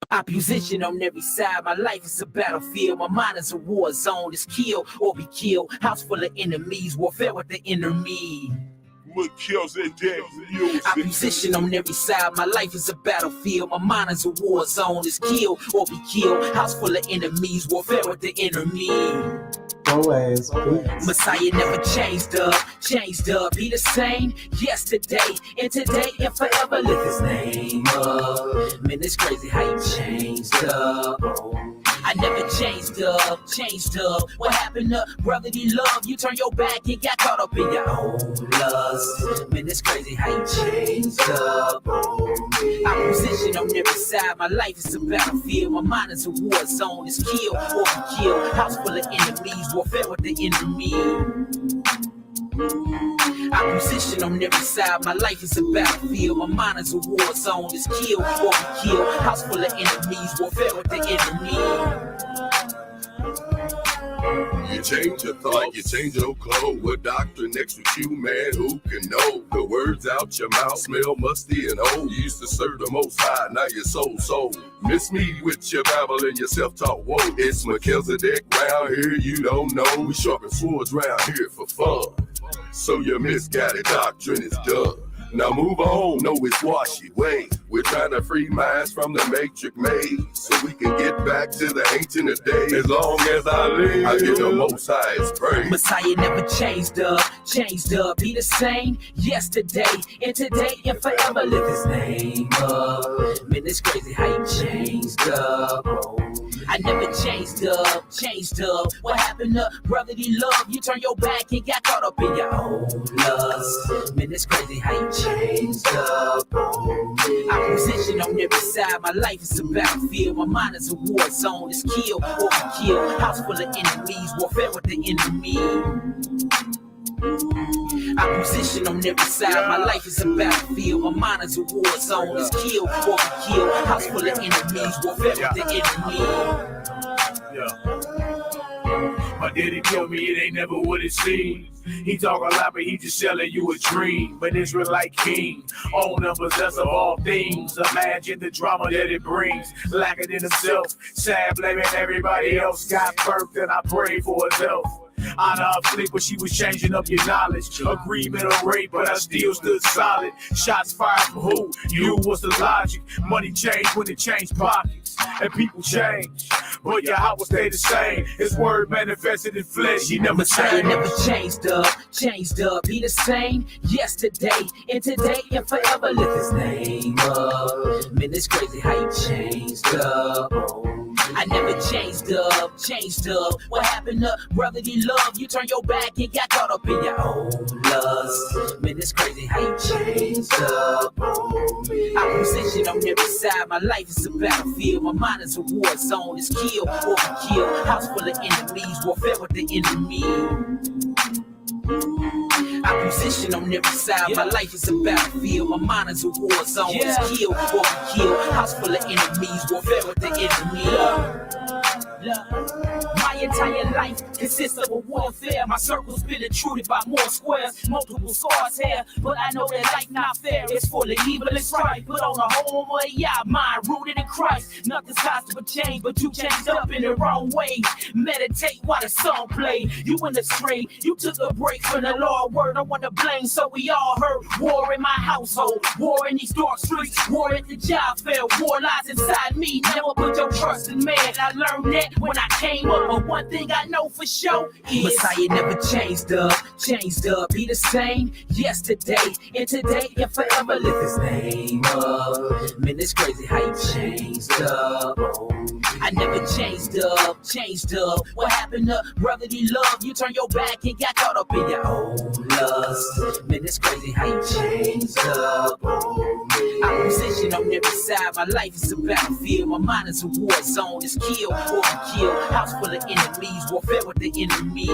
Opposition on every side, my life is a battlefield. My mind is a war zone, it's kill or be killed. House full of enemies, warfare with the enemy. Opposition on every side, my life is a battlefield. My mind is a war zone, it's kill or be killed. House full of enemies, warfare with the enemy. Always. Messiah never changed up, he the same yesterday and today and forever. Lift his name up. Man, it's crazy how you changed up. I never changed up. What happened to brotherly love? You turn your back and got caught up in your own lust. Man, it's crazy how you changed up. Opposition on every side, my life is a battlefield. My mind is a war zone, it's kill or be killed. House full of enemies, warfare with the enemy. Opposition on every side, my life is a battlefield. My mind is a war zone, it's kill or be killed. House full of enemies, warfare with the enemy. You change your thought, you change your clothes. What doctor next with you, man? Who can know? The words out your mouth smell musty and old. You used to serve the Most High, now you're so. Miss me with your Bible and your self-taught woe. It's MELCHIZEDEK round here, you don't know. We sharpen swords round here for fun. So your misguided doctrine is done. Now move on, no it's washy way. We're trying to free minds from the matrix maze, so we can get back to the ancient of days. As long as I live, I give the Most High's praise. Messiah never changed up, he the same yesterday and today and forever. Lift his name up. Man, it's crazy how you changed up. I never changed up. What happened to brotherly love? You turn your back and got caught up in your own lust. Man, it's crazy how you changed up. Opposition on every side, my life is a battlefield. My mind is a war zone, it's kill or be killed. House full of enemies, warfare with the enemy. Opposition on every side, my life is a battlefield. My mind is a war zone, it's kill or be killed. House full of enemies, warfare with the enemy. My daddy told me it ain't never what it seems. He talk a lot, but he just selling you a dream. But Israelite king, owner, possessor of all things. Imagine the drama that it brings. Lacking in himself, sad blaming everybody else. Got birthed and I prayed for his health. Honor her fleet, but she was changing up your knowledge. Agreement or rape, but I still stood solid. Shots fired from who? You was the logic. Money changed when it changed pockets. And people change, but your heart will stay the same. His word manifested in flesh, he never changed. Never changed up, he the same yesterday and today and forever. Lift his name up. Man, it's crazy how you changed up. I never changed up. What happened to brotherly love? You turn your back and got caught up in your own lust. Man, it's crazy how you changed up. Opposition on every side, my life is a battlefield. My mind is a war zone, it's kill or be killed. House full of enemies, warfare with the enemy. Opposition on every side, my life is a battlefield. My mind is a war zone, it's kill or be killed. House full of enemies, warfare with the enemy. My entire life consists of a warfare. My circle's been intruded by more squares, multiple scars here, but I know that life not fair. It's full of evil and strife, but on the home of Yah, mind rooted in Christ. Nothing's possible change, but you changed up in the wrong way. Meditate while the song play. You in the stray, you took a break from the Lord word. I want to blame, so we all heard war in my household, war in these dark streets, war at the job fair, war lies inside me. Never put your trust in man. I learned that when I came up, but one thing I know for sure is Messiah never changed up, he the same yesterday and today and forever. Lift his name up. Man, it's crazy how you changed up. I never changed up. What happened to brotherly love? You turn your back and got caught up in your own lust. Man, it's crazy how you changed up. Opposition on every side, my life is a battlefield. My mind is a war zone, it's kill or be killed. House full of enemies, warfare with the enemy.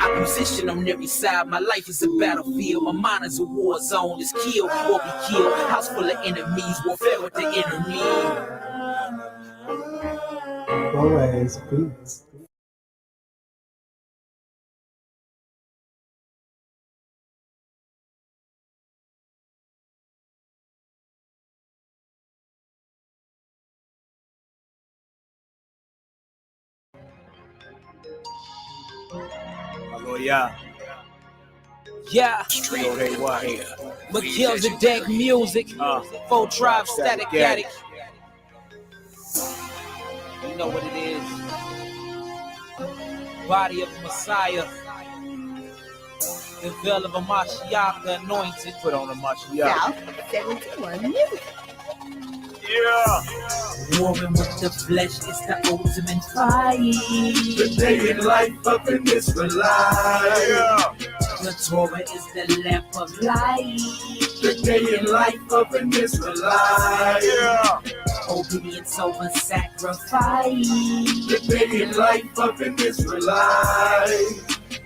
Opposition on every side, my life is a battlefield. My mind is a war zone, it's kill or be killed. House full of enemies, warfare with the enemy. Always. Peace. Hallelujah. Yeah, YHWH'S. McKelzedek music, Full Tribe Static Addict. You know what it is. Body of Messiah. The veil of a Mashiach, the anointed. Put on a Mashiach. South 71 music. Yeah. Warring with the flesh is the ultimate fight. The day in life of an Israelite. Yeah. The Torah is the lamp of light. The day in life of an Israelite. Yeah. Obedience over sacrifice. The day in life of an Israelite.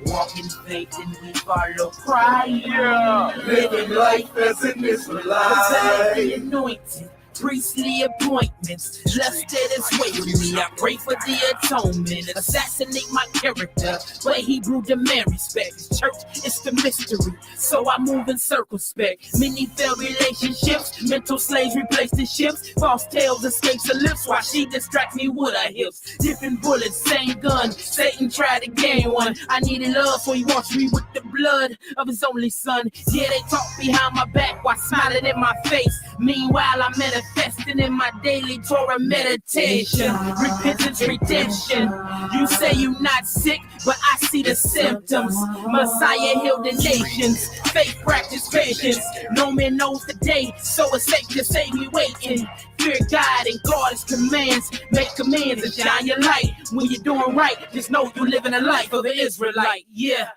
Walk in faith and we follow Christ. Yeah. Living life as an Israelite. The anointed. Priestly appointments, left it is way with me. I pray for the atonement, assassinate my character, but Hebrew demand respect. Church is the mystery, so I move in circumspect. Many failed relationships, mental slaves replace the ships. False tales escapes her lips while she distracts me with her hips. Different bullets, same gun. Satan tried to gain one. I needed love, so he washed me with the blood of his only son. Yeah, they talk behind my back while smiling in my face. Meanwhile, I'm manifesting in my daily Torah meditation. Repentance, redemption. You say you're not sick, but I see the symptoms. Messiah healed the nations. Faith, practice, patience. No man knows the day, so it's safe to say we waiting. Fear God and guard His commands. Make commands and shine your light. When you're doing right, just know you're living a life of an Israelite. Yeah.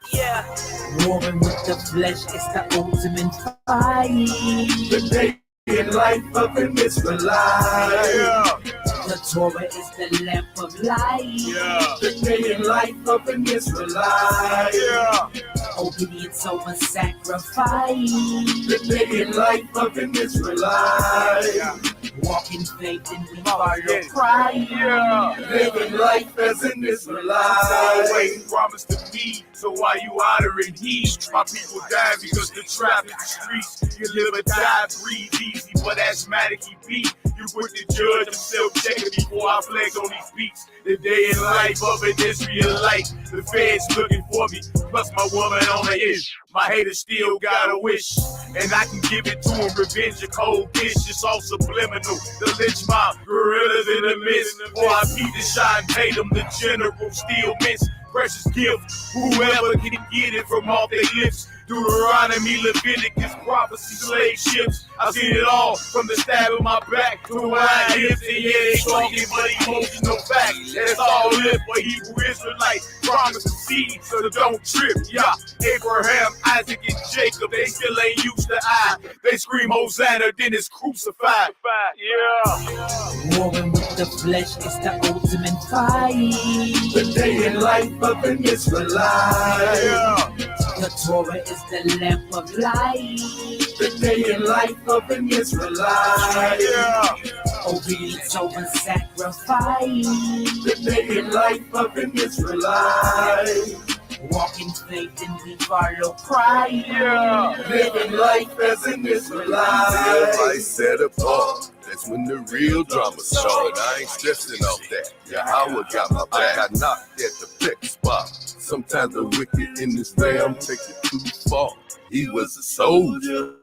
Warring with the flesh is the ultimate fight. The day in life of an Israelite. Yeah. The Torah is the lamp of light. Yeah. The day in life of an Israelite. Yeah. Obedience over sacrifice. The day in life of an Israelite. Walk in faith and we follow Christ. Yeah. Living life as an Israelite. Always promised to be, so why you honoring he? My people die because the trap in the streets. You live or die, breathe easy, but asthmatic be. You put the judge himself checking before I flex on these beats. The day in life of an Israelite. The feds looking for me, plus my woman on the ish. My haters still got a wish, and I can give it to them. Revenge, a cold dish, it's all subliminal. The lynch mob, gorillas in the midst. Or I beat the shine, paid them, the general still miss. Precious gift, whoever can get it from off their lips. Deuteronomy, Leviticus, prophecy, slave ships. I've seen it all, from the stab of my back to the wide hips. And yeah, they talking, but emotional fact. That's all it for Hebrew Israelite. Promise to seed, so don't trip. Yeah, Abraham, Isaac, and Jacob, they still ain't used to I. They scream Hosanna, then it's crucified. Yeah. Warring with the flesh is the ultimate fight. The day in life of an Israelite. Yeah. The Torah is the lamp of light. The day in life of an Israelite. Yeah. Obedience over sacrifice. The day in life of an Israelite. Walk in faith and we follow Christ. Yeah. Living life as an Israelite. Everybody set apart. That's when the real drama started. I ain't stressing off that. Yahweh got my back. I knocked at the pet spot. Sometimes the wicked in this realm take it too far. He was a soldier.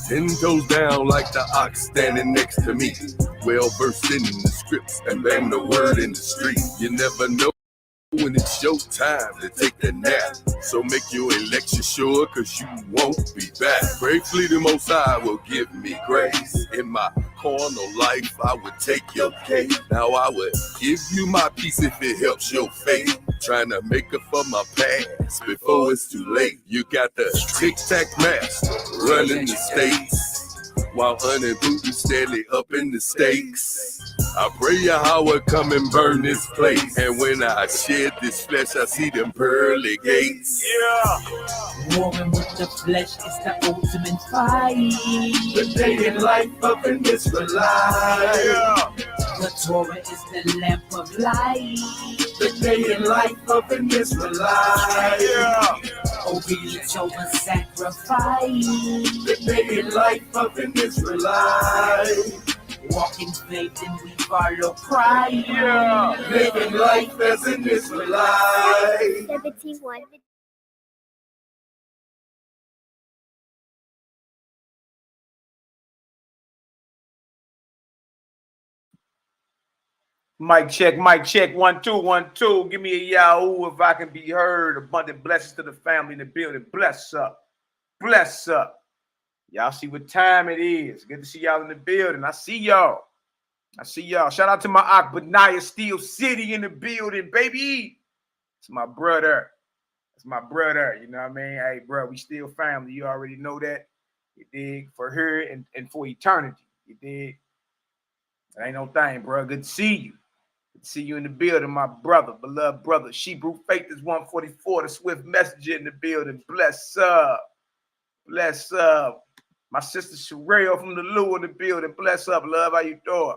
10 toes down like the ox standing next to me. Well versed in the scripts and bang the word in the street. You never know when it's your time to take the nap. So make your election sure, cause you won't be back. Gratefully the Most High will give me grace. In my carnal life I would take your case. Now I would give you my peace if it helps your faith. Trying to make up for my past before it's too late. You got the tic-tac master running the states, while Honey Booty steadily up in the stakes. I pray Yahweh come and burn this place. And when I shed this flesh, I see them pearly gates. Yeah. Warring with the flesh is the ultimate fight. The day in life of an Israelite. Yeah. The Torah is the lamp of light. The day in life of an Israelite. Yeah. Obedience over sacrifice. The day in life of an Israelite. walk in faith and we follow pride. Yeah. Living life as an Israelite. 71. Mic check, 1 2 1 2. Give me a Yahoo if I can be heard. Abundant blessings to the family in the building. Bless up. Bless up. Y'all see what time it is. Good to see y'all in the building. I see y'all. Shout out to my Akbanaya Steel City in the building, baby. It's my brother. It's my brother. You know what I mean? Hey, bro, we still family. You already know that. You dig? For her and for eternity. You dig? That ain't no thing, bro. Good to see you. Good to see you in the building, my brother, beloved brother. Shebrew Faith is 144. The Swift Messenger in the building. Bless up. Bless up. My sister Sherelle from the Lou in the building. Bless up, love. How you doing?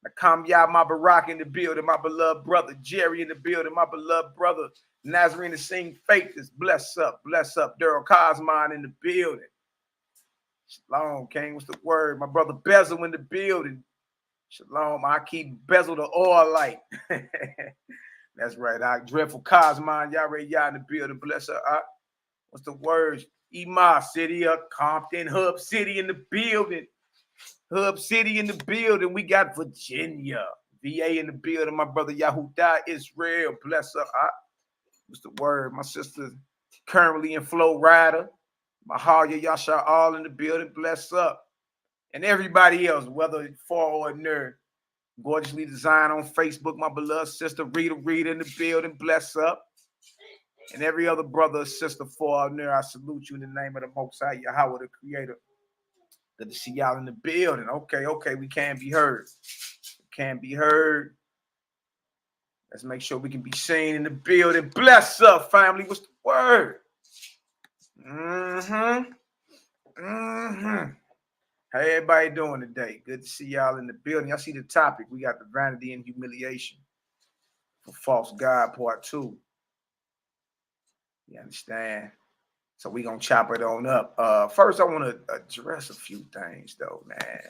Nakamya, my Barak in the building. My beloved brother Jerry in the building. My beloved brother Nazarene to Sing Faith is bless up. Bless up. Daryl Cosmine in the building. Shalom, King. What's the word? My brother Bezel in the building. Shalom. I keep Bezel the oil light. That's right. I dreadful Cosmine. YAH'KI in the building. Bless up. What's the words? Ema City, Compton, Hub City in the building. Hub City in the building. We got Virginia. VA in the building. My brother Yahudah Israel. Bless up. What's the word? My sister currently in Florida. Mahaya Yasha all in the building. Bless up. And everybody else, whether far or near. Gorgeously designed on Facebook. My beloved sister Rita in the building. Bless up. And every other brother or sister far or near, I salute you in the name of the Most High Yahweh, the Creator. Good to see y'all in the building. Okay. We can be heard. Let's make sure we can be seen in the building. Bless up, family. What's the word? How everybody doing today? Good to see y'all in the building. Y'all see the topic. We got the Vanity and Humiliation for False God Part 2. You understand? So we gonna chop it on up. First, I want to address a few things, though, man.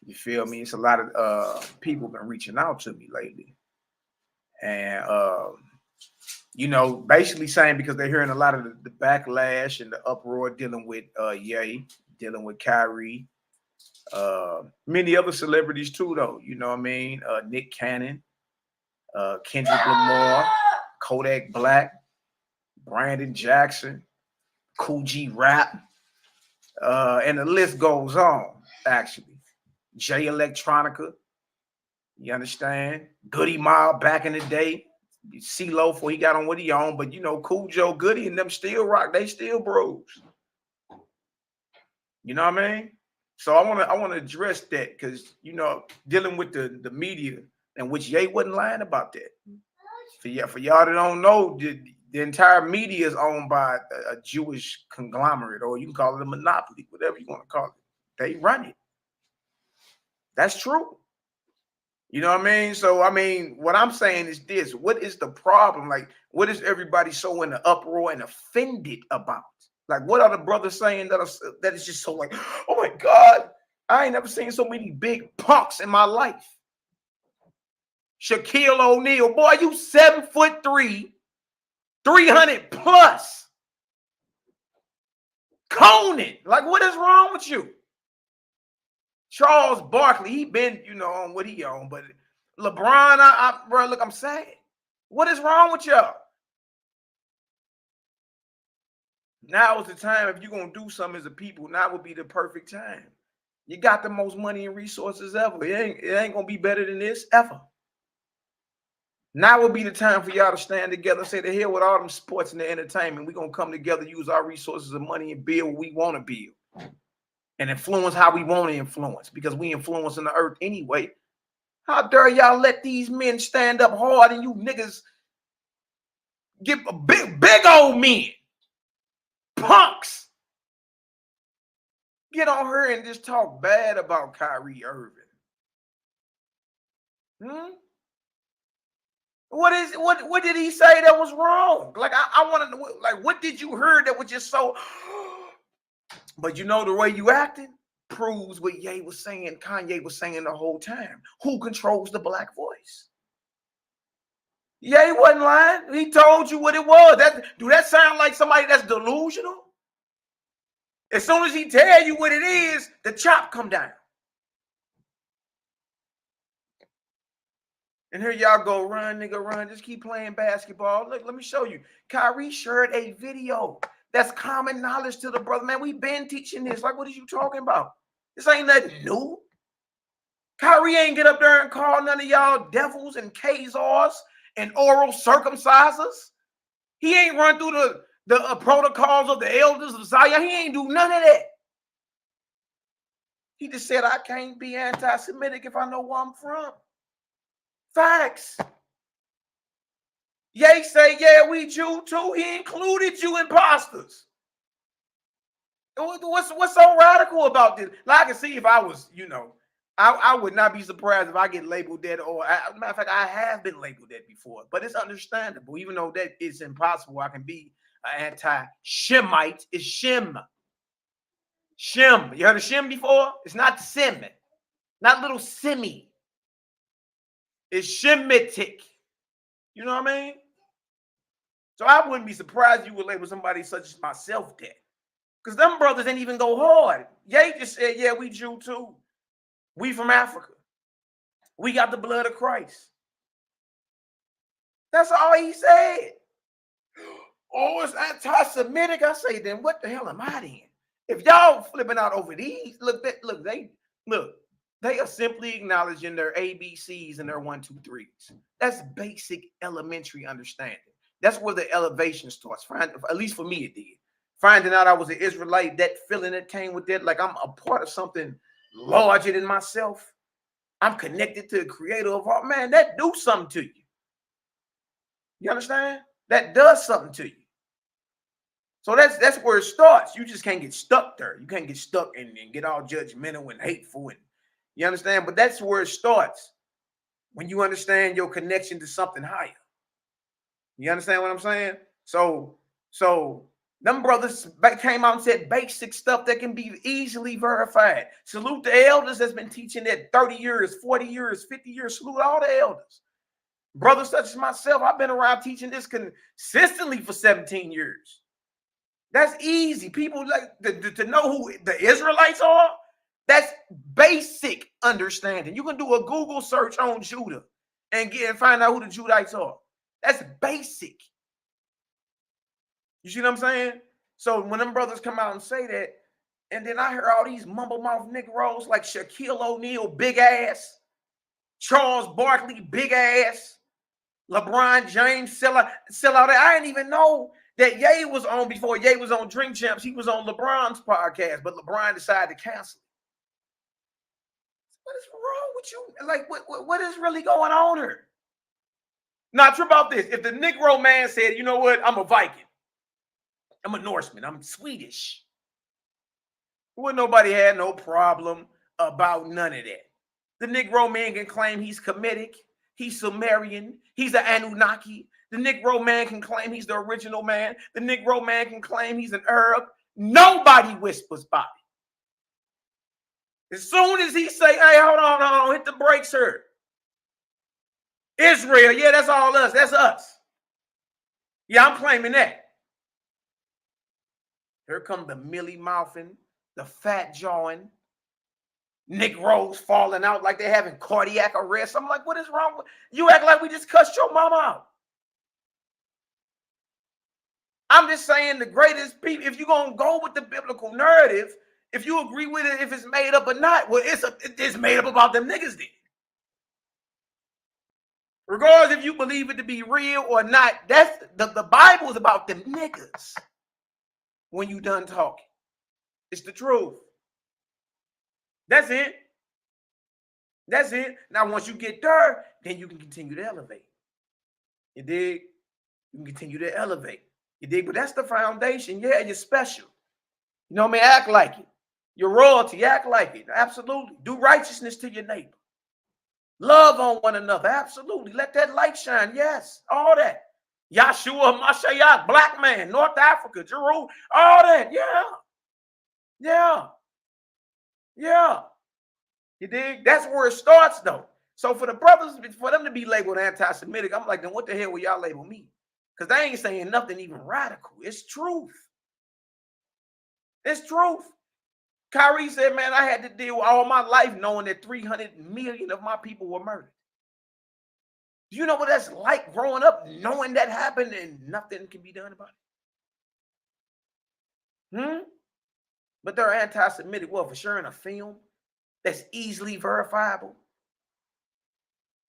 You feel me? It's a lot of people been reaching out to me lately, and basically saying because they're hearing a lot of the backlash and the uproar dealing with Ye, dealing with Kyrie, many other celebrities too, though. You know what I mean? Nick Cannon, Kendrick Lamar, Kodak Black, Brandon Jackson, Cool G Rap, and the list goes on, actually. Jay Electronica, you understand? Goody Mob back in the day. CeeLo before he got on what he on, but Cool Joe Goody and them still rock. They still bros. You know what I mean? So I want to address that because dealing with the media, and which Ye wasn't lying about that. For y'all that don't know, the entire media is owned by a Jewish conglomerate, or you can call it a monopoly, whatever you want to call it. They run it. That's true. You know what I mean? So, what I'm saying is this. What is the problem? Like, what is everybody so in the uproar and offended about? Like, what are the brothers saying that is just so like, oh my God, I ain't never seen so many big punks in my life. Shaquille O'Neal, boy, you 7'3", 300 plus. Conan, like, what is wrong with you? Charles Barkley, he been, on what he on, but LeBron, bro, look, I'm sad. What is wrong with y'all? Now is the time, if you're going to do something as a people, now would be the perfect time. You got the most money and resources ever. It ain't going to be better than this ever. Now would be the time for y'all to stand together and say, the hell with all them sports and the entertainment. We're going to come together, use our resources and money and build what we want to build. And influence how we want to influence, because we influencing the earth anyway. How dare y'all let these men stand up hard and you niggas get a big old men, punks, get on her and just talk bad about Kyrie Irving? What did he say that was wrong? Like, I want to know, like, what did you hear that was just so? But the way you acting, proves what Ye was saying, Kanye was saying the whole time. Who controls the black voice? Ye wasn't lying. He told you what it was. Do that sound like somebody that's delusional? As soon as he tell you what it is, the chop come down. And here y'all go, run, nigga, run. Just keep playing basketball. Look, let me show you. Kyrie shared a video. That's common knowledge to the brother. Man, we been teaching this. Like, what are you talking about? This ain't nothing new. Kyrie ain't get up there and call none of y'all devils and Khazars and oral circumcisers. He ain't run through the protocols of the elders of Zion. He ain't do none of that. He just said, I can't be anti-Semitic if I know where I'm from. Facts. Ye say, yeah, we Jew too. He included you imposters. What's so radical about this? Like, I can see if I was, I would not be surprised if I get labeled that. Or, matter of fact, I have been labeled that before. But it's understandable. Even though that is impossible, I can be an anti-Shemite. It's Shem. Shem. You heard of Shem before? It's not Sem. Not little Semi. It's Shemitic. You know what I mean? So I wouldn't be surprised you would label somebody such as myself that. Because them brothers ain't even go hard. Ye just said, yeah, we Jew too. We from Africa. We got the blood of Christ. That's all he said. Oh, it's anti-Semitic. I say, then what the hell am I in? If y'all flipping out over these, they are simply acknowledging their ABCs and their 1, 2, 3s. That's basic elementary understanding. That's where the elevation starts. At least for me, it did. Finding out I was an Israelite, that feeling that came with that, like I'm a part of something larger than myself. I'm connected to the creator of all. Man, that do something to you. You understand? That does something to you. So that's where it starts. You just can't get stuck there. You can't get stuck and get all judgmental and hateful. And you understand? But that's where it starts. When you understand your connection to something higher. You understand what I'm saying? So them brothers came out and said basic stuff that can be easily verified. Salute the elders that's been teaching that 30 years, 40 years, 50 years. Salute all the elders. Brothers such as myself, I've been around teaching this consistently for 17 years. That's easy. People like to know who the Israelites are. That's basic understanding. You can do a Google search on Judah and find out who the Judites are. That's basic. You see what I'm saying? So when them brothers come out and say that, and then I hear all these mumble mouth Negroes like Shaquille O'Neal, big ass, Charles Barkley, big ass, LeBron James, sell out. I didn't even know that Ye was on before Ye was on Drink Champs. He was on LeBron's podcast, but LeBron decided to cancel. What is wrong with you? Like, what is really going on here? Now, trip about this. If the Negro man said, you know what, I'm a Viking. I'm a Norseman. I'm Swedish. Wouldn't nobody had no problem about none of that. The Negro man can claim he's Kemetic. He's Sumerian. He's an Anunnaki. The Negro man can claim he's the original man. The Negro man can claim he's an Arab. Nobody whispers by it. As soon as he say, hey, hold on, hit the brakes here. Israel, yeah, that's all us. That's us. Yeah, I'm claiming that. Here come the millie mouthing, the fat jawing, Negroes falling out like they're having cardiac arrest. I'm like, what is wrong with you? Act like we just cussed your mama out. I'm just saying the greatest people, if you're going to go with the biblical narrative, if you agree with it, if it's made up or not, well, it's made up about them niggas then. Regardless if you believe it to be real or not, that's the Bible is about them niggas. When you done talking, it's the truth. That's it. That's it. Now, once you get there, then you can continue to elevate. You dig? You can continue to elevate. You dig? But that's the foundation. Yeah, you're special. You know what I mean? Act like it. You're royalty. Act like it. Absolutely. Do righteousness to your neighbor. Love on one another. Absolutely. Let that light shine. Yes. All that. Yahshua HaMashiach, black man, North Africa, Jerusalem, all that. Yeah. Yeah. Yeah. You dig? That's where it starts, though. So for the brothers, for them to be labeled anti-Semitic, I'm like, then what the hell will y'all label me? Because they ain't saying nothing even radical. It's truth. It's truth. Kyrie said, man, I had to deal with all my life knowing that 300 million of my people were murdered. Do you know what that's like growing up knowing that happened and nothing can be done about it? But they're anti-Semitic. Well, for sure in a film that's easily verifiable.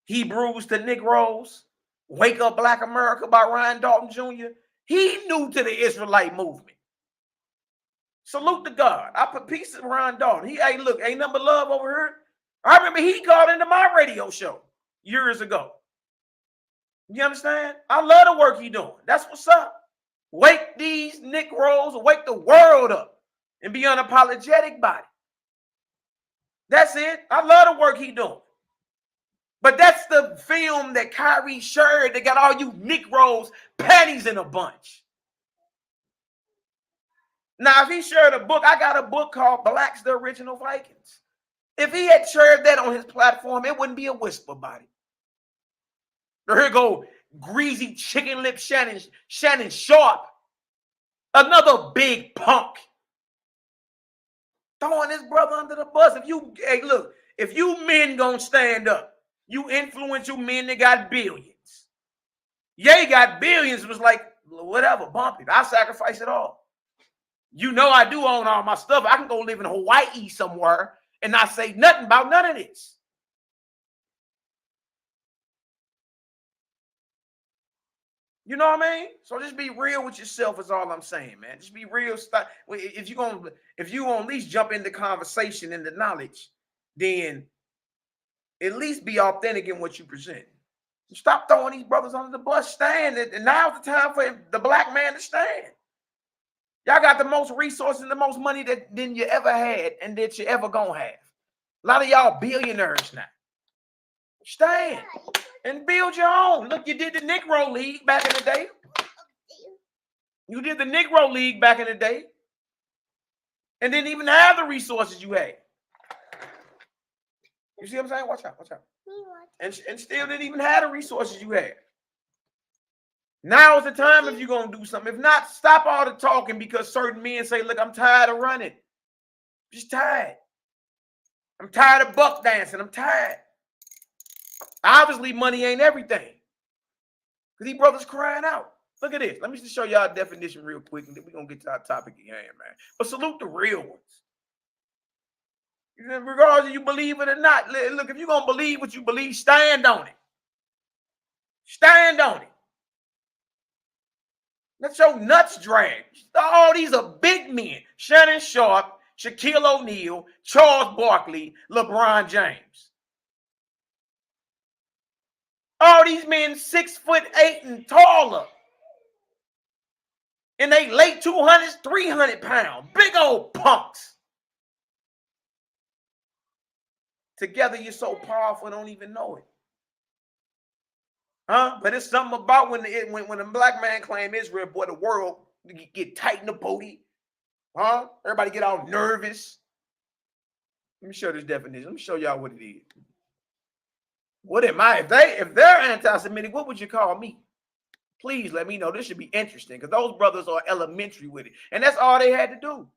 Hebrews to Negroes, Wake Up Black America by Ryan Dalton Jr. He knew to the Israelite movement. Salute to God. I put peace of Ryan Dalton. Hey, look, ain't nothing but love over here. I remember he called into my radio show years ago. You understand? I love the work he doing. That's what's up. Wake these Negroes, wake the world up and be unapologetic about it. That's it. I love the work he doing. But that's the film that Kyrie shared that got all you Negroes panties in a bunch. Now, if he shared a book, I got a book called Blacks, the Original Vikings. If he had shared that on his platform, it wouldn't be a whisper about it. Here go greasy chicken lip Shannon Sharp. Another big punk. Throwing his brother under the bus. Hey, look, if you men gonna stand up, you influential men that got billions. Yeah, got billions. It was like, whatever, bump it. I sacrifice it all. You know I do own all my stuff. I can go live in Hawaii somewhere and not say nothing about none of this. You know what I mean? So just be real with yourself is all I'm saying, man. Just be real. If you gonna at least jump into conversation and the knowledge, then at least be authentic in what you present. Stop throwing these brothers under the bus. Stand. And now's the time for the black man to stand. Y'all got the most resources and the most money than you ever had and that you ever gonna have. A lot of y'all billionaires now. Stand and build your own. Look, you did the Negro League back in the day. You did the Negro League back in the day and didn't even have the resources you had. You see what I'm saying? Watch out, watch out. And still didn't even have the resources you had. Now is the time if you're going to do something. If not, stop all the talking because certain men say, look, I'm tired of running. I'm just tired. I'm tired of buck dancing. I'm tired. Obviously, money ain't everything. Because these brothers crying out. Look at this. Let me just show y'all a definition real quick, and then we're going to get to our topic again, man. But salute the real ones. Regardless if you believe it or not. Look, if you're going to believe what you believe, stand on it. Stand on it. Let your nuts drag. All these are big men. Shannon Sharp, Shaquille O'Neal, Charles Barkley, LeBron James. All these men 6'8" and taller. And they late 200s, 300 pounds. Big old punks. Together you're so powerful, don't even know it. But it's something about when a black man claim Israel, boy, the world get tight in the booty. Everybody get all nervous. Let me show this definition. Let me show y'all what it is. What am I? If they're anti-Semitic, what would you call me? Please let me know. This should be interesting because those brothers are elementary with it. And that's all they had to do.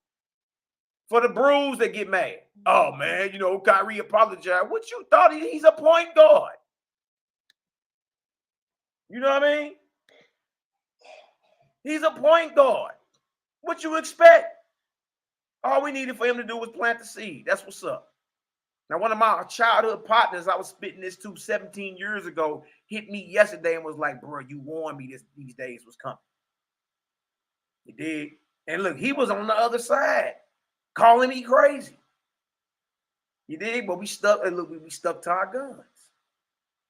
For the bruise that get mad. Oh, man, Kyrie apologized. What you thought? He's a point guard. You know what I mean? He's a point guard. What you expect? All we needed for him to do was plant the seed. That's what's up. Now, one of my childhood partners I was spitting this to 17 years ago hit me yesterday and was like, bro, you warned me these days was coming. He did. And look, he was on the other side calling me crazy. You dig? But we stuck to our guns.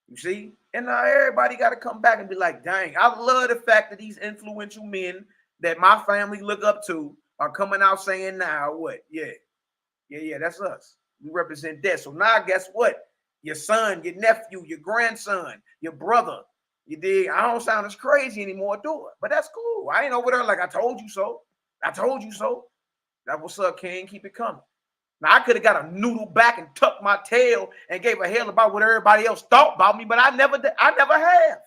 You see? And now everybody got to come back and be like, dang, I love the fact that these influential men that my family look up to are coming out saying now what? Yeah, that's us. We represent that. So now guess what? Your son, your nephew, your grandson, your brother, you dig? I don't sound as crazy anymore, do it. But that's cool. I ain't over there like I told you so. I told you so. That's what's up, King. Keep it coming. Now, I could have got a noodle back and tucked my tail and gave a hell about what everybody else thought about me, but I never have.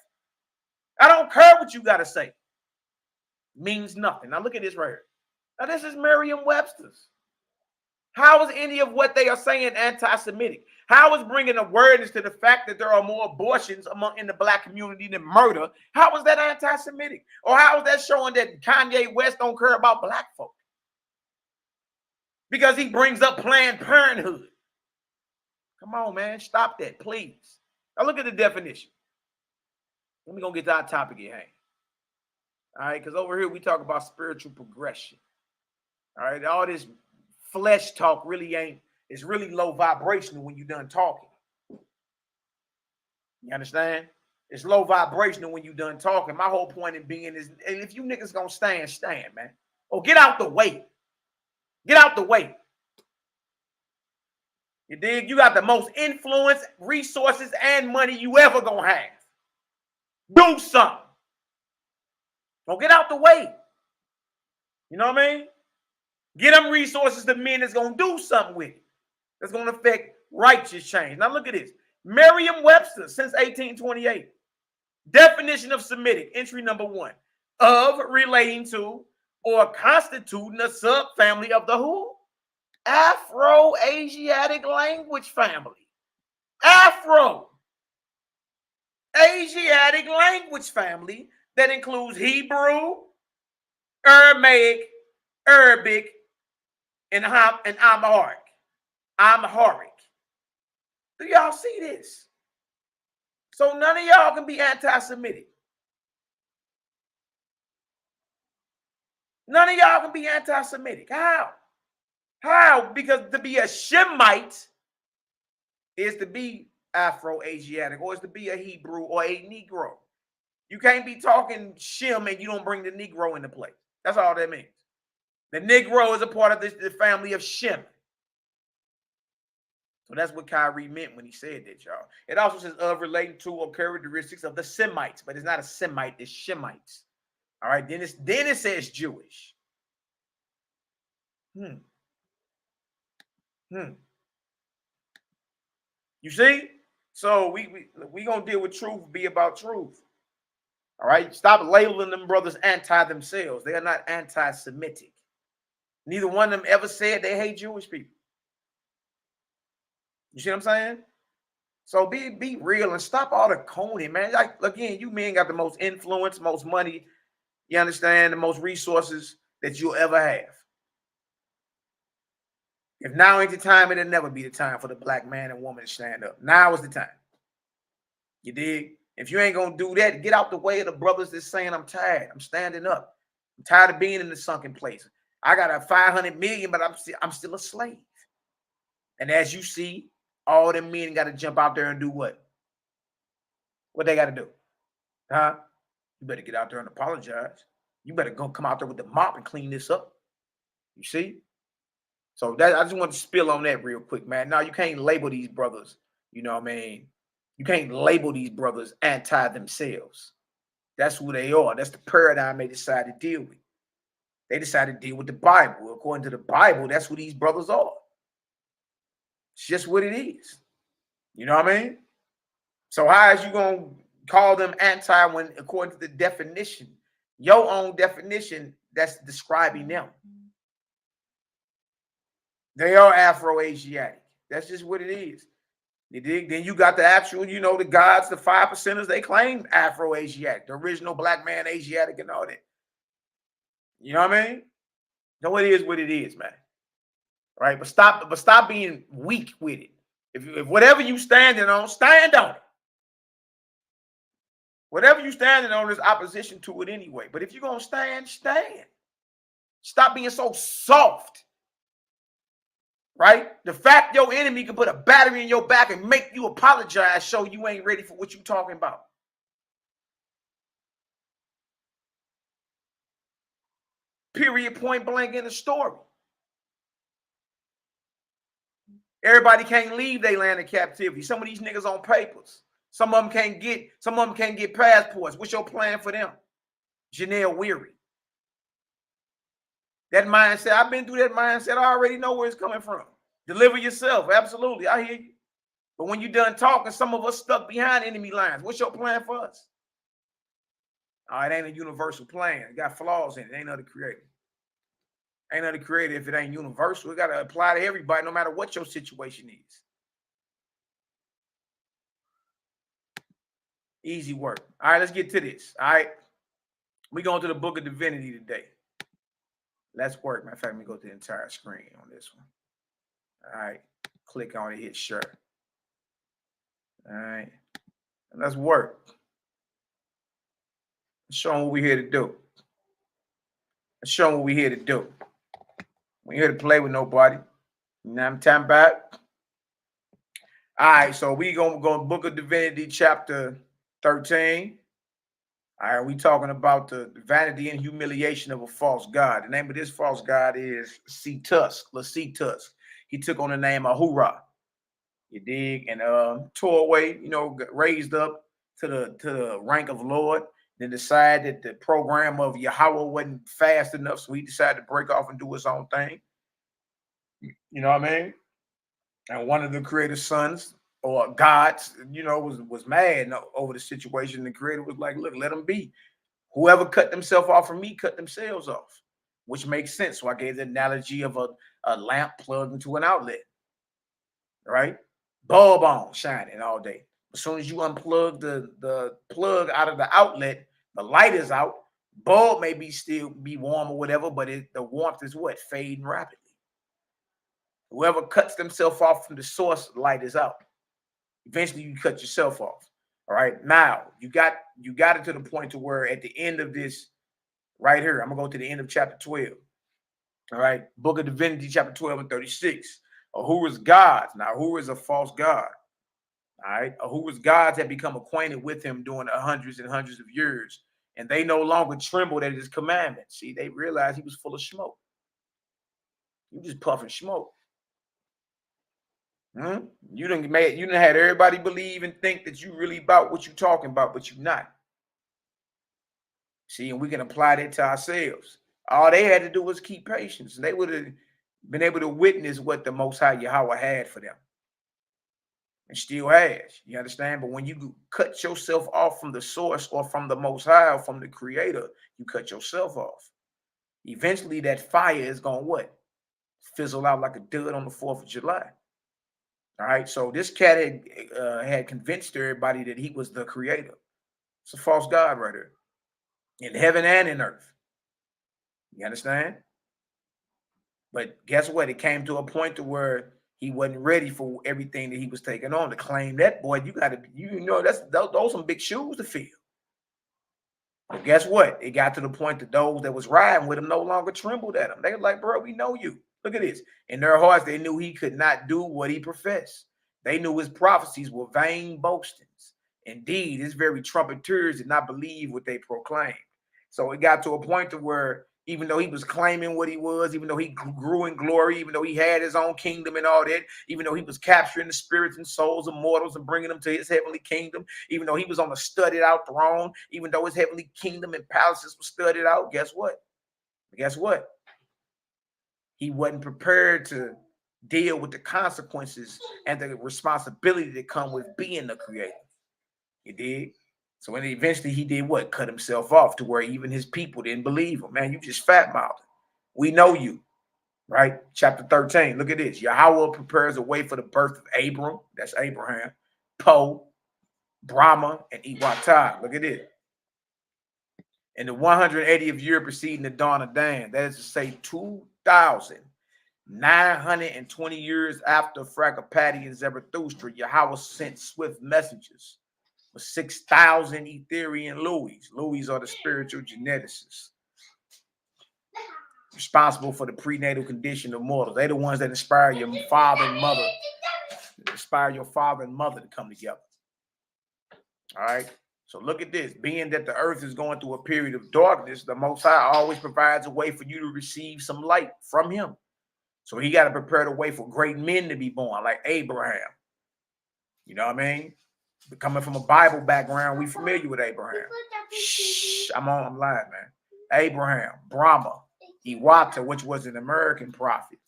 I don't care what you got to say. Means nothing. Now, look at this right here. Now, this is Merriam-Webster's. How is any of what they are saying anti-Semitic? How is bringing awareness to the fact that there are more abortions in the black community than murder? How is that anti-Semitic? Or how is that showing that Kanye West don't care about black folk? Because he brings up Planned Parenthood. Come on, man. Stop that, please. Now look at the definition. Let me go get to our topic at hand. All right, because over here we talk about spiritual progression. All right, all this flesh talk really ain't, it's really low vibrational when you're done talking. You understand? It's low vibrational when you're done talking. My whole point in being is, if you niggas gonna stand, man. Or get out the way. Get out the way. You dig? You got the most influence, resources, and money you ever gonna have. Do something. Don't get out the way. You know what I mean? Get them resources to men that's going to do something with it. That's going to affect righteous change. Now look at this. Merriam-Webster since 1828. Definition of Semitic, entry number 1. Of, relating to, or constituting a subfamily of the who? Afro-Asiatic language family. Afro-Asiatic language family that includes Hebrew, Aramaic, Arabic, and Amharic. Do y'all see this? So none of y'all can be anti-Semitic. None of y'all can be anti-Semitic. How? How? Because to be a Shemite is to be Afro-Asiatic, or is to be a Hebrew or a Negro. You can't be talking Shem and you don't bring the Negro into play. That's all that means. The Negro is a part of the family of Shem. So that's what Kyrie meant when he said that, y'all. It also says of, relating to, or characteristics of the Semites, but it's not a Semite, it's Shemites. All right, then it says Jewish. You see? So we gonna deal with truth, be about truth. All right, stop labeling them brothers anti themselves. They are not anti-Semitic. Neither one of them ever said they hate Jewish people. You see what I'm saying? So be real and stop all the coning, man. Like, again, you men got the most influence, most money, you understand, the most resources that you'll ever have. If now ain't the time, it'll never be the time for the black man and woman to stand up. Now is the time. You dig? If you ain't going to do that, get out the way of the brothers that's saying, I'm tired. I'm standing up. I'm tired of being in the sunken place. I got a 500 million, but I'm still a slave. And as you see, all them men got to jump out there and do what? What they got to do? Huh? You better get out there and apologize. You better go come out there with the mop and clean this up. You see? So that I just want to spill on that real quick, man. Now, you can't label these brothers, you know what I mean? You can't label these brothers anti themselves. That's who they are. That's the paradigm they decided to deal with. They decided to deal with the Bible. According to the Bible, that's who these brothers are. It's just what it is. You know what I mean? So how is you going to call them anti when, according to the definition, your own definition, that's describing them? They are Afro-Asiatic. That's just what it is. You dig? Then you got the actual, you know, the gods, the 5%ers, they claim Afro-Asiatic, the original black man, Asiatic, and all that. You know what I mean? No, it is what it is, man. Right? But stop being weak with it. If whatever you standing on, stand on it. Whatever you standing on, there's opposition to it anyway. But if you're gonna stand, stand. Stop being so soft. Right? The fact your enemy can put a battery in your back and make you apologize show you ain't ready for what you talking about. Period, point blank in the story. Everybody can't leave their land of captivity. Some of these niggas on papers. Some of them can't get passports. What's your plan for them? Janelle Weary. That mindset, I've been through that mindset. I already know where it's coming from. Deliver yourself. Absolutely. I hear you. But when you're done talking, some of us stuck behind enemy lines. What's your plan for us? Oh, it ain't a universal plan. It got flaws in it. It ain't nothing creative. Ain't nothing creative if it ain't universal. It got to apply to everybody, no matter what your situation is. Easy work. All right, let's get to this. All right. We're going to the book of Divinity today. Let's work. Matter of fact, let me go to the entire screen on this one. All right. Click on it, hit share. All right. And let's work. Let's show them what we're here to do. Let's show them what we're here to do. We ain't here to play with nobody. You know what I'm talking about? All right, so we gonna go Book of Divinity, chapter 13. All right, we talking about the vanity and humiliation of a false god. The name of this false god is Tusk. He took on the name of Hurrah. You dig? And tore away, you know, raised up to the rank of Lord. Then decided that the program of Yahweh wasn't fast enough, so he decided to break off and do his own thing. You know what I mean? And one of the creator's sons or gods, you know, was mad over the situation. The creator was like, look, let them be. Whoever cut themselves off from me, cut themselves off, which makes sense. So I gave the analogy of a lamp plugged into an outlet, right? Bulb on, shining all day. As soon as you unplug the plug out of the outlet, the light is out. Bulb may still be warm or whatever, but the warmth is what? Fading rapidly. Whoever cuts themselves off from the source, light is out. Eventually, you cut yourself off. All right. Now you got it to the point to where at the end of this, right here, I'm gonna go to the end of chapter 12. All right, Book of Divinity, chapter 12 and 36. Ahura's gods. Now, Ahura is a false god. All right, Ahura's gods had become acquainted with him during the hundreds and hundreds of years, and they no longer trembled at his commandments. See, they realized he was full of smoke. You just puffing smoke. You done had everybody believe and think that you really about what you talking about, but you're not. See, and we can apply that to ourselves. All they had to do was keep patience, and they would have been able to witness what the Most High Yahweh had for them, and still has. You understand? But when you cut yourself off from the source or from the Most High or from the Creator, you cut yourself off. Eventually, that fire is going to what? Fizzle out like a dud on the 4th of July. All right, so this cat had convinced everybody that he was the creator. It's a false god right here, in heaven and in earth. You understand? But guess what? It came to a point to where he wasn't ready for everything that he was taking on. To claim that, boy, those some big shoes to fill. But guess what? It got to the point that those that was riding with him no longer trembled at him. They were like, bro, we know you. Look at this. In their hearts, they knew he could not do what he professed. They knew his prophecies were vain boastings. Indeed, his very trumpeters did not believe what they proclaimed. So it got to a point to where even though he was claiming what he was, even though he grew in glory, even though he had his own kingdom and all that, even though he was capturing the spirits and souls of mortals and bringing them to his heavenly kingdom, even though he was on a studied out throne, even though his heavenly kingdom and palaces were studied out, guess what? He wasn't prepared to deal with the consequences and the responsibility that come with being the creator. You dig? So when eventually he did what? Cut himself off to where even his people didn't believe him. Man, you just fat-mouthed. We know you, right? Chapter 13. Look at this. Yahweh prepares a way for the birth of Abram. That's Abraham. Poe, Brahma, and Iwata. Look at it. In the 180th year preceding the dawn of Dan, that is to say 2,920 years after Fragapati and Zarathustra, Yahweh sent swift messengers with 6,000 Etherian Louis. Louis are the spiritual geneticists responsible for the prenatal condition of mortals. They're the ones that inspire your father and mother. Inspire your father and mother to come together. All right. So look at this. Being that the earth is going through a period of darkness, the Most High always provides a way for you to receive some light from him. So he got to prepare the way for great men to be born, like Abraham. You know what I mean? Coming from a Bible background, we familiar with Abraham. Shh, I'm live, man. Abraham, Brahma, Iwata, which was an American prophet,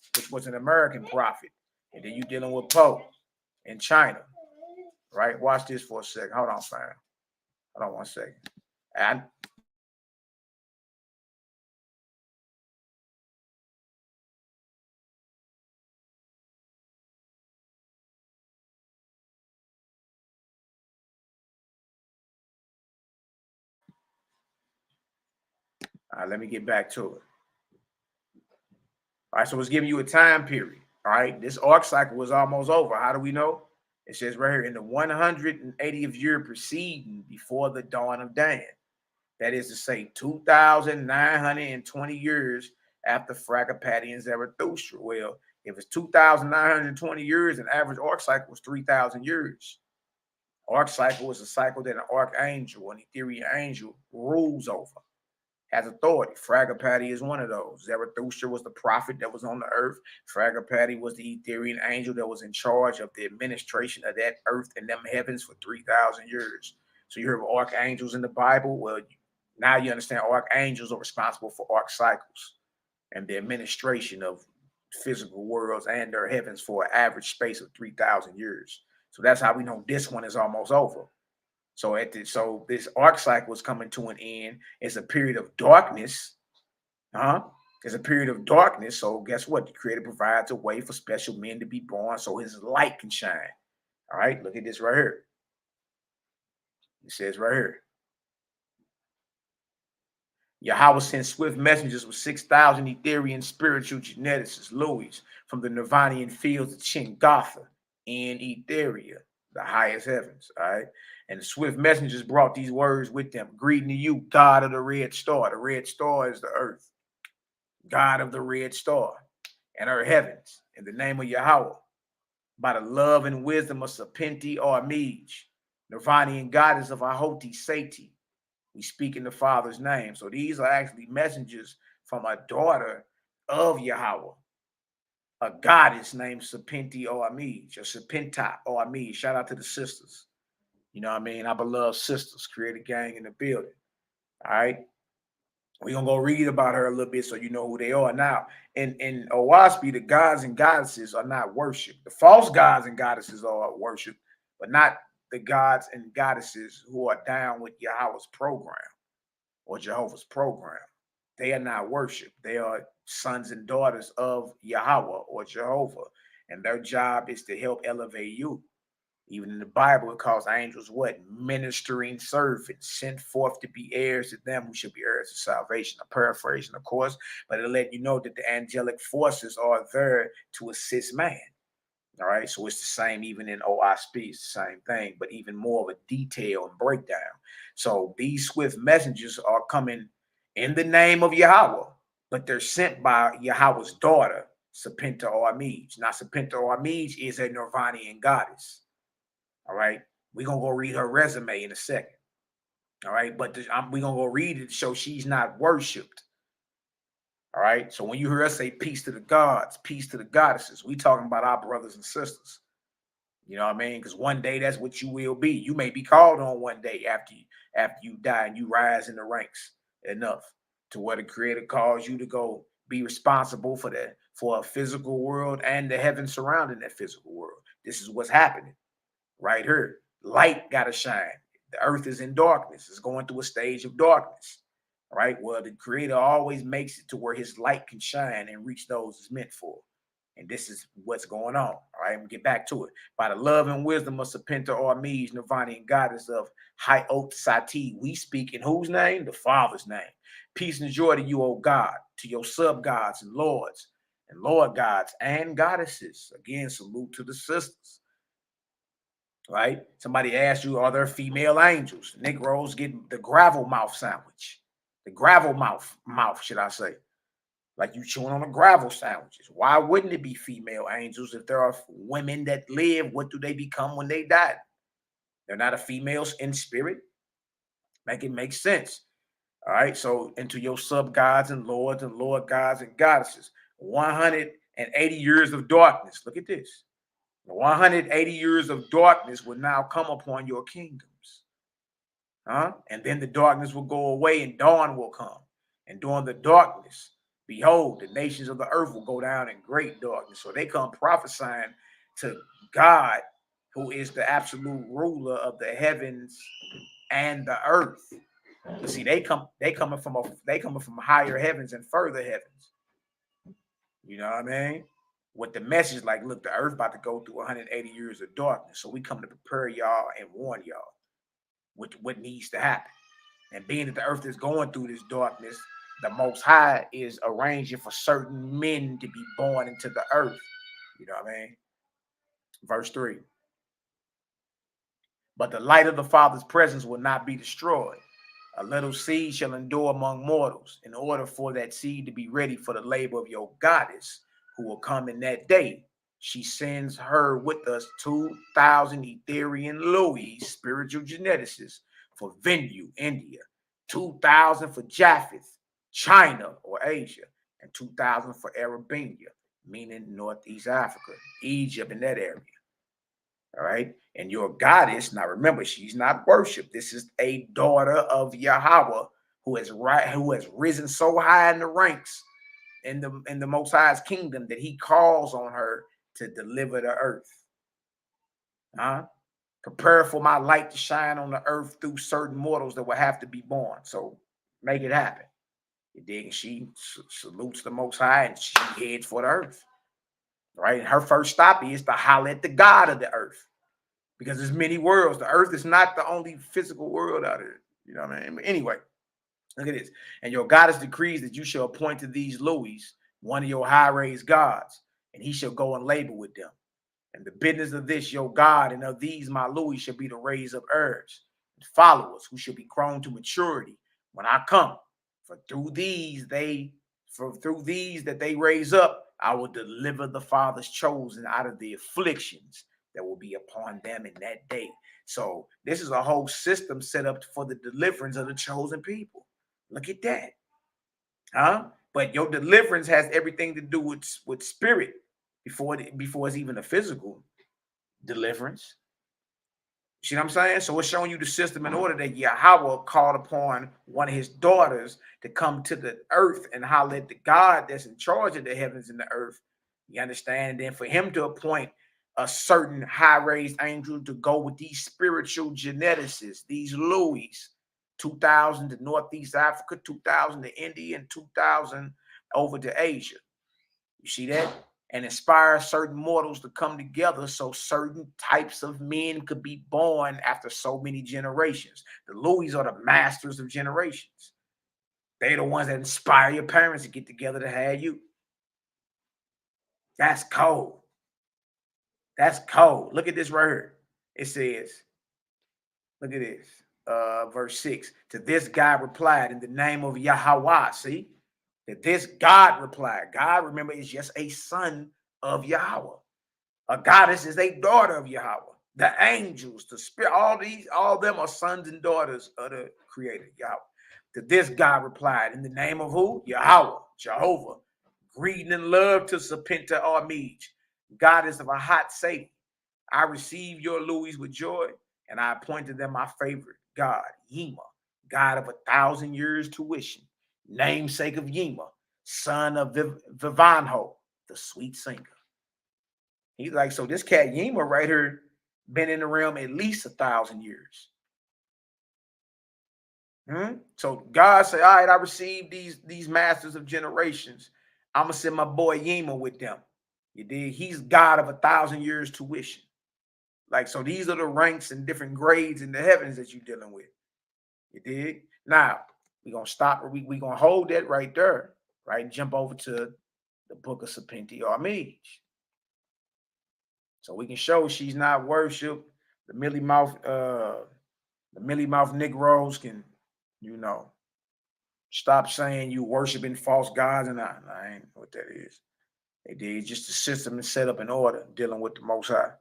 And then you dealing with Po in China, right? Watch this for a second. Hold on, fam. Hold on 1 second. And let me get back to it. All right, so it's giving you a time period. All right, this arc cycle was almost over. How do we know? It says right here, in the 180th year preceding before the dawn of Dan. That is to say, 2,920 years after Fragapati and Zarathustra. Well, if it's 2,920 years, an average arc cycle was 3,000 years. Arc cycle is a cycle that an archangel, an ethereal angel, rules over, has authority. Fragapati is one of those. Zarathustra was the prophet that was on the earth. Fragapati was the ethereal angel that was in charge of the administration of that earth and them heavens for 3,000 years. So you hear of archangels in the Bible. Well, now you understand archangels are responsible for arc cycles and the administration of physical worlds and their heavens for an average space of 3,000 years. So that's how we know this one is almost over. So this arc cycle is coming to an end. It's a period of darkness. It's a period of darkness. So guess what? The Creator provides a way for special men to be born so his light can shine. All right, look at this right here. It says right here. Yahweh sent swift messengers with 6,000 Etherian spiritual geneticists, Louis, from the Nirvanian fields of Chingatha in Etheria, the highest heavens. All right. And the swift messengers brought these words with them. Greeting to you, God of the red star. The red star is the earth. God of the red star and her heavens. In the name of Yahweh. By the love and wisdom of Serpenti or Amij, Nirvanian goddess of Ahoti Sati. We speak in the Father's name. So these are actually messengers from a daughter of Yahweh, a goddess named Serpenti or Amij, or Serpenta or Amij. Shout out to the sisters. You know what I mean? Our beloved sisters, create a gang in the building. All right. We're going to go read about her a little bit so you know who they are. Now, in Owaspi, the gods and goddesses are not worshipped. The false gods and goddesses are worshipped, but not the gods and goddesses who are down with Yahweh's program or Jehovah's program. They are not worshipped. They are sons and daughters of Yahweh or Jehovah, and their job is to help elevate you. Even in the Bible, it calls angels what? Ministering servants, sent forth to be heirs to them who should be heirs of salvation. I'm paraphrasing, of course, but it'll let you know that the angelic forces are there to assist man. All right, so it's the same even in OISP, it's the same thing, but even more of a detail and breakdown. So these swift messengers are coming in the name of Yahweh, but they're sent by Yahweh's daughter, Serpenta or Amij. Now, Serpenta or Amij is a Nirvanian goddess. All right, we're going to go read her resume in a second. All right, but we're going to go read it to show she's not worshipped. All right, so when you hear us say peace to the gods, peace to the goddesses, we talking about our brothers and sisters. You know what I mean? Because one day that's what you will be. You may be called on one day after you die and you rise in the ranks enough to where the Creator calls you to go be responsible for a physical world and the heavens surrounding that physical world. This is what's happening right here. Light got to shine. The earth is in darkness. It's going through a stage of darkness. Right? Well, the Creator always makes it to where his light can shine and reach those it's meant for. And this is what's going on. All right, we'll get back to it. By the love and wisdom of Serpenta or Amij, Nirvanian goddess of HICKMAN Sati, we speak in whose name? The Father's name. Peace and joy to you, O God, to your sub-gods and lords and Lord gods and goddesses. Again, salute to the sisters. Right? Somebody asked you, are there female angels? Negroes get the gravel mouth sandwich. The gravel mouth, should I say. Like you chewing on the gravel sandwiches. Why wouldn't it be female angels if there are women that live? What do they become when they die? They're not a female in spirit. Make it make sense. All right. So into your sub-gods and lord gods and goddesses. 180 years of darkness. Look at this. 180 years of darkness will now come upon your kingdoms. And then the darkness will go away and dawn will come. And during the darkness, Behold, the nations of the earth will go down in great darkness. So they come prophesying to God, who is the absolute ruler of the heavens and the earth. You see, they coming from higher heavens and further heavens. You know what I mean? With the message like, look, the earth about to go through 180 years of darkness. So we come to prepare y'all and warn y'all what needs to happen. And being that the earth is going through this darkness, the Most High is arranging for certain men to be born into the earth. You know what I mean? Verse 3. But the light of the Father's presence will not be destroyed. A little seed shall endure among mortals, in order for that seed to be ready for the labor of your goddess, who will come in that day. She sends her with us 2,000 Etherian Louis, spiritual geneticists, for Venue, India, 2,000 for Japheth, China or Asia, and 2,000 for Arabia, meaning Northeast Africa, Egypt, in that area. All right. And your goddess, now remember, she's not worshipped. This is a daughter of Yahweh who has risen so high in the ranks in the Most High's kingdom that he calls on her to deliver the earth. Prepare for my light to shine on the earth through certain mortals that will have to be born. So make it happen. You dig? And she salutes the Most High and she heads for the earth. Right? And her first stop is to holler at the God of the earth. Because there's many worlds. The earth is not the only physical world out there. You know what I mean? But anyway, look at this. And your goddess decrees that you shall appoint to these Louis one of your high-raised gods, and he shall go and labor with them. And the business of this your God and of these my Louis shall be to raise up heirs and followers who shall be grown to maturity when I come. For through these that they raise up, I will deliver the fathers chosen out of the afflictions that will be upon them in that day. So this is a whole system set up for the deliverance of the chosen people. Look at that. But your deliverance has everything to do with spirit before it's even a physical deliverance. You see what I'm saying? So it's showing you the system in order that Yahweh called upon one of his daughters to come to the earth and holler at the God that's in charge of the heavens and the earth. You understand? And then for him to appoint a certain high-raised angel to go with these spiritual geneticists, these Louis, 2,000 to Northeast Africa, 2,000 to India, and 2,000 over to Asia. You see that? And inspire certain mortals to come together so certain types of men could be born after so many generations. The Louis are the masters of generations. They're the ones that inspire your parents to get together to have you. That's cold. That's cold. Look at this right here. It says, look at this, verse 6. To this God replied in the name of Yahweh. See? That this God replied. God, remember, is just a son of Yahweh. A goddess is a daughter of Yahweh. The angels, the spirit, all of them are sons and daughters of the creator, Yahweh. To this God replied in the name of who? Yahweh, Jehovah. Greeting and love to Serpenta Armij, goddess of a hot Satan. I received your Louis with joy, and I appointed them my favorite God, Yema, God of 1,000 years tuition, namesake of Yema, son of Vivanho, the sweet singer. He's like, so this cat Yema right here been in the realm at least 1,000 years. So God said, all right, I received these masters of generations. I'm going to send my boy Yema with them. You did. He's God of 1,000 years tuition. Like, so these are the ranks and different grades in the heavens that you're dealing with. You dig? Now, we're going to stop. We're going to hold that right there, right? And jump over to the book of Serpenta Armij. So we can show she's not worshipped. The mealy mouth Negroes can, stop saying you worshiping false gods. And I ain't know what that is. They did. Just the system is set up in order, dealing with the Most High.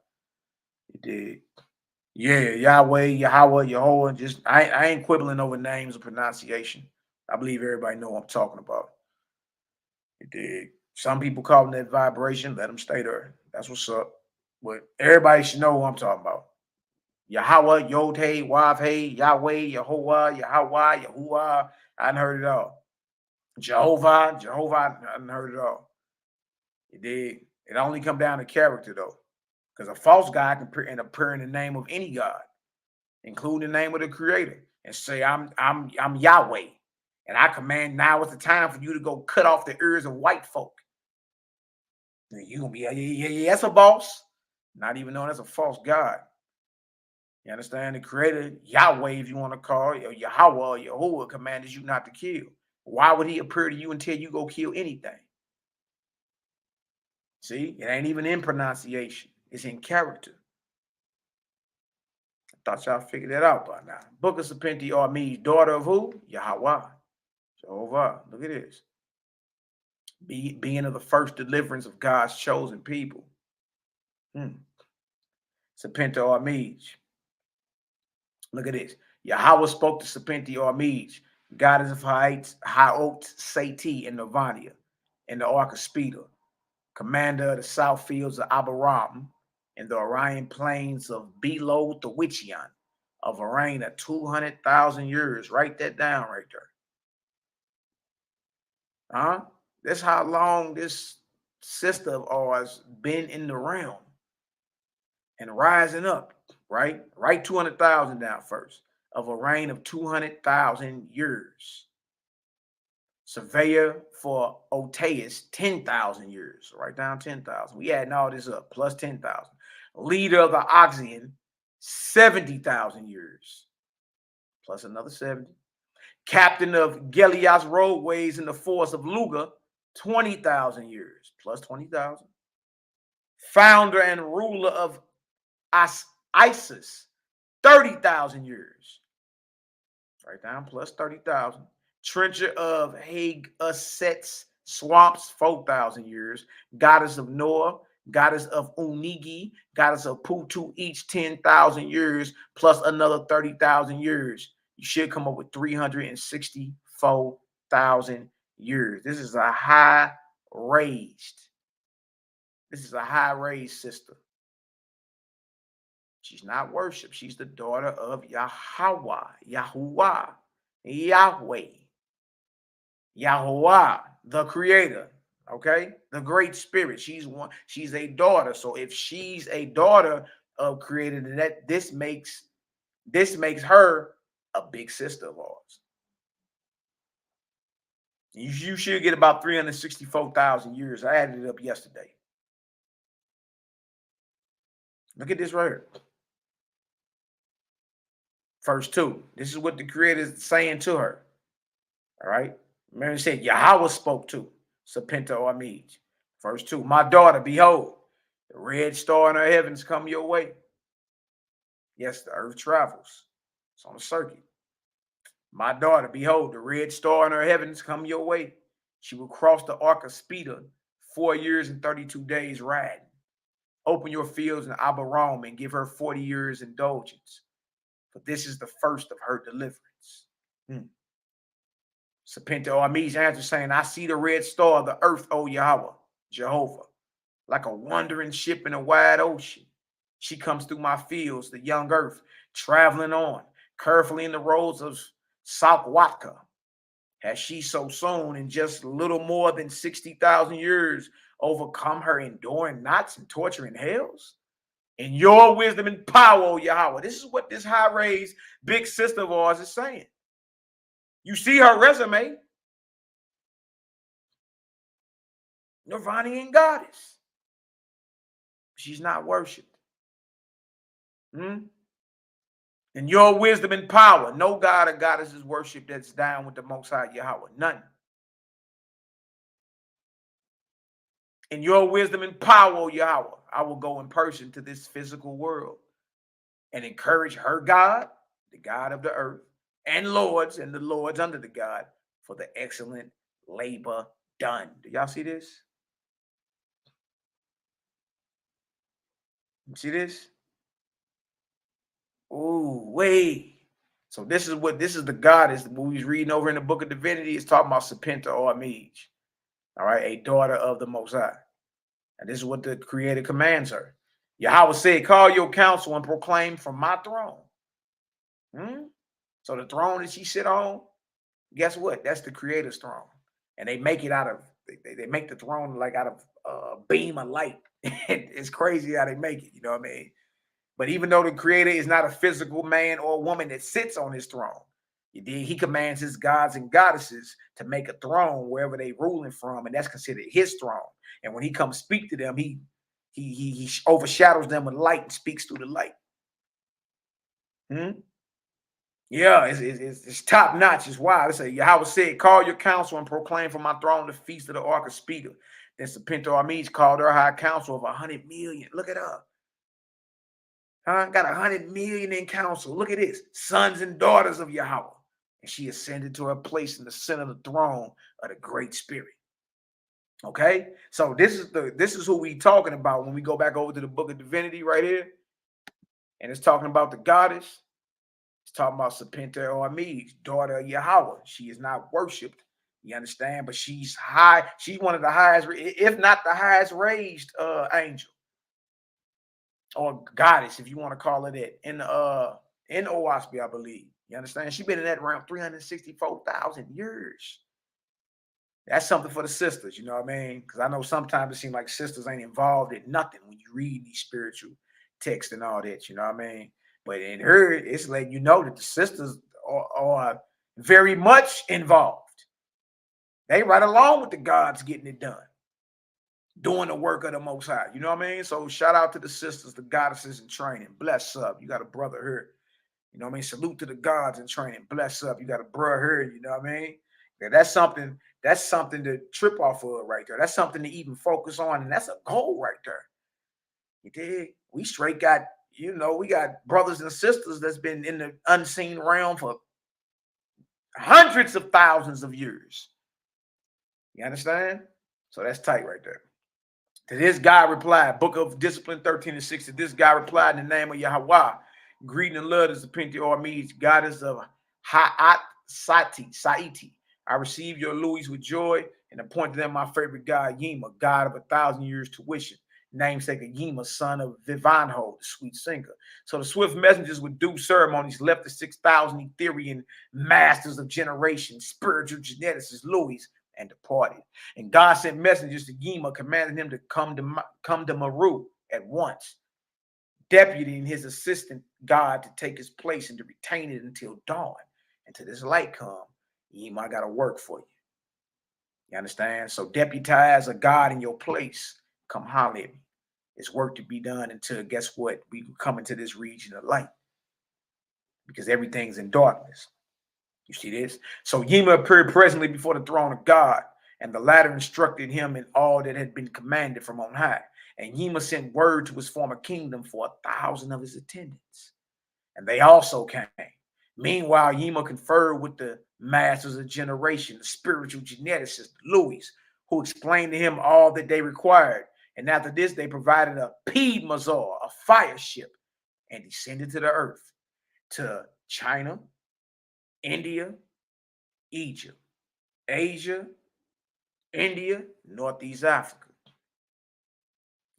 It did. Yeah, Yahweh, Yahweh, Yehovah. Just I ain't quibbling over names or pronunciation. I believe everybody know what I'm talking about. It did. Some people call them that vibration. Let them stay there. That's what's up. But everybody should know what I'm talking about. Yahweh, Yod-Hey, Wav-Hey, Yahweh, Yehovah, Yahweh, Yahuwah. I done heard it all. Jehovah, I haven't heard it all. You did. It only come down to character though, because a false God can appear in the name of any God, including the name of the Creator, and say, "I'm Yahweh, and I command now is the time for you to go cut off the ears of white folk." You gonna be yeah, that's a boss, not even known as a false God. You understand? The Creator, Yahweh, if you want to call it, or Yahweh or Yahuwah, commanded you not to kill. Why would He appear to you until you go kill anything? See, it ain't even in pronunciation; it's in character. I thought y'all figured that out by now. Book of Serpenti Armies, daughter of who? Yahweh. Jehovah. Look at this. Being of the first deliverance of God's chosen people. Serpenti Armies. Look at this. Yahweh spoke to Serpenti Armies, goddess of Ha'ot Sati in Nirvana, in the Ark of Speeder, commander of the south fields of Abiram, in the Orion plains of below the Wichian, of a reign of 200,000 years. Write that down right there. That's how long this sister of ours been in the realm and rising up, right? Write 200,000 down first. Of a reign of 200,000 years. Surveyor for Otaeus, 10,000 years. So write down 10,000. We adding all this up, plus 10,000. Leader of the Oxian, 70,000 years. Plus another 70. Captain of Gelias roadways in the force of Luga, 20,000 years. Plus 20,000. Founder and ruler of Isis, 30,000 years. Write down plus 30,000. Trencher of Hagasets swamps, 4,000 years. Goddess of Noah, goddess of Unigi, goddess of Putu, each 10,000 years, plus another 30,000 years. You should come up with 364,000 years. This is a high raised. This is a high raised sister. She's not worship. She's the daughter of Yahweh, Yahuwah, Yahweh, Yahuwah, the Creator. Okay, the Great Spirit. She's a daughter. So if she's a daughter of Creator, then this makes her a big sister of ours. You should get about 364,000 years. I added it up yesterday. Look at this right here. Verse 2. This is what the Creator is saying to her. All right. Remember, it said Yahweh spoke to Serpenti Armies. Verse 2. My daughter, behold, the red star in her heavens come your way. Yes, the earth travels. It's on a circuit. My daughter, behold, the red star in her heavens come your way. She will cross the Ark of Speeder 4 years and 32 days riding. Open your fields in Abiram and give her 40 years indulgence. For this is the first of her deliverance. Serpenti Armies answered, saying, I see the red star of the earth, O Yahweh, Jehovah, like a wandering ship in a wide ocean. She comes through my fields, the young earth, traveling on, carefully in the roads of YHWH'S. Has she so soon, in just little more than 60,000 years, overcome her enduring knots and torturing hells? In your wisdom and power, O Yahweh. This is what this high-raised big sister of ours is saying. You see her resume. Nirvanian goddess. She's not worshipped. In your wisdom and power, no god or goddess is worshipped that's down with the Most High Yahweh. None. In your wisdom and power, O Yahweh, I will go in person to this physical world and encourage her God, the God of the earth, and the lords under the God, for the excellent labor done. Do y'all see this? See this? Oh, wait. So this is the goddess that we was reading over in the book of Divinity. It's talking about Serpenti Armies. All right, a daughter of the Most High. And this is what the Creator commands her. Yahweh said, call your counsel and proclaim from my throne. So the throne that she sit on, guess what? That's the Creator's throne. And they make it out of, they make the throne like out of a beam of light. It's crazy how they make it, you know what I mean? But even though the creator is not a physical man or woman that sits on his throne, he commands his gods and goddesses to make a throne wherever they ruling from, and that's considered his throne. And when he comes speak to them, he overshadows them with light and speaks through the light. Yeah, it's top notch. It's wild. It says, Yahweh said, call your council and proclaim from my throne the feast of the Ark of Speeder. Then Serpentor called her high council of 100 million. Look it up. Got 100 million in council. Look at this. Sons and daughters of Yahweh. And she ascended to her place in the center of the throne of the Great Spirit. Okay? So this is who we talking about when we go back over to the book of Divinity right here. And it's talking about the goddess. It's talking about Serpentor, daughter of Yahweh. She is not worshipped. You understand? But she's high. She's one of the highest, if not the highest raised angel. Or goddess, if you want to call it that, in Owaspy, I believe. You understand? She's been in that realm 364,000 years. That's something for the sisters, you know what I mean? Because I know sometimes it seems like sisters ain't involved in nothing when you read these spiritual texts and all that, you know what I mean? But in her, it's letting you know that the sisters are very much involved. They right along with the gods getting it done. Doing the work of the Most High. You know what I mean? So shout out to the sisters, the goddesses in training. Bless up. You got a brother here. You know what I mean? Salute to the gods in training. Bless up. You got a brother here. You know what I mean? Yeah, that's something to trip off of right there. That's something to even focus on. And that's a goal right there. You dig? We straight got, you know, we got brothers and sisters that's been in the unseen realm for hundreds of thousands of years. You understand? So that's tight right there. To this guy replied, Book of Discipline 13-60. This guy replied in the name of Yahweh. Greeting and love is the Pentiomedes, goddess of Saiti. I receive your Louis with joy and appointed them my favorite god, Yima, god of 1,000 years tuition. Namesake of Yima, son of Vivanho, the sweet singer. So the swift messengers with due ceremonies left the 6,000 Etherean masters of generation, spiritual geneticists, Louis, and departed. And God sent messengers to Yima, commanding him to come to Maru at once, deputing his assistant God to take his place and to retain it until dawn. And till this light come, Yima, I got to work for you. You understand? So deputize a God in your place. Come holler at me. It's work to be done until, guess what? We come into this region of light. Because everything's in darkness. You see this? So Yima appeared presently before the throne of God, and the latter instructed him in all that had been commanded from on high. And Yima sent word to his former kingdom for 1,000 of his attendants. And they also came. Meanwhile, Yima conferred with the masters of generation, the spiritual geneticists, Louis, who explained to him all that they required. And after this, they provided a Piedmazar, a fire ship, and descended to the earth, to China, India, Egypt, Asia, India, Northeast Africa.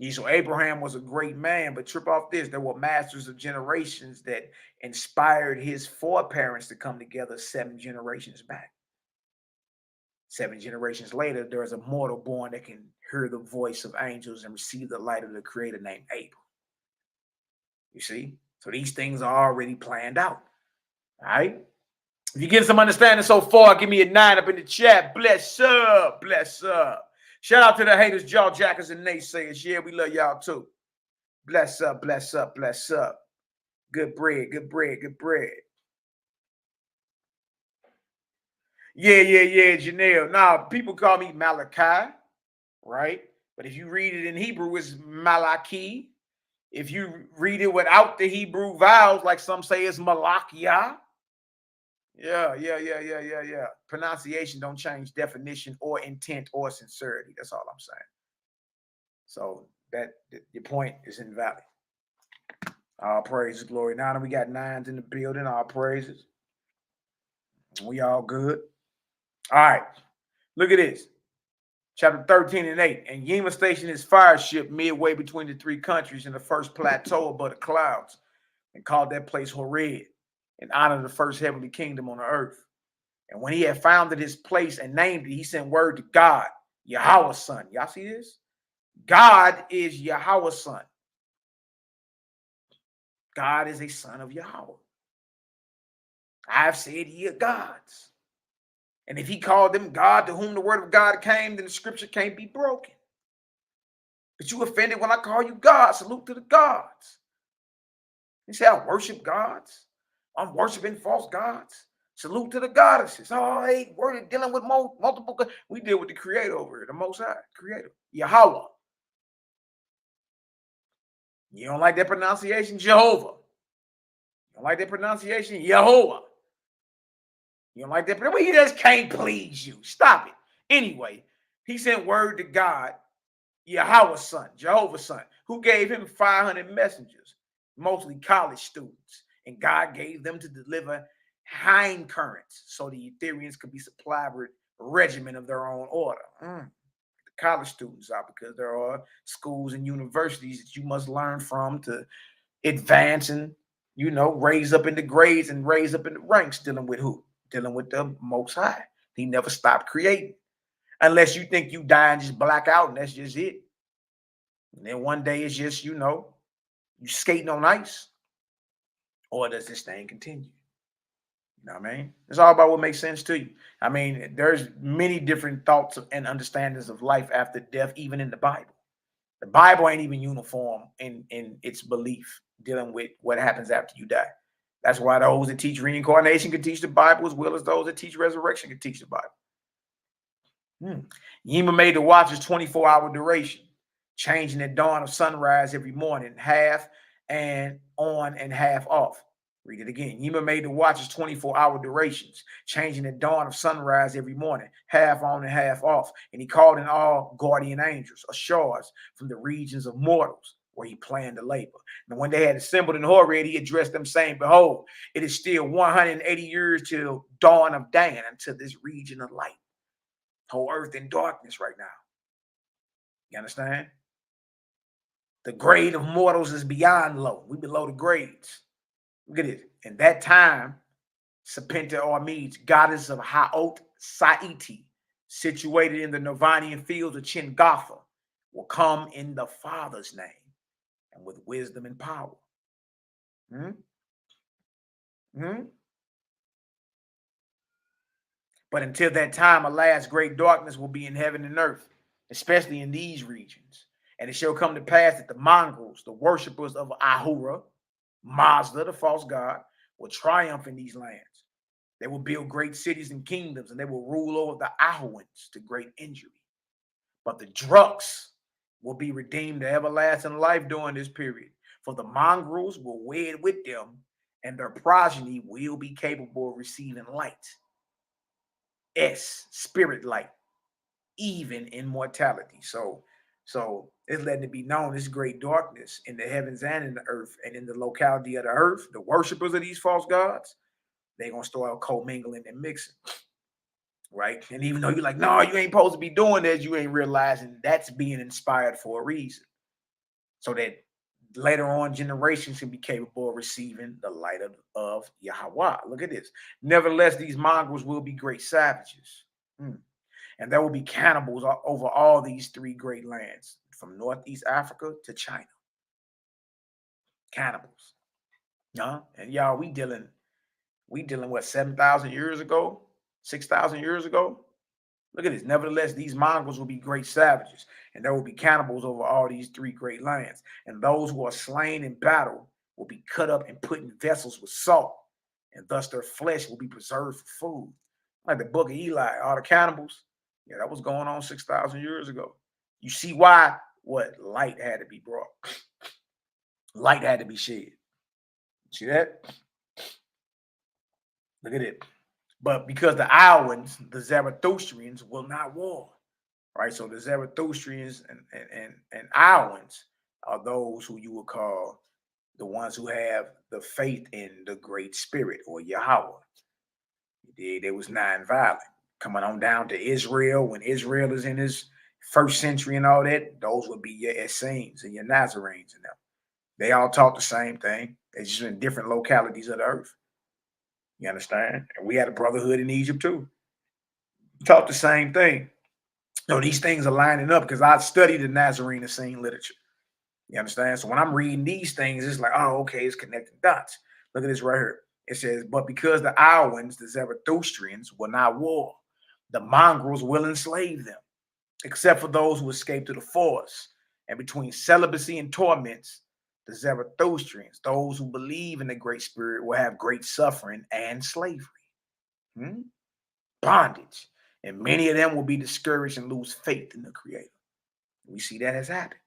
So Abraham was a great man, but trip off this, there were masters of generations that inspired his foreparents to come together 7 generations back. 7 generations later, there is a mortal born that can hear the voice of angels and receive the light of the creator named Abel. You see? So these things are already planned out. All right? If you get some understanding so far, give me a 9 up in the chat. Bless up. Bless up. Shout out to the haters, jaw jackers, and naysayers. Yeah, we love y'all too. Bless up, bless up, bless up. Good bread, good bread, good bread. Yeah, Janelle. Now, people call me Malaki, right? But if you read it in Hebrew, it's Malaki. If you read it without the Hebrew vowels, like some say it's MALAKIMAC. Yeah. Pronunciation don't change definition or intent or sincerity. That's all I'm saying. So that your point is invalid. All praises, glory. Now that we got 9s in the building, all praises. We all good. All right. Look at this. Chapter 13 and 8. And Yima stationed his fire ship midway between the 3 countries in the first plateau above the clouds and called that place Horeb, in honor of the first heavenly kingdom on the earth. And when he had founded his place and named it, he sent word to God, Yahweh's son. Y'all see this? God is Yahweh's son. God is a son of Yahweh. I've said ye are gods. And if he called them God to whom the word of God came, then the scripture can't be broken. But you offended when I call you God. Salute to the gods. You say, I worship gods. I'm worshiping false gods. Salute to the goddesses. Oh, hey, we're dealing with multiple. We deal with the creator over here, the Most High, creator, Yahweh. You don't like that pronunciation? Jehovah. You don't like that pronunciation? Yehovah. You don't like that? But he just can't please you. Stop it. Anyway, he sent word to God, Yahweh's son, Jehovah's son, who gave him 500 messengers, mostly college students. And God gave them to deliver hind currents so the Ethereans could be supplied with a regimen of their own order. The college students are, because there are schools and universities that you must learn from to advance and, raise up in the grades and raise up in the ranks. Dealing with who? Dealing with the Most High. He never stopped creating. Unless you think you die and just black out and that's just it. And then one day it's just, you skating on ice. Or does this thing continue? You know what I mean? It's all about what makes sense to you. I mean, there's many different thoughts and understandings of life after death, even in the Bible. The Bible ain't even uniform in its belief dealing with what happens after you die. That's why those that teach reincarnation can teach the Bible as well as those that teach resurrection can teach the Bible. Yima made the watches 24-hour duration, changing at dawn of sunrise every morning, half and on and half off. Read it again. Yima made the watches 24-hour durations, changing at dawn of sunrise every morning, half on and half off. And he called in all guardian angels, ashars, from the regions of mortals, where he planned to labor. And when they had assembled in Horeb, he addressed them, saying, behold, it is still 180 years till dawn of Dan, unto this region of light. Whole earth in darkness right now. You understand? The grade of mortals is beyond low. We below the grades. Look at it. In that time, Serpenta Ormedes, goddess of Ha'ot Sa'iti, situated in the Nirvanian fields of Chingatha, will come in the Father's name and with wisdom and power. But until that time, alas, great darkness will be in heaven and earth, especially in these regions. And it shall come to pass that the mongrels, the worshippers of Ahura, Mazda, the false god, will triumph in these lands. They will build great cities and kingdoms, and they will rule over the Ahuans to great injury. But the Druks will be redeemed to everlasting life during this period. For the mongrels will wed with them, and their progeny will be capable of receiving light. Spirit light, even immortality. So it's letting it be known this great darkness in the heavens and in the earth and in the locality of the earth. The worshipers of these false gods, they're going to start co-mingling and mixing. Right? And even though you're like, no, you ain't supposed to be doing this, you ain't realizing that's being inspired for a reason. So that later on generations can be capable of receiving the light of Yahweh. Look at this. Nevertheless, these mongrels will be great savages. And there will be cannibals over all these three great lands, from Northeast Africa to China. Cannibals. And y'all, we dealing what, 7,000 years ago? 6,000 years ago? Look at this. Nevertheless, these mongrels will be great savages, and there will be cannibals over all these three great lands. And those who are slain in battle will be cut up and put in vessels with salt, and thus their flesh will be preserved for food. Like the book of Eli, all the cannibals. Yeah, that was going on 6,000 years ago. You see why light had to be brought. Light had to be shed. See that? Look at it. But because the Iowans, the Zarathustrians, will not war, right? So the Zarathustrians and Iowans are those who you would call the ones who have the faith in the Great Spirit or Yahweh. They was non-violent. Coming on down to Israel, when Israel is in his first century and all that, those would be your Essenes and your Nazarenes and them. They all taught the same thing. They're just in different localities of the earth. You understand? And we had a brotherhood in Egypt too. Taught the same thing. So these things are lining up because I studied the Nazarene scene literature. You understand? So when I'm reading these things, it's like, oh, okay, it's connecting dots. Look at this right here. It says, but because the Iowans, the Zarathustrians, will not war, the mongrels will enslave them, except for those who escape to the forest. And between celibacy and torments, the Zarathustrians, those who believe in the Great Spirit, will have great suffering and slavery, bondage. And many of them will be discouraged and lose faith in the Creator. We see that has happened.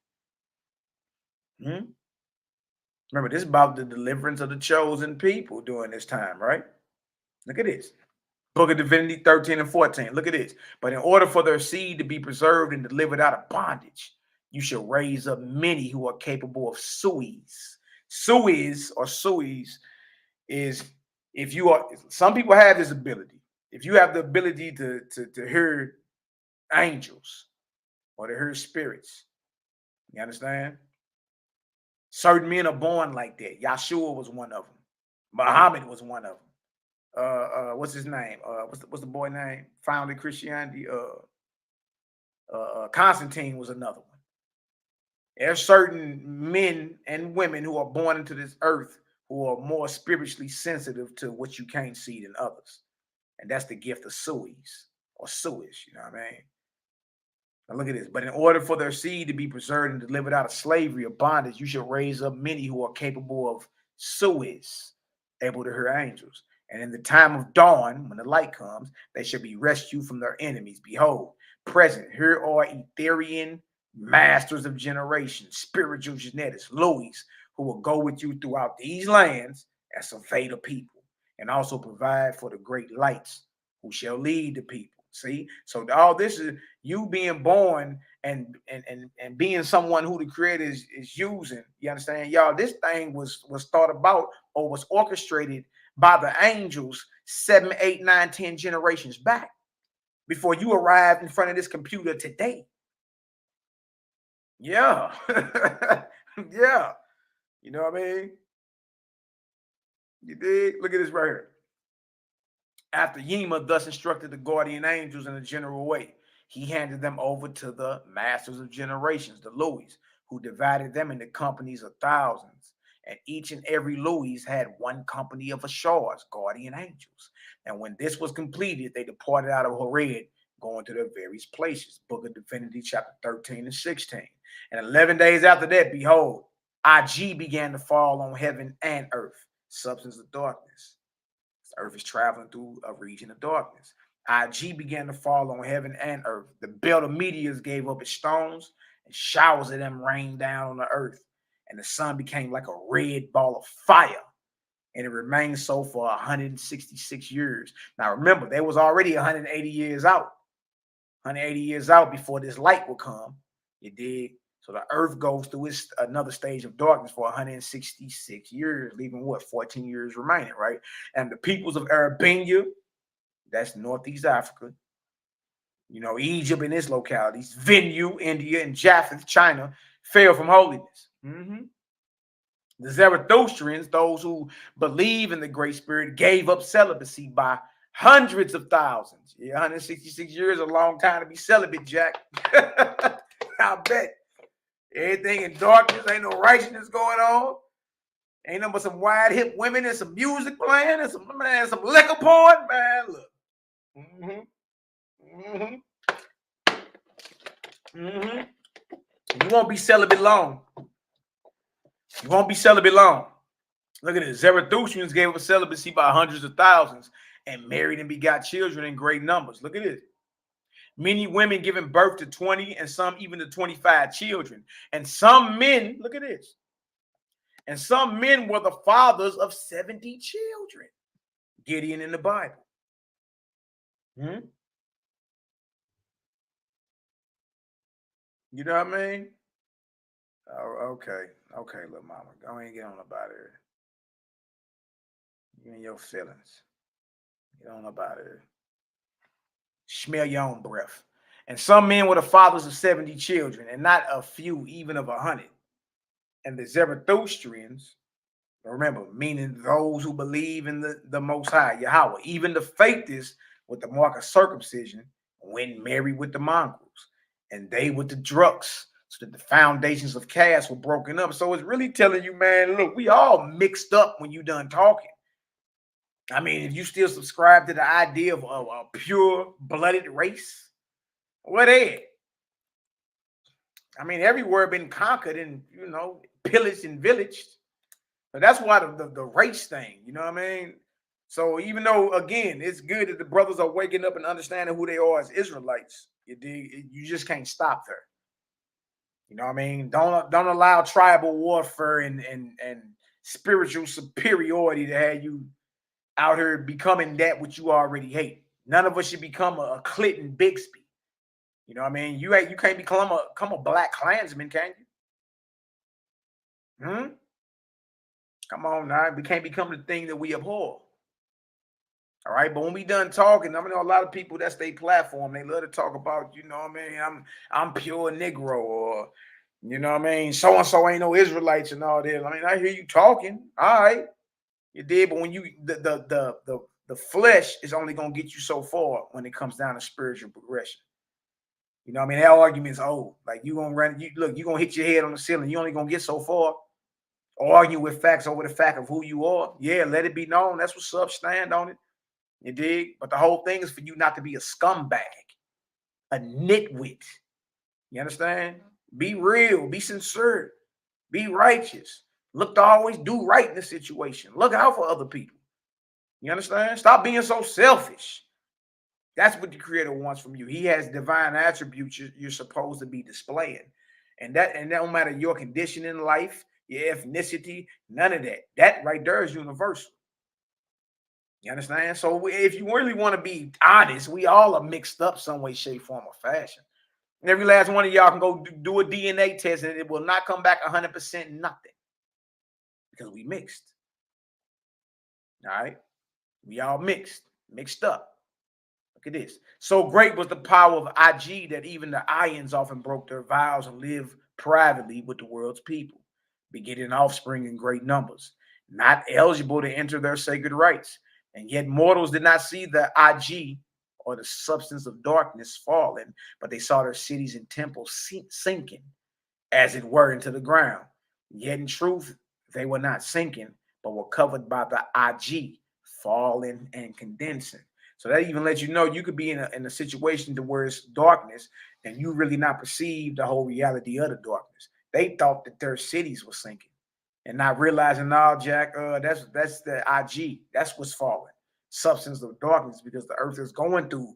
Remember, this is about the deliverance of the chosen people during this time, right? Look at this. Book of Divinity 13 and 14. Look at this. But in order for their seed to be preserved and delivered out of bondage, you shall raise up many who are capable of suis. Suis is if you are, some people have this ability. If you have the ability to hear angels or to hear spirits, you understand? Certain men are born like that. Yahshua was one of them. Muhammad was one of them. What's his name? What's the boy name? Founded Christianity. Constantine was another one. There's certain men and women who are born into this earth who are more spiritually sensitive to what you can't see than others. And that's the gift of suis or suis, you know what I mean? Now look at this. But in order for their seed to be preserved and delivered out of slavery or bondage, you shall raise up many who are capable of suis, able to hear angels. And in the time of dawn, when the light comes, they shall be rescued from their enemies. Behold, present, here are Etherian masters of generation, spiritual genetics, Louis, who will go with you throughout these lands as survey the people, and also provide for the great lights who shall lead the people. See, so all this is you being born and being someone who the Creator is using. You understand, y'all? This thing was thought about or was orchestrated by the angels 7, 8, 9, 10 generations back before you arrived in front of this computer today. Yeah, yeah. You know what I mean? You dig? Look at this right here. After Yema thus instructed the guardian angels in a general way, he handed them over to the masters of generations, the Louis, who divided them into companies of thousands. And each and every Louis had one company of Ashars, guardian angels. And when this was completed, they departed out of Horeb, going to their various places. Book of Divinity, chapter 13 and 16. And 11 days after that, behold, IG began to fall on heaven and earth, substance of darkness. The earth is traveling through a region of darkness. IG began to fall on heaven and earth. The belt of meteors gave up its stones, and showers of them rained down on the earth. And the sun became like a red ball of fire. And it remained so for 166 years. Now remember, they was already 180 years out. 180 years out before this light will come. You dig? So the earth goes through another stage of darkness for 166 years, leaving what, 14 years remaining, right? And the peoples of Arabia, that's Northeast Africa, you know, Egypt and its localities, Vinnu, India, and Japheth, China, fell from holiness. The Zarathustrians, those who believe in the Great Spirit, gave up celibacy by hundreds of thousands. Yeah, 166 years is a long time to be celibate, Jack. I bet. Everything in darkness, ain't no righteousness going on. Ain't nothing but some wide hip women and some music playing and some liquor porn, man. Look. You won't be celibate long. You won't be celibate long. Look at this. Zarathustrians gave up celibacy by hundreds of thousands and married and begot children in great numbers. Look at this. Many women giving birth to 20 and some even to 25 children. And some men, look at this. And some men were the fathers of 70 children. Gideon in the Bible. You know what I mean? Oh, okay. Okay, little mama. Go ahead and get on about it. You and your feelings. Get on about it. Smell your own breath. And some men were the fathers of 70 children, and not a few, even of 100. And the Zarathustrians Remember, meaning those who believe in the Most High, Yahweh. Even the faithists with the mark of circumcision went married with the mongrels, and they with the drugs, so that the foundations of caste were broken up. So it's really telling you, man, look, we all mixed up when you done talking. I mean, if you still subscribe to the idea of a pure-blooded race, what is? I mean, everywhere been conquered and, you know, pillaged and villaged. But that's why the race thing, you know what I mean? So even though, again, it's good that the brothers are waking up and understanding who they are as Israelites, you just can't stop there. You know what I mean? Don't allow tribal warfare and spiritual superiority to have you out here becoming that which you already hate. None of us should become a Clinton Bixby. You know what I mean? You can't become a Black Klansman, can you? Come on now. We can't become the thing that we abhor. All right. But when we done talking, I mean, a lot of people, that's their platform. They love to talk about, you know what I mean? I'm pure Negro, or, you know what I mean? So-and-so ain't no Israelites and all that. I mean, I hear you talking. All right. You did. But when you, the flesh is only going to get you so far when it comes down to spiritual progression. You know what I mean? That argument's old. Like, you going to run, you're going to hit your head on the ceiling. You only going to get so far. Argue with facts over the fact of who you are. Yeah, let it be known. That's what's up. Stand on it. You dig? But the whole thing is for you not to be a scumbag, a nitwit. You understand? Be real. Be sincere. Be righteous. Look to always do right in this situation. Look out for other people. You understand? Stop being so selfish. That's what the Creator wants from you. He has divine attributes you're supposed to be displaying. And that don't matter your condition in life, your ethnicity, none of that. That right there is universal. You understand? So if you really want to be honest, we all are mixed up some way, shape, form, or fashion. And every last one of y'all can go do a DNA test and it will not come back 100% nothing. Because we mixed. All right? We all mixed up. Look at this. So great was the power of IG that even the Ions often broke their vows and lived privately with the world's people, begetting offspring in great numbers, not eligible to enter their sacred rites. And yet mortals did not see the IG, or the substance of darkness, falling, but they saw their cities and temples sinking, as it were, into the ground. Yet in truth, they were not sinking, but were covered by the IG, falling and condensing. So that even lets you know you could be in a situation to where it's darkness and you really not perceive the whole reality of the darkness. They thought that their cities were sinking and not realizing, no, Jack, that's the IG. That's what's falling. Substance of darkness, because the earth is going through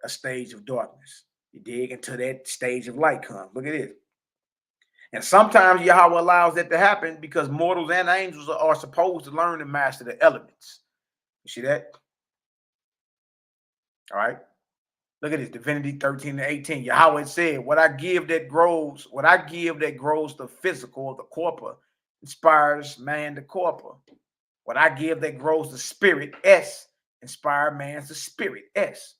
a stage of darkness. You dig? Until that stage of light comes. Look at it. And sometimes Yahweh allows that to happen because mortals and angels are supposed to learn and master the elements. You see that? All right. Look at this, Divinity 13:18. Yahweh said, what I give that grows the physical, the corpora, inspires man the corpora. What I give that grows the spirit, S, inspire man's the spirit, S.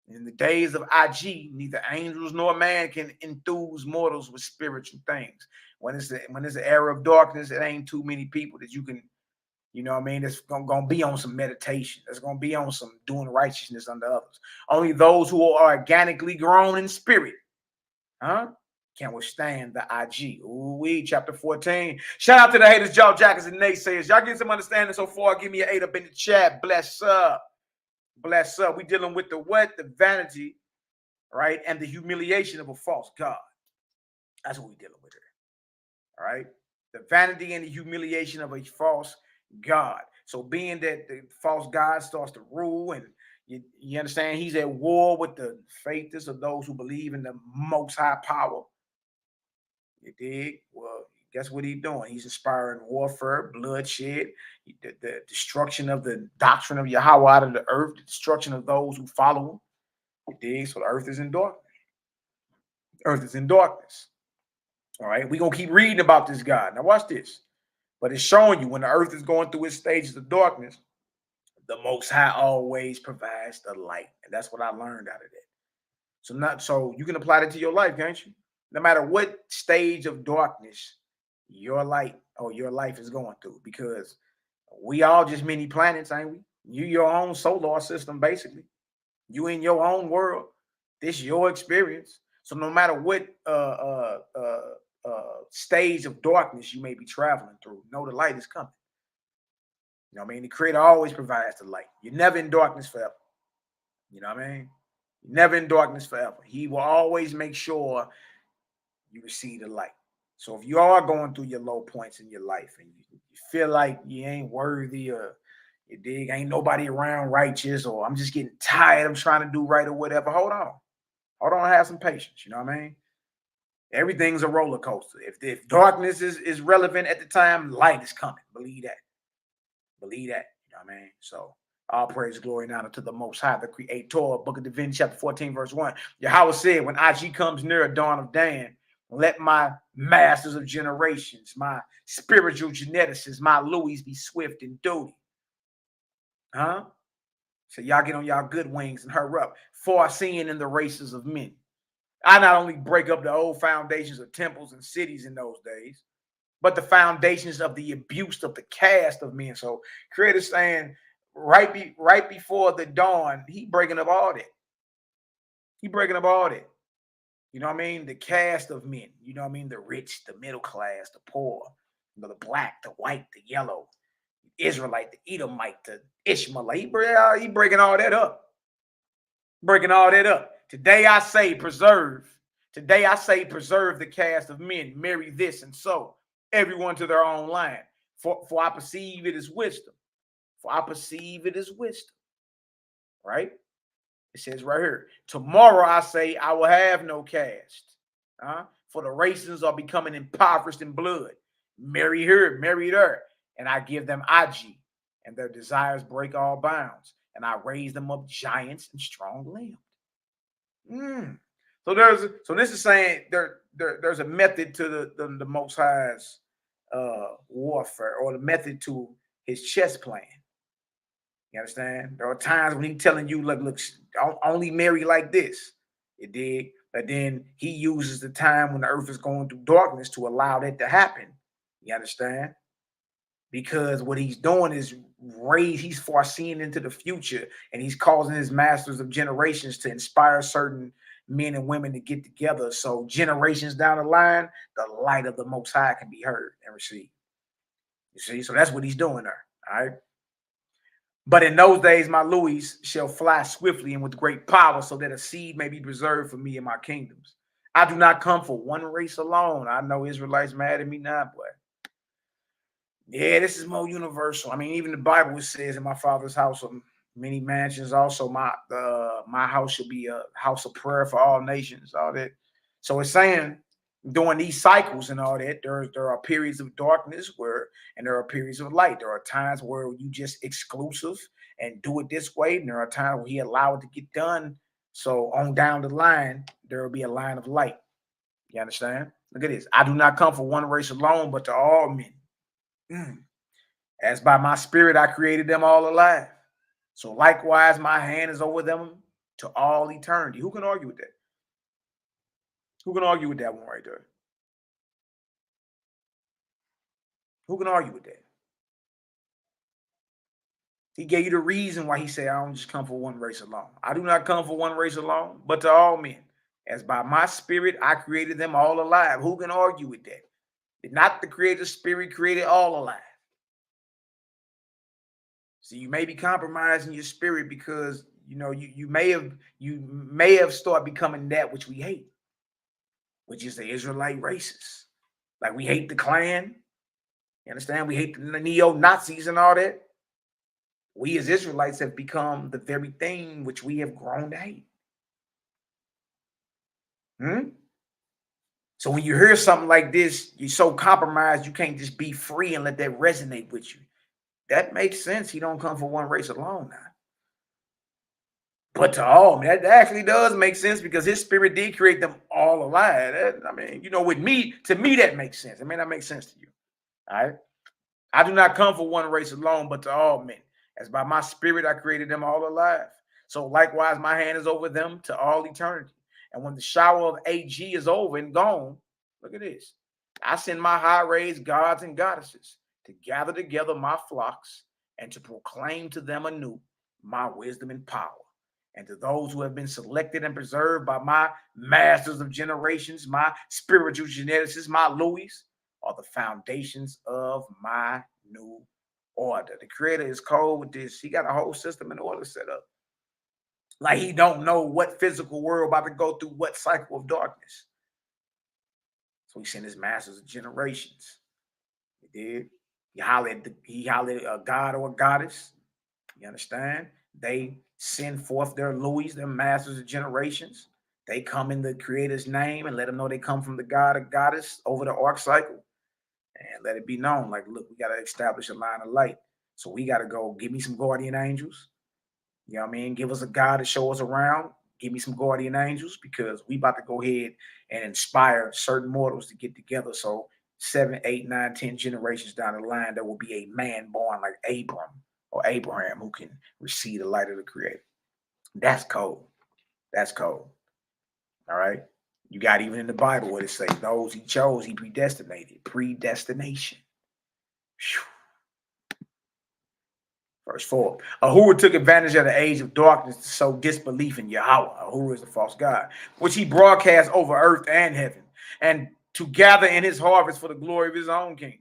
In the days of IG, neither angels nor man can enthuse mortals with spiritual things. When it's the era of darkness, it ain't too many people that you can, you know what I mean, that's gonna be on some meditation. That's gonna be on some doing righteousness unto others. Only those who are organically grown in spirit, can withstand the IG. Ooh-wee, chapter 14. Shout out to the haters, jaw jackers, and naysayers. Y'all get some understanding so far. Give me an 8 up in the chat. Bless up. Bless up. We dealing with the what? The vanity, right? And the humiliation of a false God. That's what we dealing with here. All right? The vanity and the humiliation of a false God. So being that the false God starts to rule, and you understand he's at war with the faithists of those who believe in the most high power. You dig? Well, guess what he's doing? He's inspiring warfare, bloodshed, the destruction of the doctrine of Yahweh out of the earth, the destruction of those who follow him. You dig? So the earth is in darkness. The earth is in darkness. All right, we're going to keep reading about this God. Now watch this. But it's showing you when the earth is going through its stages of darkness, the Most High always provides the light. And that's what I learned out of that. So you can apply that to your life, can't you? No matter what stage of darkness your light or your life is going through, because we all just mini planets, ain't we? You your own solar system, basically. You in your own world. This your experience. So no matter what stage of darkness you may be traveling through, know the light is coming. You know what I mean? The Creator always provides the light. You're never in darkness forever. You know what I mean? You're never in darkness forever. He will always make sure you receive the light. So if you are going through your low points in your life and you feel like you ain't worthy, or you dig, ain't nobody around righteous, or I'm just getting tired, I'm trying to do right or whatever, hold on. Hold on, have some patience. You know what I mean? Everything's a roller coaster. If darkness is relevant at the time, light is coming. Believe that. Believe that. You know what I mean? So all praise, glory, and honor to the Most High, the Creator. Book of Divinity, chapter 14, verse 1. Yahweh said, when IG comes near a dawn of Dan, let my masters of generations, my spiritual geneticists, my Louis be swift in duty. Huh? So y'all get on y'all good wings and hurry up. Far seeing in the races of men. I not only break up the old foundations of temples and cities in those days, but the foundations of the abuse of the caste of men. So Creator saying right before the dawn, he breaking up all that. He breaking up all that. You know what I mean? The caste of men. You know what I mean? The rich, the middle class, the poor, you know, the black, the white, the yellow, the Israelite, the Edomite, the Ishmaelite. He breaking all that up. Breaking all that up. Today I say preserve. Today I say preserve the caste of men. Marry this and so. Everyone to their own line. For I perceive it as wisdom. For I perceive it as wisdom. Right? It says right here, tomorrow I say I will have no caste. For the races are becoming impoverished in blood. Marry her, marry her. And I give them IG, and their desires break all bounds. And I raise them up giants and strong-limbed. So this is saying there's a method to the Most High's warfare, or the method to his chess plan. You understand? There are times when he's telling you, look, only marry like this. You dig? But then he uses the time when the earth is going through darkness to allow that to happen. You understand? Because what he's doing is he's foreseeing into the future, and he's causing his masters of generations to inspire certain men and women to get together. So generations down the line, the light of the Most High can be heard and received. You see? So that's what he's doing there. All right. But in those days, my Louis shall fly swiftly and with great power, so that a seed may be preserved for me in my kingdoms. I do not come for one race alone. I know Israelites mad at me now, but yeah, this is more universal. I mean, even the Bible says, in my Father's house of many mansions, also my house should be a house of prayer for all nations, all that. So it's saying during these cycles and all that, there are periods of darkness and there are periods of light. There are times where you just exclusive and do it this way, and there are times where he allowed it to get done. So on down the line, there will be a line of light. You understand? Look at this. I do not come for one race alone, but to all men. As by my spirit I created them all alive. So likewise my hand is over them to all eternity. Who can argue with that? Who can argue with that one right there? Who can argue with that? He gave you the reason why he said, I don't just come for one race alone. I do not come for one race alone, but to all men. As by my spirit, I created them all alive. Who can argue with that? Did not the Creator Spirit created all alive? So you may be compromising your spirit because you may have started becoming that which we hate, which is the Israelite races. Like we hate the Klan. You understand? We hate the neo-Nazis and all that. We as Israelites have become the very thing which we have grown to hate. So when you hear something like this, you're so compromised, you can't just be free and let that resonate with you. That makes sense. He don't come for one race alone now. But to all, that actually does make sense because his spirit did create them all alive. With me, to me, that makes sense. It may not make sense to you. All right. I do not come for one race alone, but to all men. As by my spirit, I created them all alive. So likewise, my hand is over them to all eternity. And when the shower of AG is over and gone, look at this. I send my high-raised gods and goddesses to gather together my flocks and to proclaim to them anew my wisdom and power. And to those who have been selected and preserved by my masters of generations, my spiritual geneticists, my Louis, are the foundations of my new order. The creator is cold with this. He got a whole system and order set up. Like he don't know what physical world about to go through what cycle of darkness. So he sent his masters of generations. He did. He hollered a god or a goddess. You understand? They send forth their Louis, their masters of generations. They come in the creator's name and let them know they come from the god or goddess over the arc cycle. And let it be known, like, look, we got to establish a line of light. So we got to go give me some guardian angels. You know what I mean? Give us a God to show us around. Give me some guardian angels because we about to go ahead and inspire certain mortals to get together. So 7, 8, 9, 10 generations down the line, there will be a man born like Abram or Abraham who can receive the light of the creator. That's cold. That's cold. All right. You got even in the Bible what it says, those he chose, he predestinated. Predestination. Whew. Verse 4. Ahura took advantage of the age of darkness to sow disbelief in Yahweh. Ahura is the false god, which he broadcast over earth and heaven, and to gather in his harvest for the glory of his own kingdom.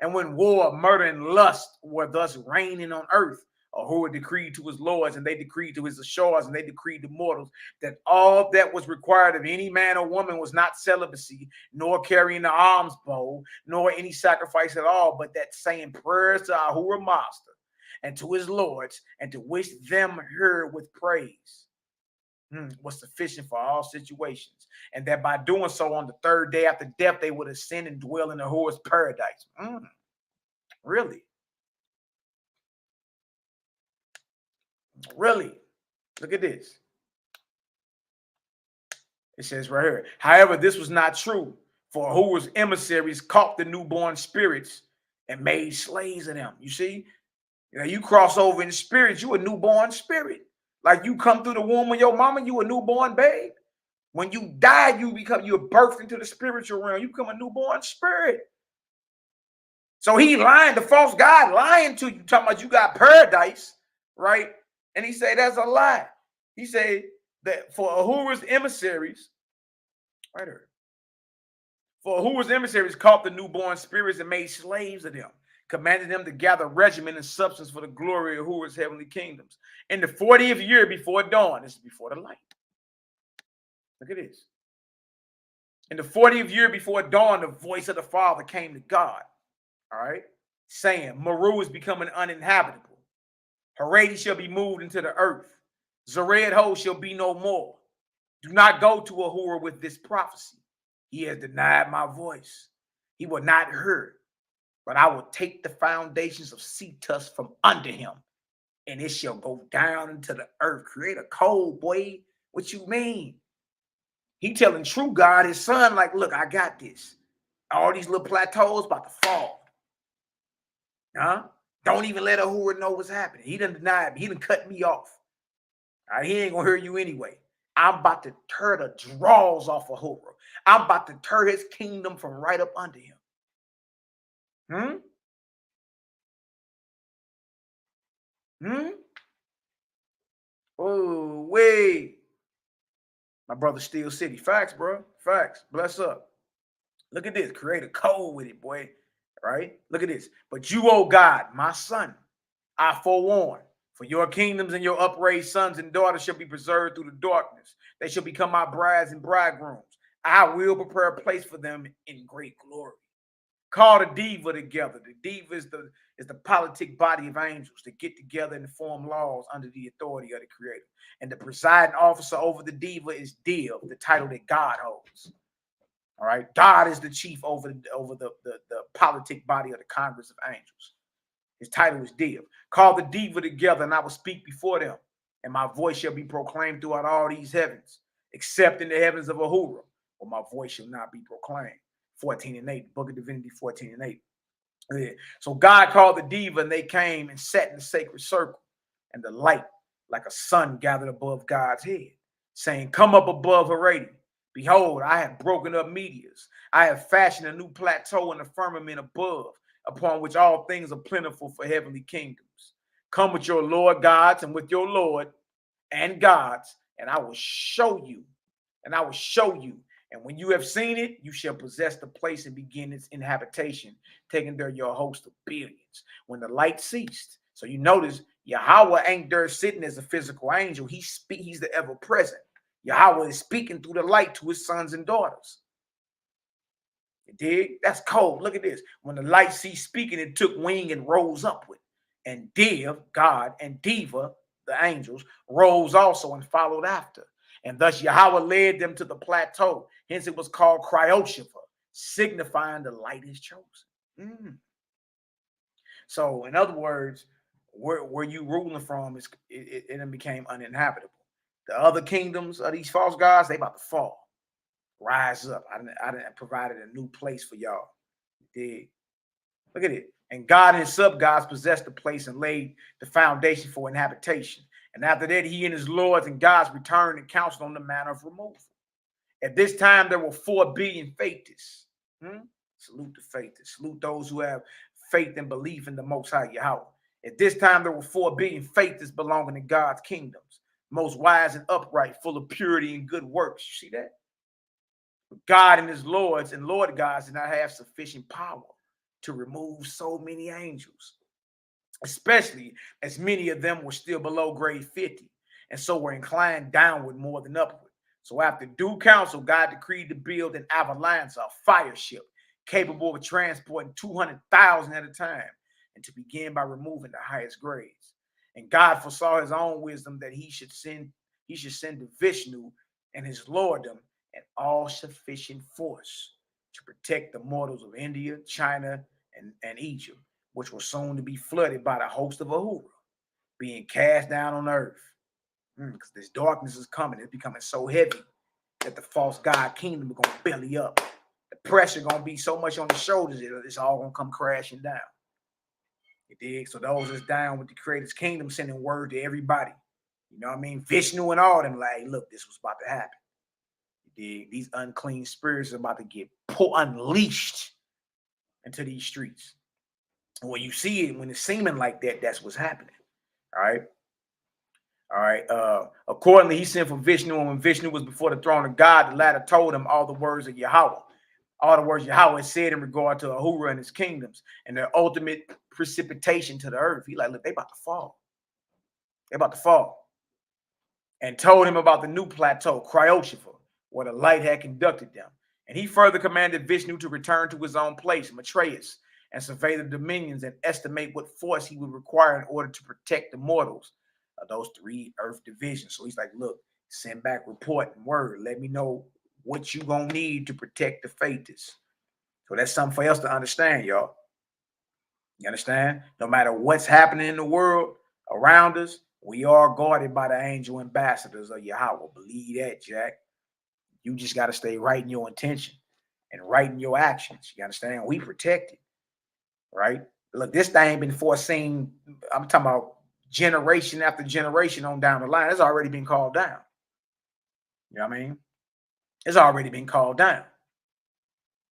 And when war, murder, and lust were thus reigning on earth, Ahura decreed to his lords, and they decreed to his ashars, and they decreed to mortals, that all that was required of any man or woman was not celibacy, nor carrying the alms bowl, nor any sacrifice at all, but that saying prayers to Ahura Master, and to his lords, and to wish them heard with praise was sufficient for all situations. And that by doing so on the third day after death, they would ascend and dwell in Ahura's paradise. Really? Really? Look at this. It says right here, however, this was not true, for Ahura's emissaries caught the newborn spirits and made slaves of them. You see? You know, you cross over in the spirits, you a newborn spirit. Like you come through the womb of your mama, you a newborn babe. When you die, you're birthed into the spiritual realm. You become a newborn spirit. So he lying, the false God lying to you, talking about you got paradise, right? And he said that's a lie. He said that for Ahura's emissaries, right here, for Ahura's emissaries caught the newborn spirits and made slaves of them, commanded them to gather regiment and substance for the glory of Ahura's heavenly kingdoms. In the 40th year before dawn, this is before the light. Look at this. In the 40th year before dawn, the voice of the Father came to God, all right, saying, Meru is becoming uninhabitable. Haredi shall be moved into the earth. Zered shall be no more. Do not go to Ahura with this prophecy. He has denied my voice. He will not hear, but I will take the foundations of Cetus from under him, and it shall go down into the earth. Create a cold, boy. What you mean? He telling true God, his son, like, look, I got this. All these little plateaus about to fall. Huh? Don't even let Ahura know what's happening. He done denied me. He done cut me off. All right, he ain't gonna hear you anyway. I'm about to tear the draws off of Ahura. I'm about to tear his kingdom from right up under him. Oh, wait. My brother Steel City. Facts, bro. Facts. Bless up. Look at this. Create a code with it, boy. Right? Look at this. But you, oh God, my son, I forewarn, for your kingdoms and your upraised sons and daughters shall be preserved through the darkness. They shall become my brides and bridegrooms. I will prepare a place for them in great glory. Call the diva together. The diva is the politic body of angels that get together and form laws under the authority of the creator. And the presiding officer over the diva is Div, the title that God holds. All right. God is the chief over the politic body of the Congress of Angels. His title is Div. Call the diva together, and I will speak before them, and my voice shall be proclaimed throughout all these heavens, except in the heavens of Ahura, where my voice shall not be proclaimed. 14:8, Book of Divinity 14:8. Yeah. So God called the diva, and they came and sat in the sacred circle, and the light, like a sun, gathered above God's head, saying, "Come up above Haredi, Behold, I have broken up meteors. I have fashioned a new plateau in the firmament above, upon which all things are plentiful for heavenly kingdoms. Come with your Lord gods and with your Lord and gods, and I will show you, and I will show you. And when you have seen it, you shall possess the place and begin its inhabitation, taking there your host of billions. When the light ceased, so you notice Yahweh ain't there sitting as a physical angel. He's the ever present. Yahweh is speaking through the light to his sons and daughters. You dig? That's cold. Look at this. When the light ceased speaking, it took wing and rose upward. And Div, God, and Diva, the angels, rose also and followed after. And thus Yahweh led them to the plateau. Hence it was called Cryoshiva, signifying the light is chosen. So in other words, where you ruling from, it became uninhabitable. The other kingdoms of these false gods, they about to fall. Rise up. I didn't provided a new place for y'all. Dig? Look at it. And God and his sub-gods possessed the place and laid the foundation for inhabitation. And after that, he and his lords and gods returned and counseled on the manner of removal. At this time, there were 4 billion faithists. Salute the faithists. Salute those who have faith and belief in the Most High Yahweh. At this time, there were 4 billion faithists belonging to God's kingdoms, most wise and upright, full of purity and good works. You see that? God and his lords and Lord gods did not have sufficient power to remove so many angels, especially as many of them were still below grade 50, and so were inclined downward more than upward. So after due counsel, God decreed to build an avalanche, a fire ship, capable of transporting 200,000 at a time, and to begin by removing the highest grades. And God foresaw his own wisdom that he should send to Vishnu and his lorddom an all-sufficient force to protect the mortals of India, China, and Egypt, which were soon to be flooded by the host of Ahura, being cast down on earth. Because this darkness is coming. It's becoming so heavy that the false god kingdom is going to belly up. The pressure going to be so much on the shoulders, it's all going to come crashing down. You dig? So those that's down with the Creator's kingdom sending word to everybody. You know what I mean? Vishnu and all them, like, look, this was about to happen. You dig? These unclean spirits are about to get unleashed into these streets. And when you see it, when it's seeming like that, that's what's happening. All right. All right. Accordingly, he sent for Vishnu, and when Vishnu was before the throne of God, the latter told him all the words of Yahweh. All the words Yahweh said in regard to Ahura and his kingdoms and their ultimate precipitation to the earth. He like, look, they about to fall. They about to fall. And told him about the new plateau, Cryoshiva, where the light had conducted them. And he further commanded Vishnu to return to his own place, Maitreya, and survey the dominions and estimate what force he would require in order to protect the mortals of those 3 earth divisions. So he's like, look, send back report and word. Let me know what you gonna need to protect the faithists. So that's something for us to understand, y'all. You understand? No matter what's happening in the world around us, we are guarded by the angel ambassadors of Yahweh. Believe that, Jack. You just got to stay right in your intention and right in your actions. You understand? We protect it, right? Look, this thing been foreseen. I'm talking about generation after generation on down the line. It's already been called down. You know what I mean? It's already been called down.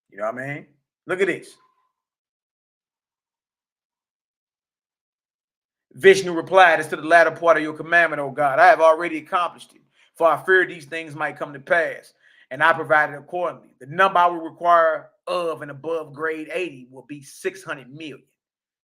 You know what I mean? Look at this. Vishnu replied, as to the latter part of your commandment, O God, I have already accomplished it, for I fear these things might come to pass, and I provided accordingly. The number I will require of and above grade 80 will be 600 million,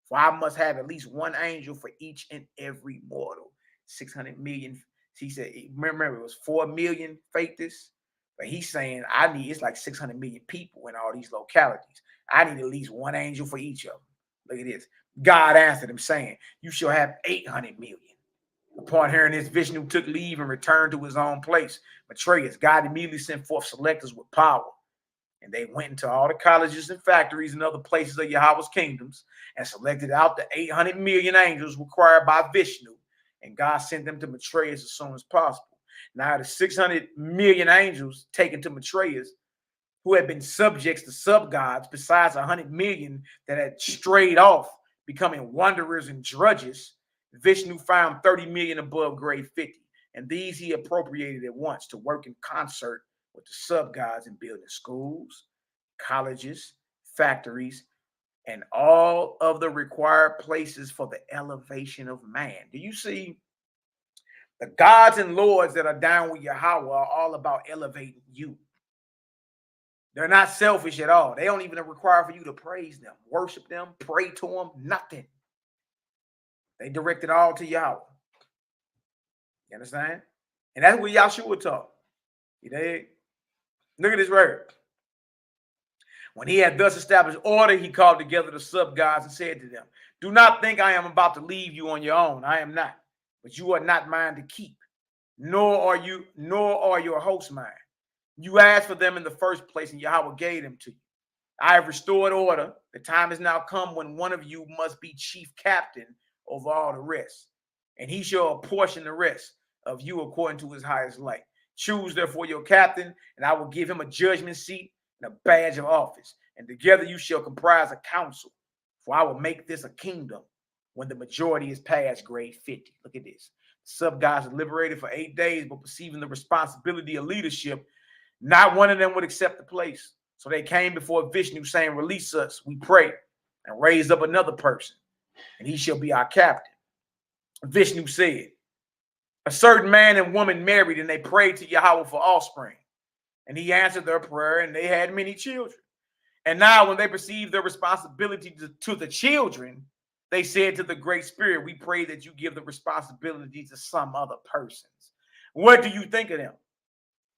for I must have at least 1 angel for each and every mortal. 600 million. He said, remember, it was 4 million faithists, but he's saying it's like 600 million people in all these localities. I need at least 1 angel for each of them. Look at this. God answered him, saying, you shall have 800 million. Upon hearing this, Vishnu took leave and returned to his own place. Maitreya, God immediately sent forth selectors with power. And they went into all the colleges and factories and other places of Yahweh's kingdoms and selected out the 800 million angels required by Vishnu. And God sent them to Maitreya as soon as possible. Now, the 600 million angels taken to Maitreya, who had been subjects to sub-gods, besides 100 million that had strayed off, becoming wanderers and drudges, Vishnu found 30 million above grade 50. And these he appropriated at once to work in concert with the sub-gods in building schools, colleges, factories, and all of the required places for the elevation of man. Do you see? The gods and lords that are down with Yahweh are all about elevating you. They're not selfish at all. They don't even require for you to praise them, worship them, pray to them, nothing. They direct it all to Yahweh. You understand? And that's what Yahshua taught. You dig? Look at this right. When he had thus established order, he called together the sub-gods and said to them, do not think I am about to leave you on your own. I am not. But you are not mine to keep, nor are your hosts mine. You asked for them in the first place, and Yahweh gave them to you. I have restored order. The time has now come when one of you must be chief captain over all the rest, and he shall apportion the rest of you according to his highest light. Choose therefore your captain, and I will give him a judgment seat and a badge of office, and together you shall comprise a council, for I will make this a kingdom when the majority is past grade 50. Look at this. Sub-gods are liberated for 8 days, but perceiving the responsibility of leadership, not one of them would accept the place. So they came before Vishnu saying, release us, we pray, and raise up another person, and he shall be our captain. Vishnu said, a certain man and woman married, and they prayed to Yahweh for offspring. And he answered their prayer, and they had many children. And now when they perceived their responsibility to the children, they said to the Great Spirit, we pray that you give the responsibility to some other persons. What do you think of them?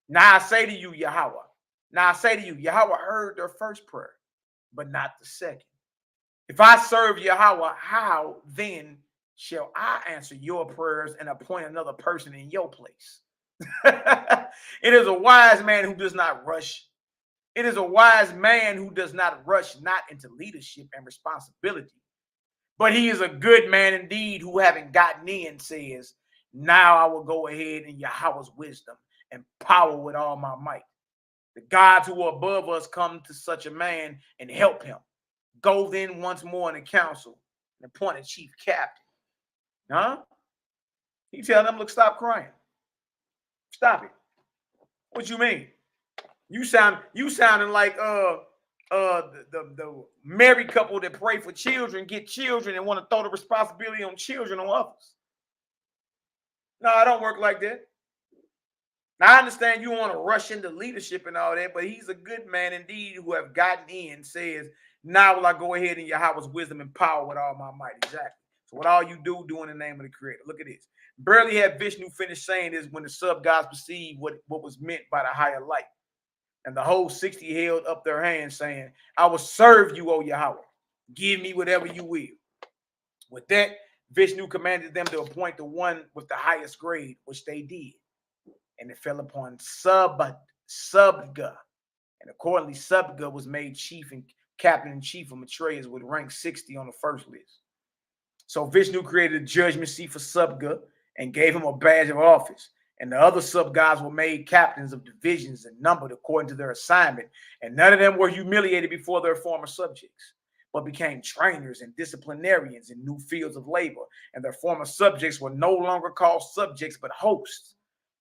Now I say to you, Yahweh heard their first prayer, but not the second. If I serve Yahweh, how then shall I answer your prayers and appoint another person in your place? It is a wise man who does not rush. It is a wise man who does not rush not into leadership and responsibility. But he is a good man indeed who, having gotten in, says, now I will go ahead in Yahweh's wisdom and power with all my might. The gods who are above us come to such a man and help him. Go then once more in the council and appoint a chief captain. Huh? He tell them, look, stop crying. Stop it. What you mean? You sounding like the married couple that pray for children, get children, and want to throw the responsibility on children on others. No, I don't work like that. Now, I understand you want to rush into leadership and all that, but he's a good man indeed who have gotten in, says, now will I go ahead in Yahweh's wisdom and power with all my might. Exactly. So what all you do in the name of the Creator. Look at this. Barely had Vishnu finished saying this when the sub-gods perceived what was meant by the higher light. And the whole 60 held up their hands, saying, I will serve you, O Yahweh. Give me whatever you will. With that, Vishnu commanded them to appoint the one with the highest grade, which they did. And it fell upon Subga. And accordingly, Subga was made chief and captain in chief of MELCHIZEDEK with rank 60 on the first list. So Vishnu created a judgment seat for Subga and gave him a badge of office. And the other sub-gods were made captains of divisions and numbered according to their assignment. And none of them were humiliated before their former subjects, but became trainers and disciplinarians in new fields of labor. And their former subjects were no longer called subjects, but hosts.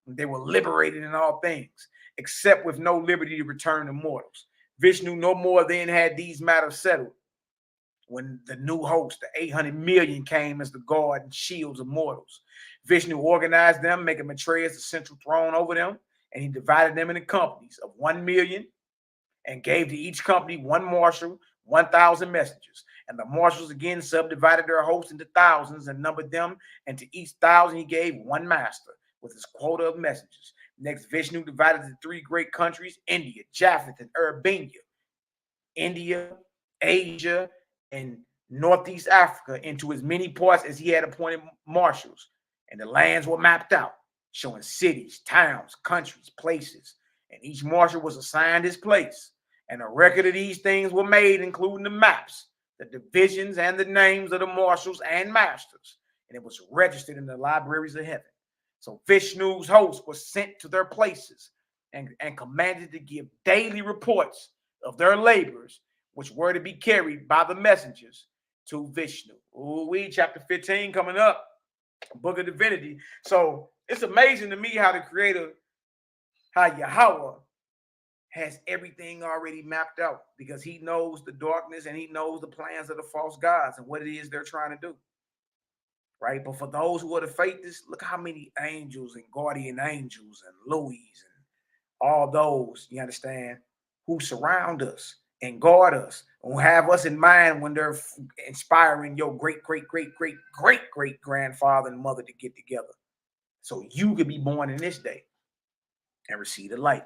They were liberated in all things, except with no liberty to return to mortals. Vishnu no more then had these matters settled. When the new host, the 800 million, came as the guard and shields of mortals, Vishnu organized them, making MELCHIZEDEK the central throne over them, and he divided them into companies of 1 million and gave to each company 1 marshal, 1,000 messengers. And the marshals again subdivided their hosts into thousands and numbered them, and to each 1,000 he gave 1 master with his quota of messengers. Next, Vishnu divided the 3 great countries, India, Japheth, and Urbania, India, Asia, and Northeast Africa, into as many parts as he had appointed marshals. And the lands were mapped out, showing cities, towns, countries, places. And each marshal was assigned his place. And a record of these things were made, including the maps, the divisions, and the names of the marshals and masters. And it was registered in the libraries of heaven. So Vishnu's hosts were sent to their places and commanded to give daily reports of their labors, which were to be carried by the messengers to Vishnu. Ooh-wee, chapter 15 coming up, book of divinity. So it's amazing to me how the Creator, how Yahweh has everything already mapped out because he knows the darkness and he knows the plans of the false gods and what it is they're trying to do. Right? But for those who are the faithless, look how many angels and guardian angels and Louis and all those, you understand, who surround us and guard us, who have us in mind when they're inspiring your great grandfather and mother to get together. So you could be born in this day and receive the light.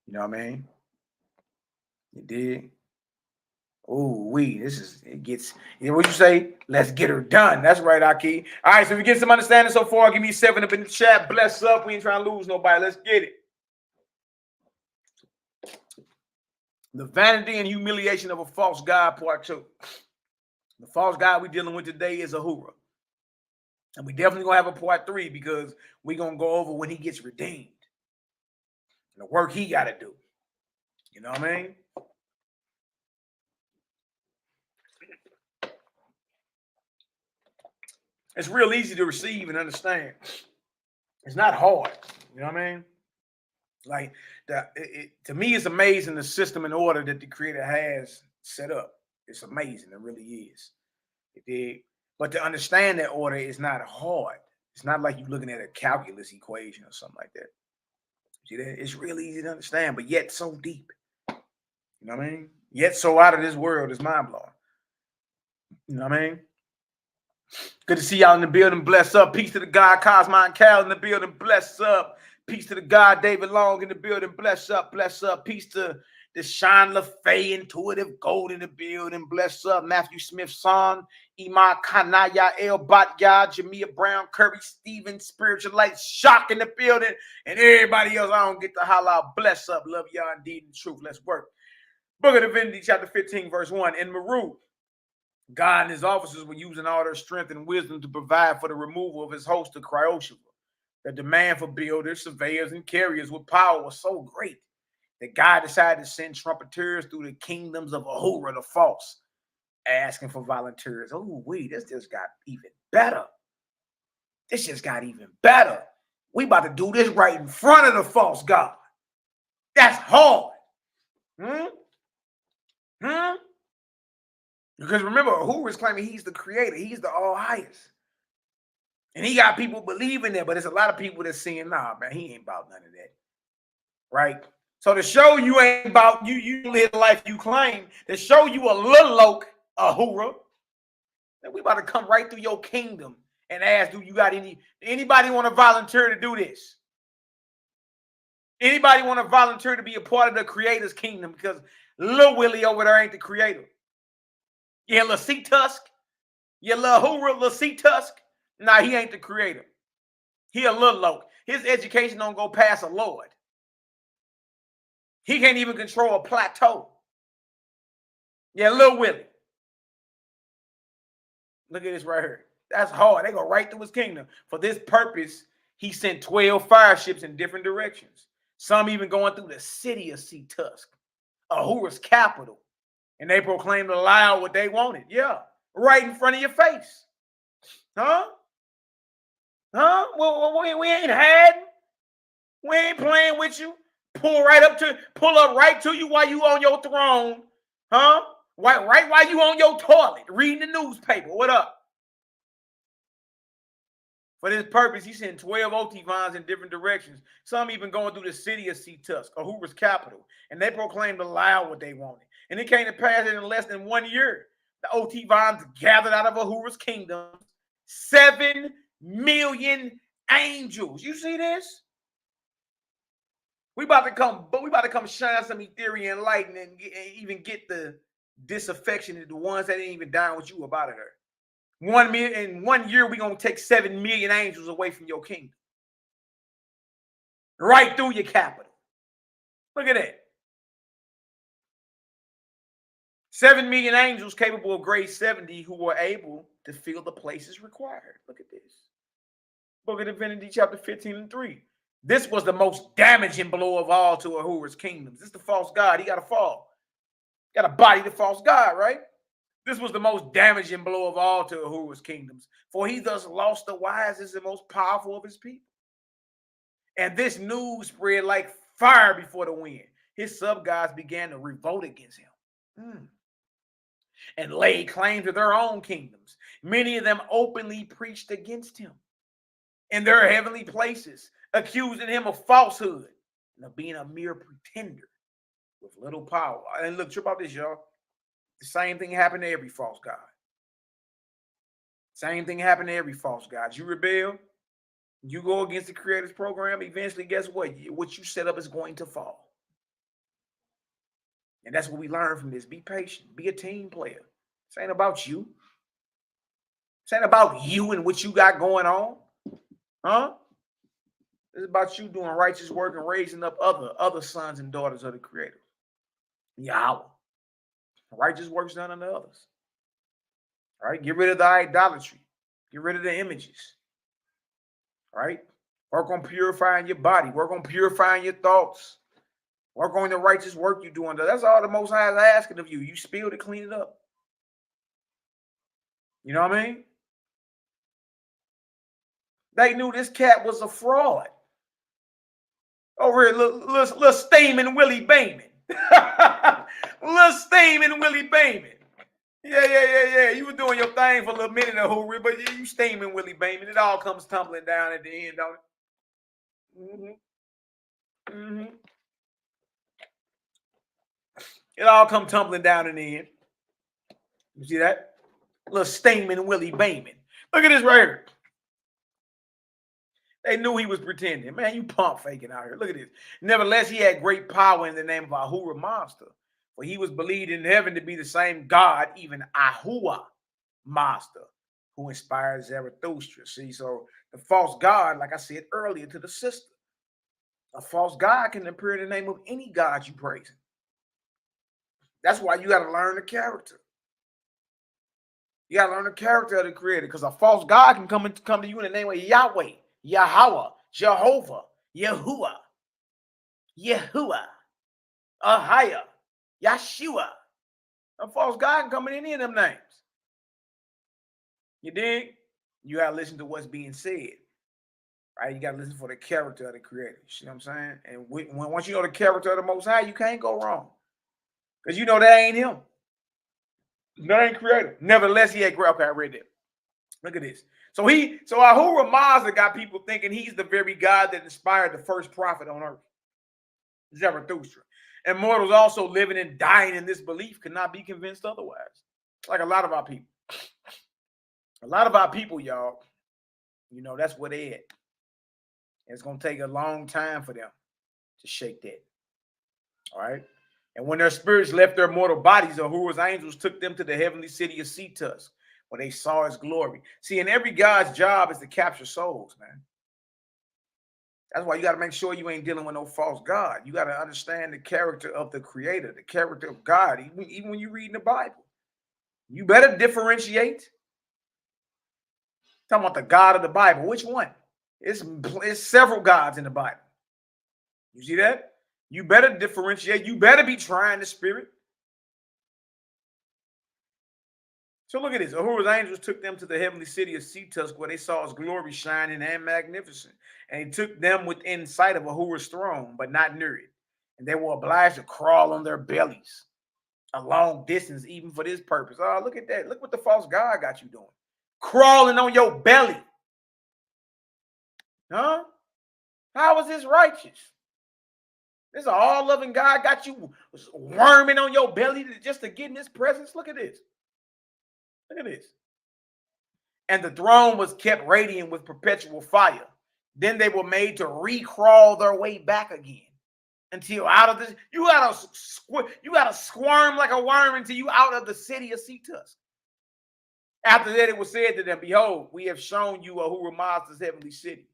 You know what I mean? You did. Oh, it gets, you know what you say? Let's get her done. That's right, HICKMAN. All right, so if we get some understanding so far, give me 7 up in the chat. Bless up. We ain't trying to lose nobody. Let's get it. The vanity and humiliation of a false god, part 2. The false god we're dealing with today is Ahura. And we definitely going to have a part 3 because we're going to go over when he gets redeemed. And the work he got to do. You know what I mean? It's real easy to receive and understand. It's not hard. You know what I mean? Like, to me, it's amazing the system and order that the Creator has set up. It's amazing. It really is. But to understand that order is not hard. It's not like you're looking at a calculus equation or something like that. See that? It's really easy to understand, but yet so deep. You know what I mean? Yet so out of this world is mind-blowing. You know what I mean? Good to see y'all in the building. Bless up. Peace to the God, Cosmo and Cal in the building. Bless up. Peace to the God, David Long in the building. Bless up. Bless up. Peace to the Sean LaFay, Intuitive Gold in the building. Bless up. Matthew Smith, son. Iman Kanaya, El Batya, Jamia Brown, Kirby Stevens, Spiritual Light, Shock in the building. And everybody else I don't get to holler out. Bless up. Love y'all indeed in truth. Let's work. Book of Divinity, chapter 15, verse 1. In Meru, God and his officers were using all their strength and wisdom to provide for the removal of his host of Cryoshua. The demand for builders, surveyors, and carriers with power was so great that God decided to send trumpeters through the kingdoms of Ahura the false, asking for volunteers. Oh, this just got even better. This just got even better. We about to do this right in front of the false god. That's hard. Because remember, Ahura is claiming he's the creator. He's the all highest. And he got people believing that, but there's a lot of people that's saying, nah, man, he ain't about none of that. Right? So to show you ain't about you live the life you claim, to show you a little loke, Ahura, then we about to come right through your kingdom and ask, do you got anybody want to volunteer to do this? Anybody want to volunteer to be a part of the creator's kingdom? Because Lil Willie over there ain't the creator. Yeah, Lil C Tusk. Yeah, Lil Ahura, Lil C Tusk. Nah, he ain't the creator. He a little loke. His education don't go past a lord. He can't even control a plateau. Yeah, Lil Willie. Look at this right here. That's hard. They go right through his kingdom. For this purpose, he sent 12 fire ships in different directions. Some even going through the city of Sea Tusk, Ahura's capital. And they proclaimed aloud what they wanted. Yeah, right in front of your face. Huh? Well, we ain't hiding. We ain't playing with you. Pull up right to you while you on your throne. Huh? Right while you on your toilet, reading the newspaper. What up? For this purpose, he sent 12 Otivans in different directions. Some even going through the city of Sea Tusk, Ahura's capital. And they proclaimed aloud what they wanted. And it came to pass that in less than 1 year, the Otivans gathered out of Ahura's kingdom 7 million angels. You see this? We about to come shine some Ethereal light and even get the disaffection of the ones that ain't even down with you about it. 1 million in 1 year, we're gonna take 7 million angels away from your kingdom. Right through your capital. Look at that. 7 million angels capable of grade 70 who were able to fill the places required. Look at this. Book of Divinity, chapter 15 and 3. This was the most damaging blow of all to Ahura's kingdoms. This is the false god. He got to fall. Got to body the false god, right? This was the most damaging blow of all to Ahura's kingdoms. For he thus lost the wisest and most powerful of his people. And this news spread like fire before the wind. his sub-gods began to revolt against him and laid claim to their own kingdoms. Many of them openly preached against him in their heavenly places, accusing him of falsehood and of being a mere pretender with little power. And look, trip out this, y'all. The same thing happened to every false god. Same thing happened to every false god. You rebel, you go against the Creator's program, eventually, guess what? What you set up is going to fall. And that's what we learn from this. Be patient. Be a team player. This ain't about you. This ain't about you and what you got going on. Huh? It's about you doing righteous work and raising up other sons and daughters of the Creator. Yahweh. Righteous works done unto others. All right? Get rid of the idolatry. Get rid of the images. All right? Work on purifying your body. Work on purifying your thoughts. Work on the righteous work you're doing. That's all the Most High is asking of you. You spill to clean it up. You know what I mean? They knew this cat was a fraud. Over here, little steaming Willie Bayman. Little steaming Willie Bayman. Yeah. You were doing your thing for a little minute, Hoover, but you steaming Willie Bayman. It all comes tumbling down at the end, don't it? It all come tumbling down in the end. You see that? Little steaming Willie Bayman. Look at this right here. They knew he was pretending. Man, you pump faking out here. Look at this. Nevertheless, he had great power in the name of Ahura Mazda, for he was believed in heaven to be the same God, even Ahura Mazda, who inspired Zarathustra. See, so the false God, like I said earlier to the sister, a false God can appear in the name of any God you praise. That's why you got to learn the character. You got to learn the character of the Creator, because a false God can come to you in the name of Yahweh, Yahweh, Jehovah, Yahuwah, Ahiah, Yeshua. A false God can come in any of them names. You dig? You got to listen to what's being said. Right? You got to listen for the character of the Creator. You see what I'm saying? And once you know the character of the Most High, you can't go wrong. Because you know that ain't him. That ain't Creator. Nevertheless, he had great. Okay, I read that. Look at this. So Ahura Mazda got people thinking he's the very God that inspired the first prophet on earth, Zarathustra. And mortals also living and dying in this belief could not be convinced otherwise. Like a lot of our people. A lot of our people, y'all, you know, that's what they at. It's going to take a long time for them to shake that. All right? And when their spirits left their mortal bodies, Ahura's angels took them to the heavenly city of Cetus, where they saw his glory. See, and every God's job is to capture souls, man. That's why you got to make sure you ain't dealing with no false God. You got to understand the character of the Creator, the character of God, even when you're reading the Bible. You better differentiate. Talking about the God of the Bible. Which one? It's several gods in the Bible. You see that? You better differentiate. You better be trying the Spirit. So look at this. Ahura's angels took them to the heavenly city of Cetus, where they saw his glory shining and magnificent. And he took them within sight of Ahura's throne, but not near it. And they were obliged to crawl on their bellies a long distance, even for this purpose. Oh, look at that. Look what the false God got you doing. Crawling on your belly. Huh? How is this righteous? This all-loving God got you worming on your belly just to get in his presence. Look at this. Look at this. And the throne was kept radiant with perpetual fire. Then they were made to recrawl their way back again until out of this. You gotta squirm like a worm until you out of the city of Cetus. After that, it was said to them, "Behold, we have shown you Ahura Mazda's heavenly city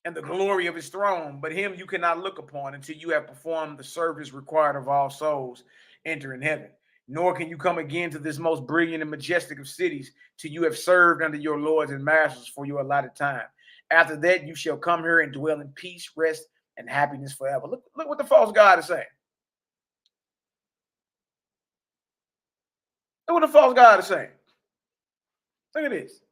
and the glory of his throne, but him you cannot look upon until you have performed the service required of all souls entering heaven. Nor can you come again to this most brilliant and majestic of cities till you have served under your lords and masters for your allotted time. After that, you shall come here and dwell in peace, rest, and happiness forever." Look what the false God is saying. Look what the false God is saying. Look at this.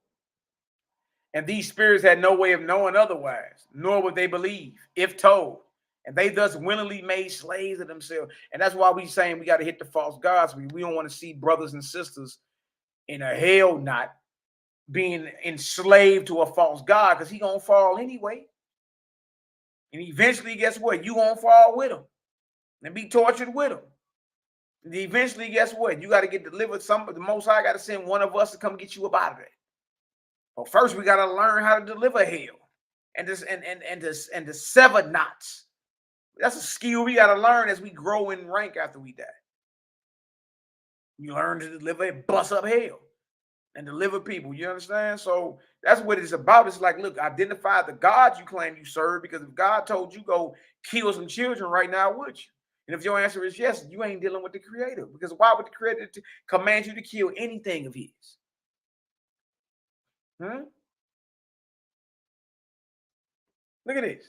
And these spirits had no way of knowing otherwise, nor would they believe, if told. And they thus willingly made slaves of themselves. And that's why we saying we got to hit the false gods. We don't want to see brothers and sisters in a hell knot being enslaved to a false god, because he gonna fall anyway. And eventually, guess what? You gonna fall with him and be tortured with him. And eventually, guess what? You got to get delivered. The Most High got to send one of us to come get you up out of it. But first, we got to learn how to deliver hell and to sever knots. That's a skill we got to learn as we grow in rank after we die. You learn to deliver and bust up hell and deliver people. You understand? So that's what it's about. It's like, look, identify the God you claim you serve, because if God told you go kill some children right now, would you? And if your answer is yes, you ain't dealing with the Creator, because why would the Creator command you to kill anything of His? Look at this.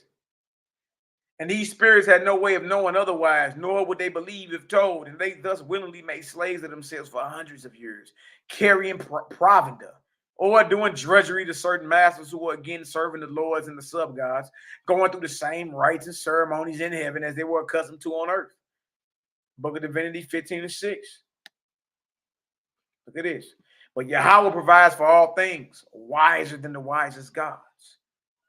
And these spirits had no way of knowing otherwise, nor would they believe if told. And they thus willingly made slaves of themselves for hundreds of years, carrying provender or doing drudgery to certain masters who were again serving the lords and the sub-gods, going through the same rites and ceremonies in heaven as they were accustomed to on earth. Book of Vanity 15:6. Look at this. But Yahweh provides for all things, wiser than the wisest gods.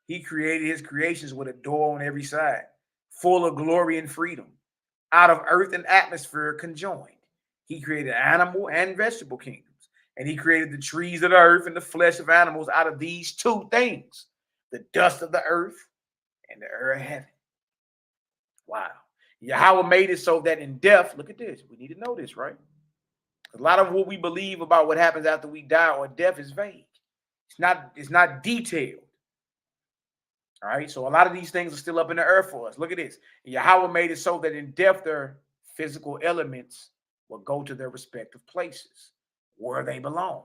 He created his creations with a door on every side, full of glory and freedom, out of earth and atmosphere conjoined. He created animal and vegetable kingdoms, and he created the trees of the earth and the flesh of animals out of these two things, the dust of the earth and the air of heaven. Wow. Yahweh made it so that in death, look at this, we need to know this, right? A lot of what we believe about what happens after we die or death is vague. It's not detailed. All right, so a lot of these things are still up in the earth for us. Look at this. Yahweh made it so that in death, their physical elements will go to their respective places where they belong.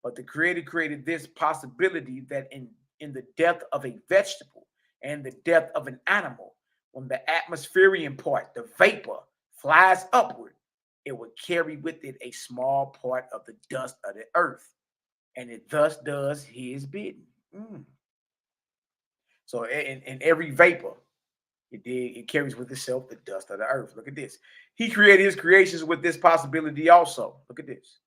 But the Creator created this possibility that in the death of a vegetable and the death of an animal, when the atmospheric part, the vapor, flies upward, it would carry with it a small part of the dust of the earth, and it thus does his bidding. So in every vapor, it carries with itself the dust of the earth. Look at this. He created his creations with this possibility also. Look at this.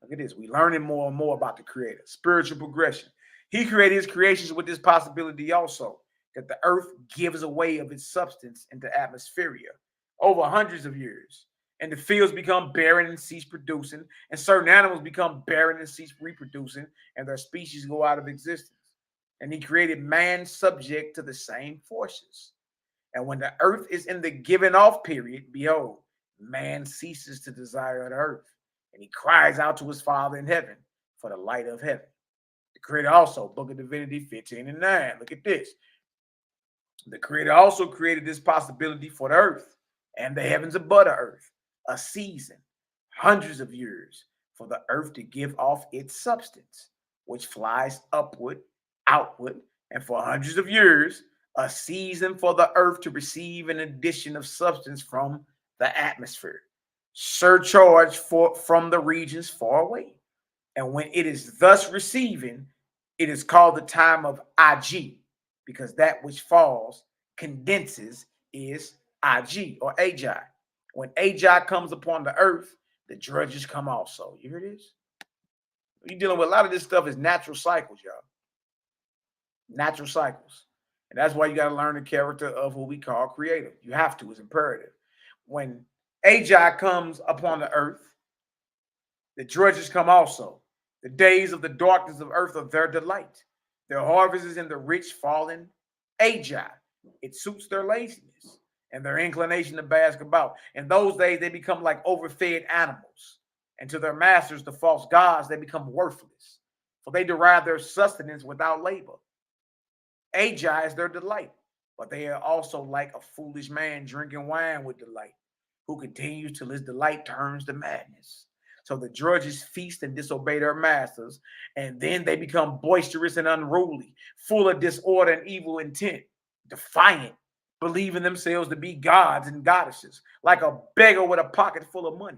Look at this. We're learning more and more about the Creator. Spiritual progression. He created his creations with this possibility also, that the earth gives away of its substance into atmospheria over hundreds of years. And the fields become barren and cease producing, and certain animals become barren and cease reproducing, and their species go out of existence. And he created man subject to the same forces. And when the earth is in the giving off period, behold, man ceases to desire the earth, and he cries out to his Father in heaven for the light of heaven. The Creator also, Book of Divinity 15:9. Look at this. The Creator also created this possibility for the earth and the heavens above the earth, a season, hundreds of years, for the earth to give off its substance, which flies upward, outward, and for hundreds of years, a season for the earth to receive an addition of substance from the atmosphere, surcharged from the regions far away. And when it is thus receiving, it is called the time of Ag, because that which falls, condenses, is Ag or Agi. When Agi comes upon the earth, the drudges come also. You hear this? You're dealing with a lot of this stuff is natural cycles, y'all. Natural cycles. And that's why you got to learn the character of who we call Creator. You have to. It's imperative. When Agi comes upon the earth, the drudges come also. The days of the darkness of earth are their delight. Their harvest is in the rich fallen Agi. It suits their laziness and their inclination to bask about. In those days, they become like overfed animals. And to their masters, the false gods, they become worthless. For they derive their sustenance without labor. Agi is their delight. But they are also like a foolish man drinking wine with delight, who continues till his delight turns to madness. So the drudges feast and disobey their masters, and then they become boisterous and unruly, full of disorder and evil intent, defiant, believing themselves to be gods and goddesses, like a beggar with a pocket full of money,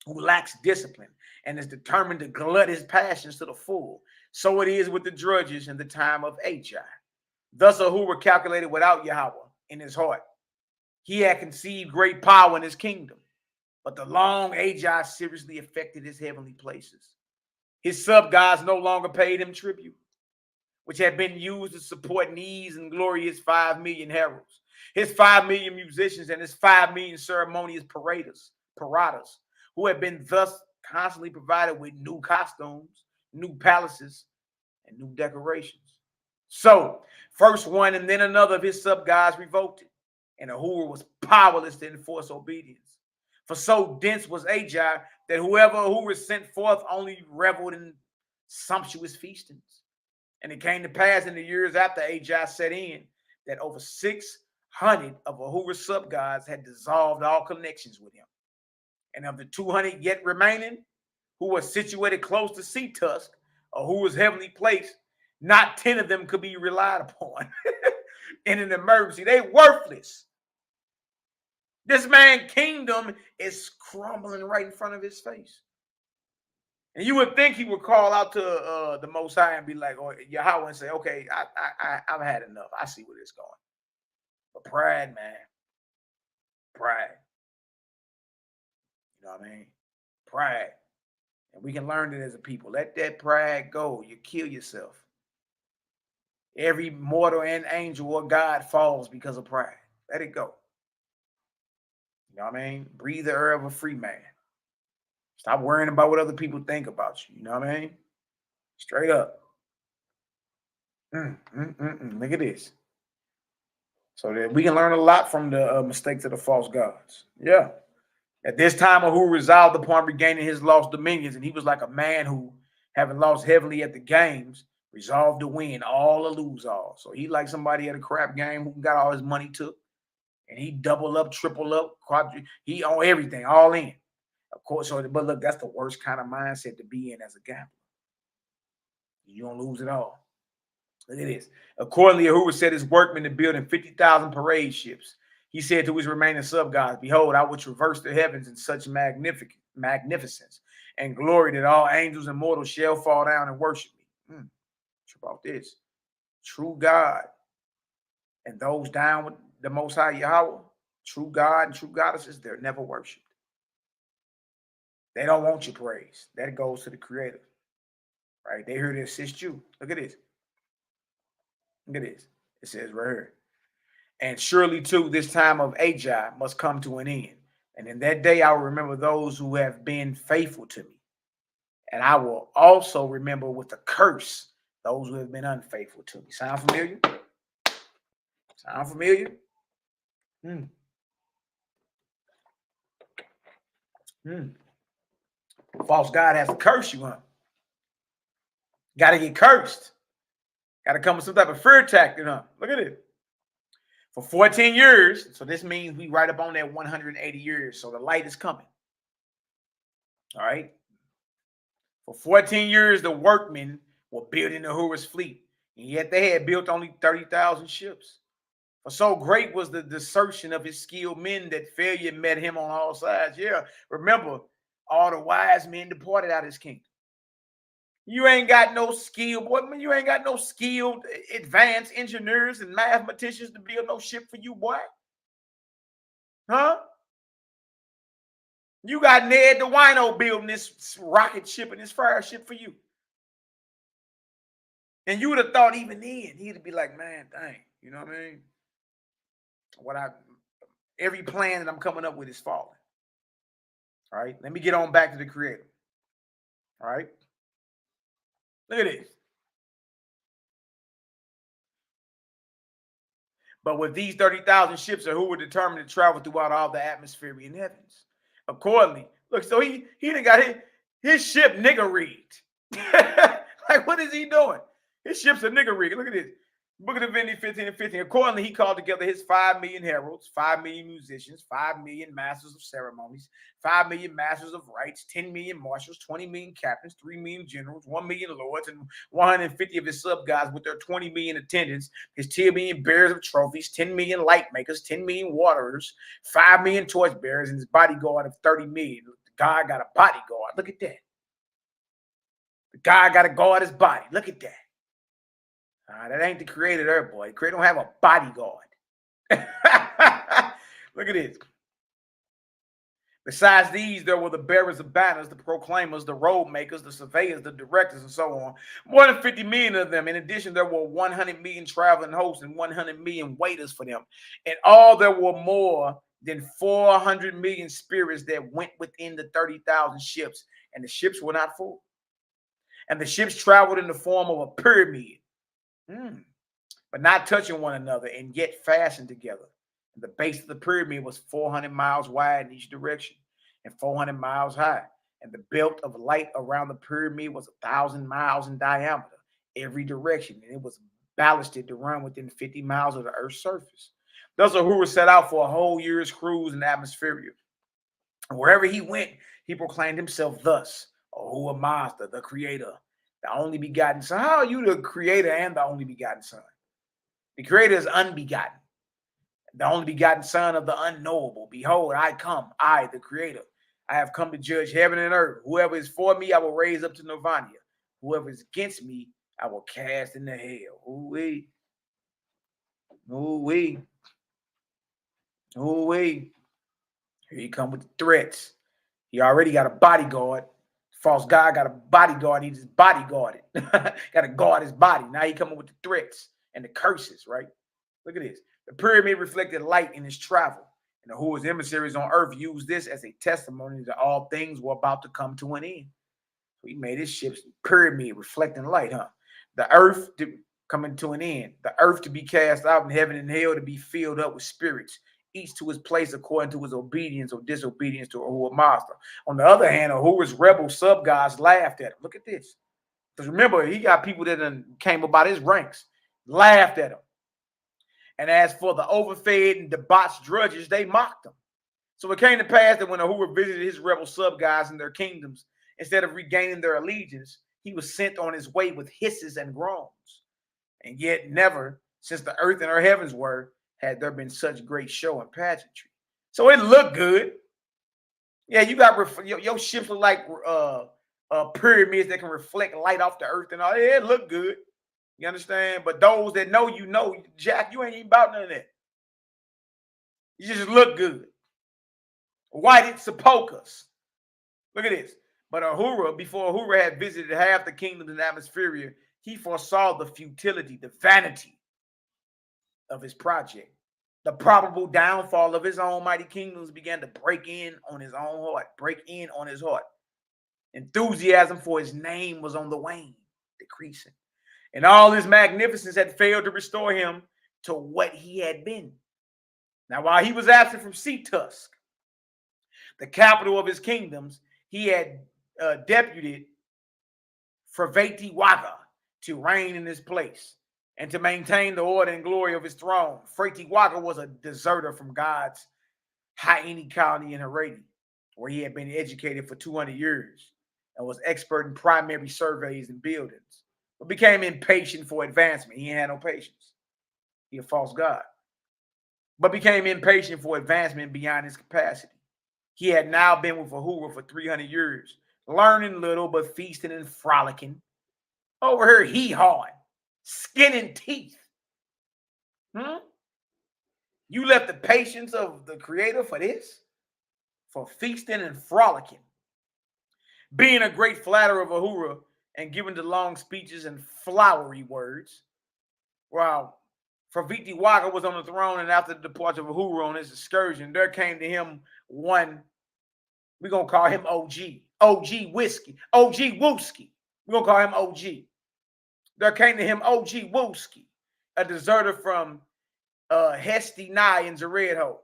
who lacks discipline and is determined to glut his passions to the full. So it is with the drudges in the time of Agi. Thus are who were calculated without Yahweh, in his heart. He had conceived great power in his kingdom, but the long AGI seriously affected his heavenly places. His sub-gods no longer paid him tribute, which had been used to support needs and glory his 5 million heralds, his 5 million musicians, and his 5 million ceremonious paraders, who had been thus constantly provided with new costumes, new palaces, and new decorations. So, first one and then another of his sub-gods revolted, and Ahura was powerless to enforce obedience. For so dense was Agi that whoever Ahura sent forth only reveled in sumptuous feastings. And it came to pass in the years after Agi set in that over 600 of Ahura's sub-gods had dissolved all connections with him. And of the 200 yet remaining, who were situated close to Sea Tusk, Ahura's heavenly place, not 10 of them could be relied upon in an emergency. They worthless. This man's kingdom is crumbling right in front of his face. And you would think he would call out to the Most High and be like, or Yahweh, and say, okay, I've had enough. I see where it's going. But pride, man. Pride. You know what I mean? Pride. And we can learn it as a people. Let that pride go. You kill yourself. Every mortal and angel or God falls because of pride. Let it go. You know what I mean? Breathe the air of a free man. Stop worrying about what other people think about you. You know what I mean? Straight up. Look at this. So that we can learn a lot from the mistakes of the false gods. Yeah. At this time, Ahura resolved upon regaining his lost dominions, and he was like a man who, having lost heavily at the games, resolved to win all or lose all. So he like somebody at a crap game who got all his money took, and he double up, triple up, he on everything, all in. Of course, so, but look, that's the worst kind of mindset to be in as a gambler. You don't lose it all. Look at this. Accordingly, Ahura set his workmen to build him 50,000 parade ships. He said to his remaining sub-gods, behold, I will traverse the heavens in such magnificence and glory that all angels and mortals shall fall down and worship me. True about this. True God and those down with the Most High Yahweh, true God and true goddesses, they're never worshipped. They don't want your praise. That goes to the Creator. Right? They're here to assist you. Look at this. Look at this. It says right here. And surely, too, this time of Agi must come to an end. And in that day, I will remember those who have been faithful to me. And I will also remember with a curse those who have been unfaithful to me. Sound familiar? Sound familiar? False God has to curse you, huh? Got to get cursed. Got to come with some type of fear tactic, huh? Look at it. For 14 years, so this means we right up on that 180 years, so the light is coming. All right? For 14 years, the workmen were building the Ahura's fleet, and yet they had built only 30,000 ships. For so great was the desertion of his skilled men that failure met him on all sides. Yeah, remember, all the wise men departed out of his kingdom. You ain't got no skill, boy. You ain't got no skilled advanced engineers and mathematicians to build no ship for you, boy. Huh? You got Ned the Wino building this rocket ship and this fire ship for you. And you would have thought even then, he'd be like, man, dang, you know what I mean? Every plan that I'm coming up with is falling. All right, let me get on back to the Creator. All right. Look at this. But with these 30,000 ships, who were determined to travel throughout all the atmospheric heavens. Accordingly, look, so he done got his ship nigger rigged. Like, what is he doing? His ship's a nigger rig. Look at this. Book of the Vanity 15 and 15. Accordingly, he called together his 5 million heralds, 5 million musicians, 5 million masters of ceremonies, 5 million masters of rites, 10 million marshals, 20 million captains, 3 million generals, 1 million lords, and 150 of his sub-gods with their 20 million attendants, his 10 million bearers of trophies, 10 million light makers, 10 million waterers, 5 million torch bearers, and his bodyguard of 30 million. The guy got a bodyguard. Look at that. The guy got to guard his body. Look at that. That ain't the Creator there, boy. The Creator don't have a bodyguard. Look at this. Besides these, there were the bearers of banners, the proclaimers, the road makers, the surveyors, the directors, and so on. More than 50 million of them. In addition, there were 100 million traveling hosts and 100 million waiters for them. In all, there were more than 400 million spirits that went within the 30,000 ships, and the ships were not full. And the ships traveled in the form of a pyramid, but not touching one another, and yet fastened together. The base of the pyramid was 400 miles wide in each direction and 400 miles high. And the belt of light around the pyramid was 1,000 miles in diameter, every direction. And it was ballasted to run within 50 miles of the Earth's surface. Thus, Uhura set out for a whole year's cruise in the atmosphere. And wherever he went, he proclaimed himself thus: Uhura Master, the creator, the only begotten son. How are you the creator and the only begotten son? The creator is unbegotten, the only begotten son of the unknowable. Behold, I come, I, the creator. I have come to judge heaven and earth. Whoever is for me, I will raise up to Nirvana. Whoever is against me, I will cast into hell. Ooh-wee. Ooh-wee. Ooh-wee. Here he come with the threats. He already got a bodyguard. False God got a bodyguard. He just bodyguarded. Got to guard his body. Now he coming with the threats and the curses, right? Look at this. The pyramid reflected light in his travel, and the Uhura's emissaries on earth used this as a testimony that all things were about to come to an end. So he made his ship's pyramid reflecting light, The earth to coming to an end, the earth to be cast out, and heaven and hell to be filled up with spirits, each to his place according to his obedience or disobedience to Uhura Master. On the other hand, Uhura's rebel sub-gods laughed at him. Look at this. Because remember, he got people that came about his ranks, laughed at him. And as for the overfed and debauched drudges, they mocked him. So it came to pass that when Uhura visited his rebel sub-guys in their kingdoms, instead of regaining their allegiance, he was sent on his way with hisses and groans. And yet never, since the earth and her heavens were, had there been such great show and pageantry. So it looked good. Yeah, you got your ships look like pyramids that can reflect light off the earth and all. Yeah, it looked good. You understand? But those that know, Jack, you ain't even about none of that. You just look good. Whited sepulchres. Look at this. But Uhura, before Uhura had visited half the kingdoms in the atmosphere, he foresaw the futility, the vanity of his project. The probable downfall of his own mighty kingdoms began to break in on his heart. Enthusiasm for his name was on the wane, decreasing. And all his magnificence had failed to restore him to what he had been. Now, while he was absent from Sea Tusk, the capital of his kingdoms, he had deputed Vanity to reign in his place and to maintain the order and glory of his throne. Vanity was a deserter from God's HICKMAN colony in Haiti, where he had been educated for 200 years and was expert in primary surveys and buildings, but became impatient for advancement. He ain't had no patience. He a false god. But became impatient for advancement beyond his capacity. He had now been with Uhura for 300 years, learning little but feasting and frolicking. Over here, hee-hawing, skin and teeth. You left the patience of the creator for this? For feasting and frolicking. Being a great flatterer of Uhura and giving the long speeches and flowery words. While Vanity was on the throne, and after the departure of Uhura on his excursion, there came to him one, we're going to call him OG. OG Whiskey. OG Wooski. We're going to call him OG. There came to him OG Wooski, a deserter from Hesti Nye in Zeredho,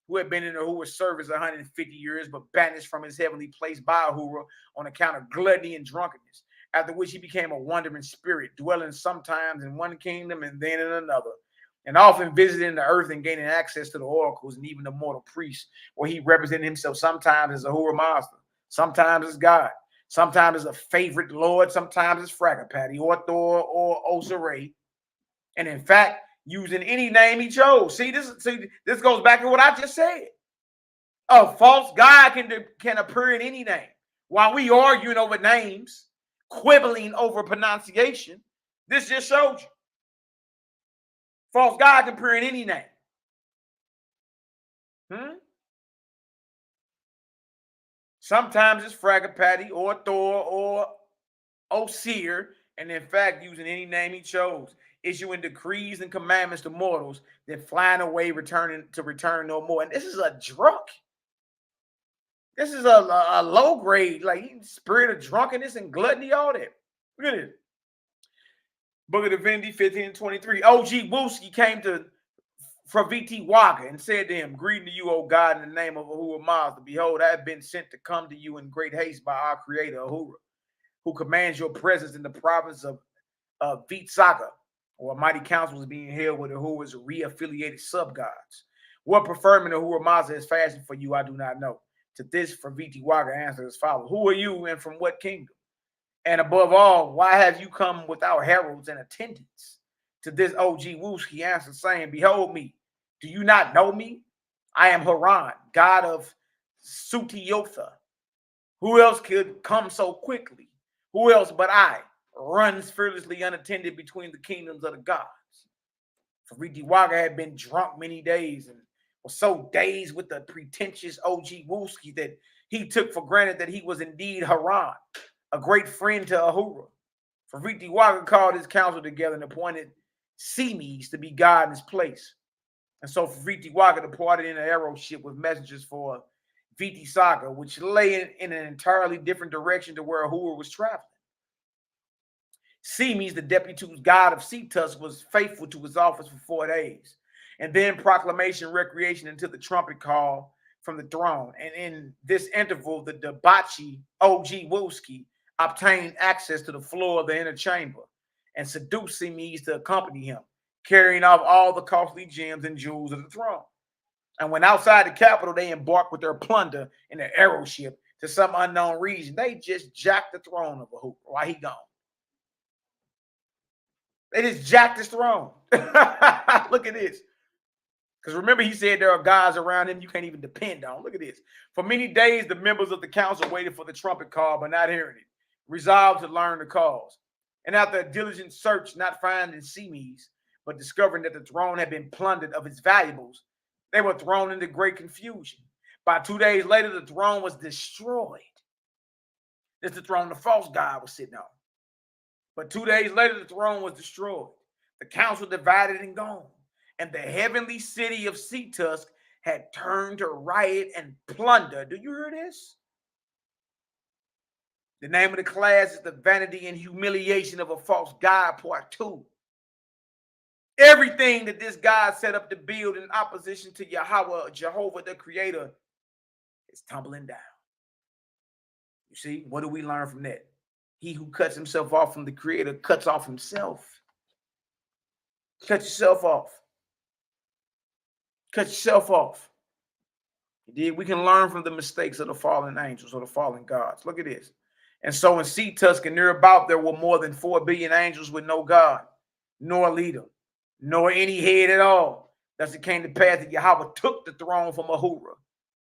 who had been in Uhura's service 150 years, but banished from his heavenly place by Uhura on account of gluttony and drunkenness, after which he became a wandering spirit, dwelling sometimes in one kingdom and then in another, and often visiting the earth and gaining access to the oracles and even the mortal priests, where he represented himself sometimes as a Uhura Master, sometimes as God, sometimes as a favorite lord, sometimes as Fragapati or Thor or Osirei, and in fact, using any name he chose. See, this goes back to what I just said. A false god can appear in any name. While we arguing over names, quibbling over pronunciation, this just showed you. False god can appear in any name. Sometimes it's Fragapati or Thor or Osir, and in fact, using any name he chose, issuing decrees and commandments to mortals, then flying away, return no more. And this is a drunk. This is a low grade, like spirit of drunkenness and gluttony, all that. Look at it. Book of Divinity 15:23. YHWH'S came to Vanity and said to him, "Greeting to you, O God, in the name of HonorandHumilitySTL. Behold, I have been sent to come to you in great haste by our Creator, Ahura, who commands your presence in the province of Vitsaga, or a mighty council is being held with Ahura's re-affiliated sub-gods. What preferment HonorandHumilitySTL has fashioned for you, I do not know." To this, Vanity answered as follows: "Who are you and from what kingdom? And above all, why have you come without heralds and attendants?" To this, YHWH'S answered, saying, "Behold me, do you not know me? I am Haran, god of Sutiyotha. Who else could come so quickly? Who else but I runs fearlessly unattended between the kingdoms of the gods?" For Vanity had been drunk many days and was so dazed with the pretentious YHWH'S that he took for granted that he was indeed Haran, a great friend to Ahura. For Vanity called his council together and appointed Semes to be God in his place. And so Vanity departed in an arrow ship with messengers for Vitsaga, which lay in an entirely different direction to where Ahura was traveling. Semes, the deputy god of Sea-Tusk, was faithful to his office for 4 days. And then proclamation, recreation until the trumpet call from the throne. And in this interval, the debauchee YHWH'S obtained access to the floor of the inner chamber and seduced Semes to accompany him, carrying off all the costly gems and jewels of the throne. And when outside the capital, they embarked with their plunder in an arrow ship to some unknown region. They just jacked the throne of Ahura while he gone. They just jacked his throne. Look at this. Because remember, he said there are gods around him you can't even depend on. Look at this. For many days, the members of the council waited for the trumpet call, but not hearing it, resolved to learn the cause. And after a diligent search, not finding Semes, but discovering that the throne had been plundered of its valuables, they were thrown into great confusion. By 2 days later, the throne was destroyed. This is the throne the false god was sitting on. But 2 days later, the throne was destroyed. The council divided and gone. And the heavenly city of Sea-Tusk had turned to riot and plunder. Do you hear this? The name of the class is the Vanity and Humiliation of a False God, Part 2. Everything that this God set up to build in opposition to Yahweh, Jehovah, the Creator, is tumbling down. You see, what do we learn from that? He who cuts himself off from the Creator cuts off himself. Cut yourself off. Cut yourself off. Indeed, we can learn from the mistakes of the fallen angels or the fallen gods. Look at this. And so in Sea-Tusk and nearabouts, there were more than 4 billion angels with no God, nor leader, nor any head at all. Thus it came to pass that Yahweh took the throne from Ahura,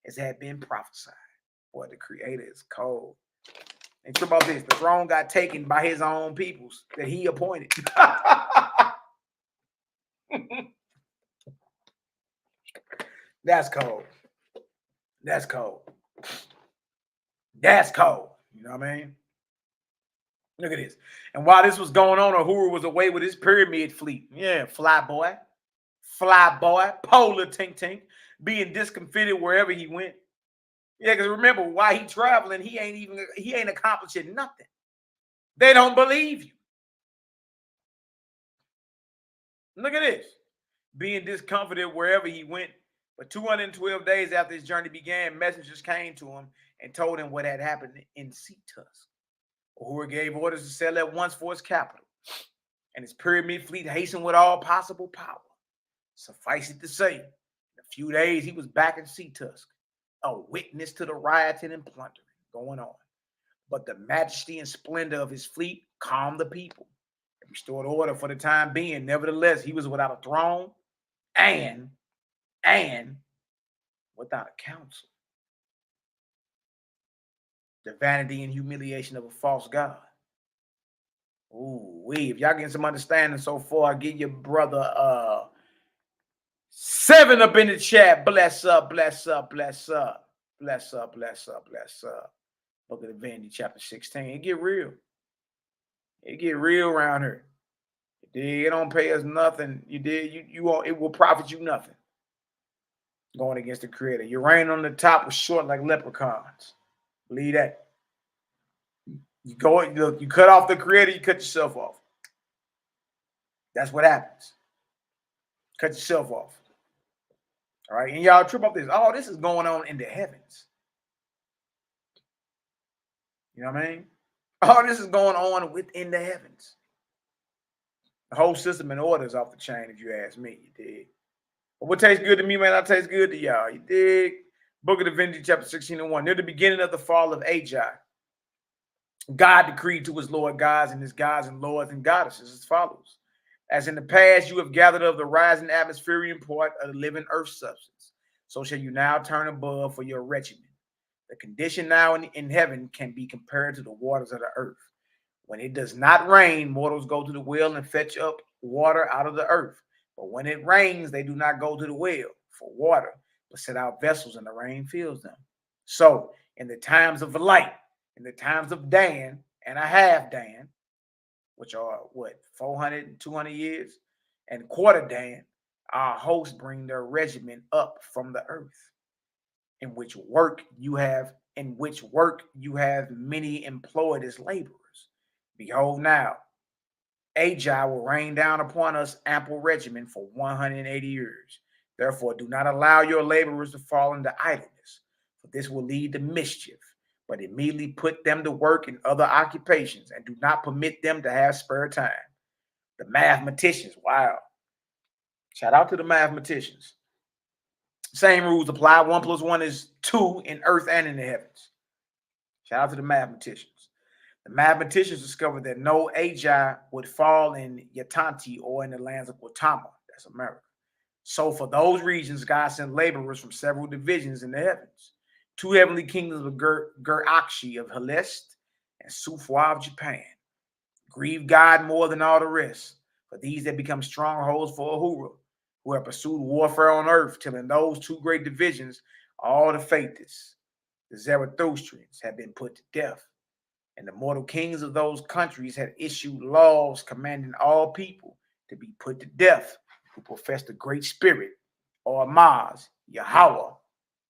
as had been prophesied. Boy, the Creator is cold. And think about this. The throne got taken by his own peoples that he appointed. That's cold. That's cold. That's cold. You know what I mean? Look at this. And while this was going on, Ahura was away with his pyramid fleet. Yeah, fly boy, polar tink, being discomfited wherever he went. Yeah, because remember, while he traveling, he ain't accomplishing nothing. They don't believe you. Look at this. Being discomforted wherever he went. But 212 days after his journey began, messengers came to him and told him what had happened in Sea-Tusk. Ahura gave orders to sail at once for his capital, and his pyramid fleet hastened with all possible power. Suffice it to say, in a few days he was back in Sea-Tusk, a witness to the rioting and plundering going on. But the majesty and splendor of his fleet calmed the people and restored order for the time being. Nevertheless, he was without a throne and without a council. The vanity and humiliation of a false god. Ooh, if y'all getting some understanding so far, give your brother 7 up in the chat. Bless up, bless up, bless up. Bless up, bless up, bless up. Look at the Vanity chapter 16. It get real. It get real around here. It don't pay us nothing. You won't, it will profit you nothing. Going against the Creator. Your reign on the top was short like leprechauns. Believe that. You cut off the Creator, you cut yourself off. That's what happens. Cut yourself off. All right, and y'all trip up this. Oh, this is going on in the heavens. You know what I mean? Oh, this is going on within the heavens. The whole system and order is off the chain, if you ask me. You dig? But what tastes good to me, man, that tastes good to y'all. You dig? Book of Divinity, chapter 16:1. Near the beginning of the fall of HI, God decreed to his Lord gods and his gods and lords and goddesses as follows. As in the past, you have gathered of the rising atmospheric part of the living earth substance, so shall you now turn above for your regimen. The condition now in heaven can be compared to the waters of the earth. When it does not rain, mortals go to the well and fetch up water out of the earth. But when it rains, they do not go to the well for water, but set out vessels and the rain fills them. So in the times of light, in the times of Dan and a half Dan, which are what, 400 and 200 years, and quarter Dan, our hosts bring their regiment up from the earth, in which work you have many employed as laborers. Behold now, Ajah will rain down upon us ample regiment for 180 years. Therefore, do not allow your laborers to fall into idleness, for this will lead to mischief. But immediately put them to work in other occupations and do not permit them to have spare time. The mathematicians, wow. Shout out to the mathematicians. Same rules apply. 1 + 1 is 2 in earth and in the heavens. Shout out to the mathematicians. The mathematicians discovered that no Ajah would fall in Yatanti or in the lands of Gautama. That's America. So for those regions, God sent laborers from several divisions in the heavens. 2 heavenly kingdoms of Gerakshi of Helest and Sufwa of Japan. Grieve God more than all the rest, for these that become strongholds for Ahura, who have pursued warfare on earth, till in those 2 great divisions, all the faithists, the Zarathustrians, had been put to death. And the mortal kings of those countries had issued laws commanding all people to be put to death who profess the Great Spirit, or Maz, Yahweh,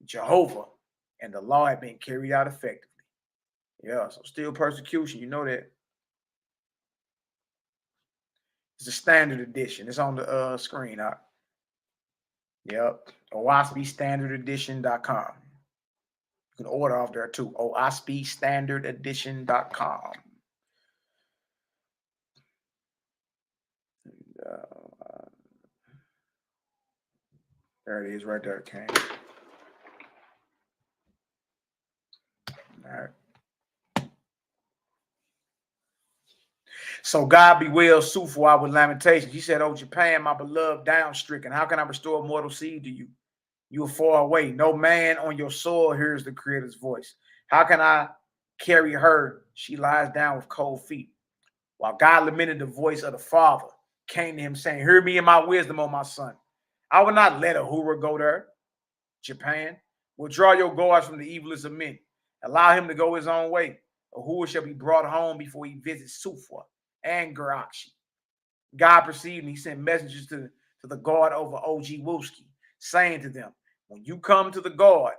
Jehovah, and the law had been carried out effectively. Yeah, so still persecution, you know that. It's a standard edition. It's on the screen. Yep, OSPStandardEdition.com. You can order off there too. OSPStandardEdition.com. There it is, right there, King. All right. So God bewailed Sufwa with lamentations. He said, "Oh, Japan, my beloved, downstricken, how can I restore mortal seed to you? You are far away. No man on your soil hears the Creator's voice. How can I carry her? She lies down with cold feet." While God lamented, the voice of the Father came to him, saying, "Hear me in my wisdom, O my son. I will not let Ahura go there. Japan, withdraw your guards from the evilest of men. Allow him to go his own way. Ahura shall be brought home before he visits Sufwa and Gerakshi." God perceived, and he sent messengers to the guard over YHWH'S, saying to them, "When you come to the guard,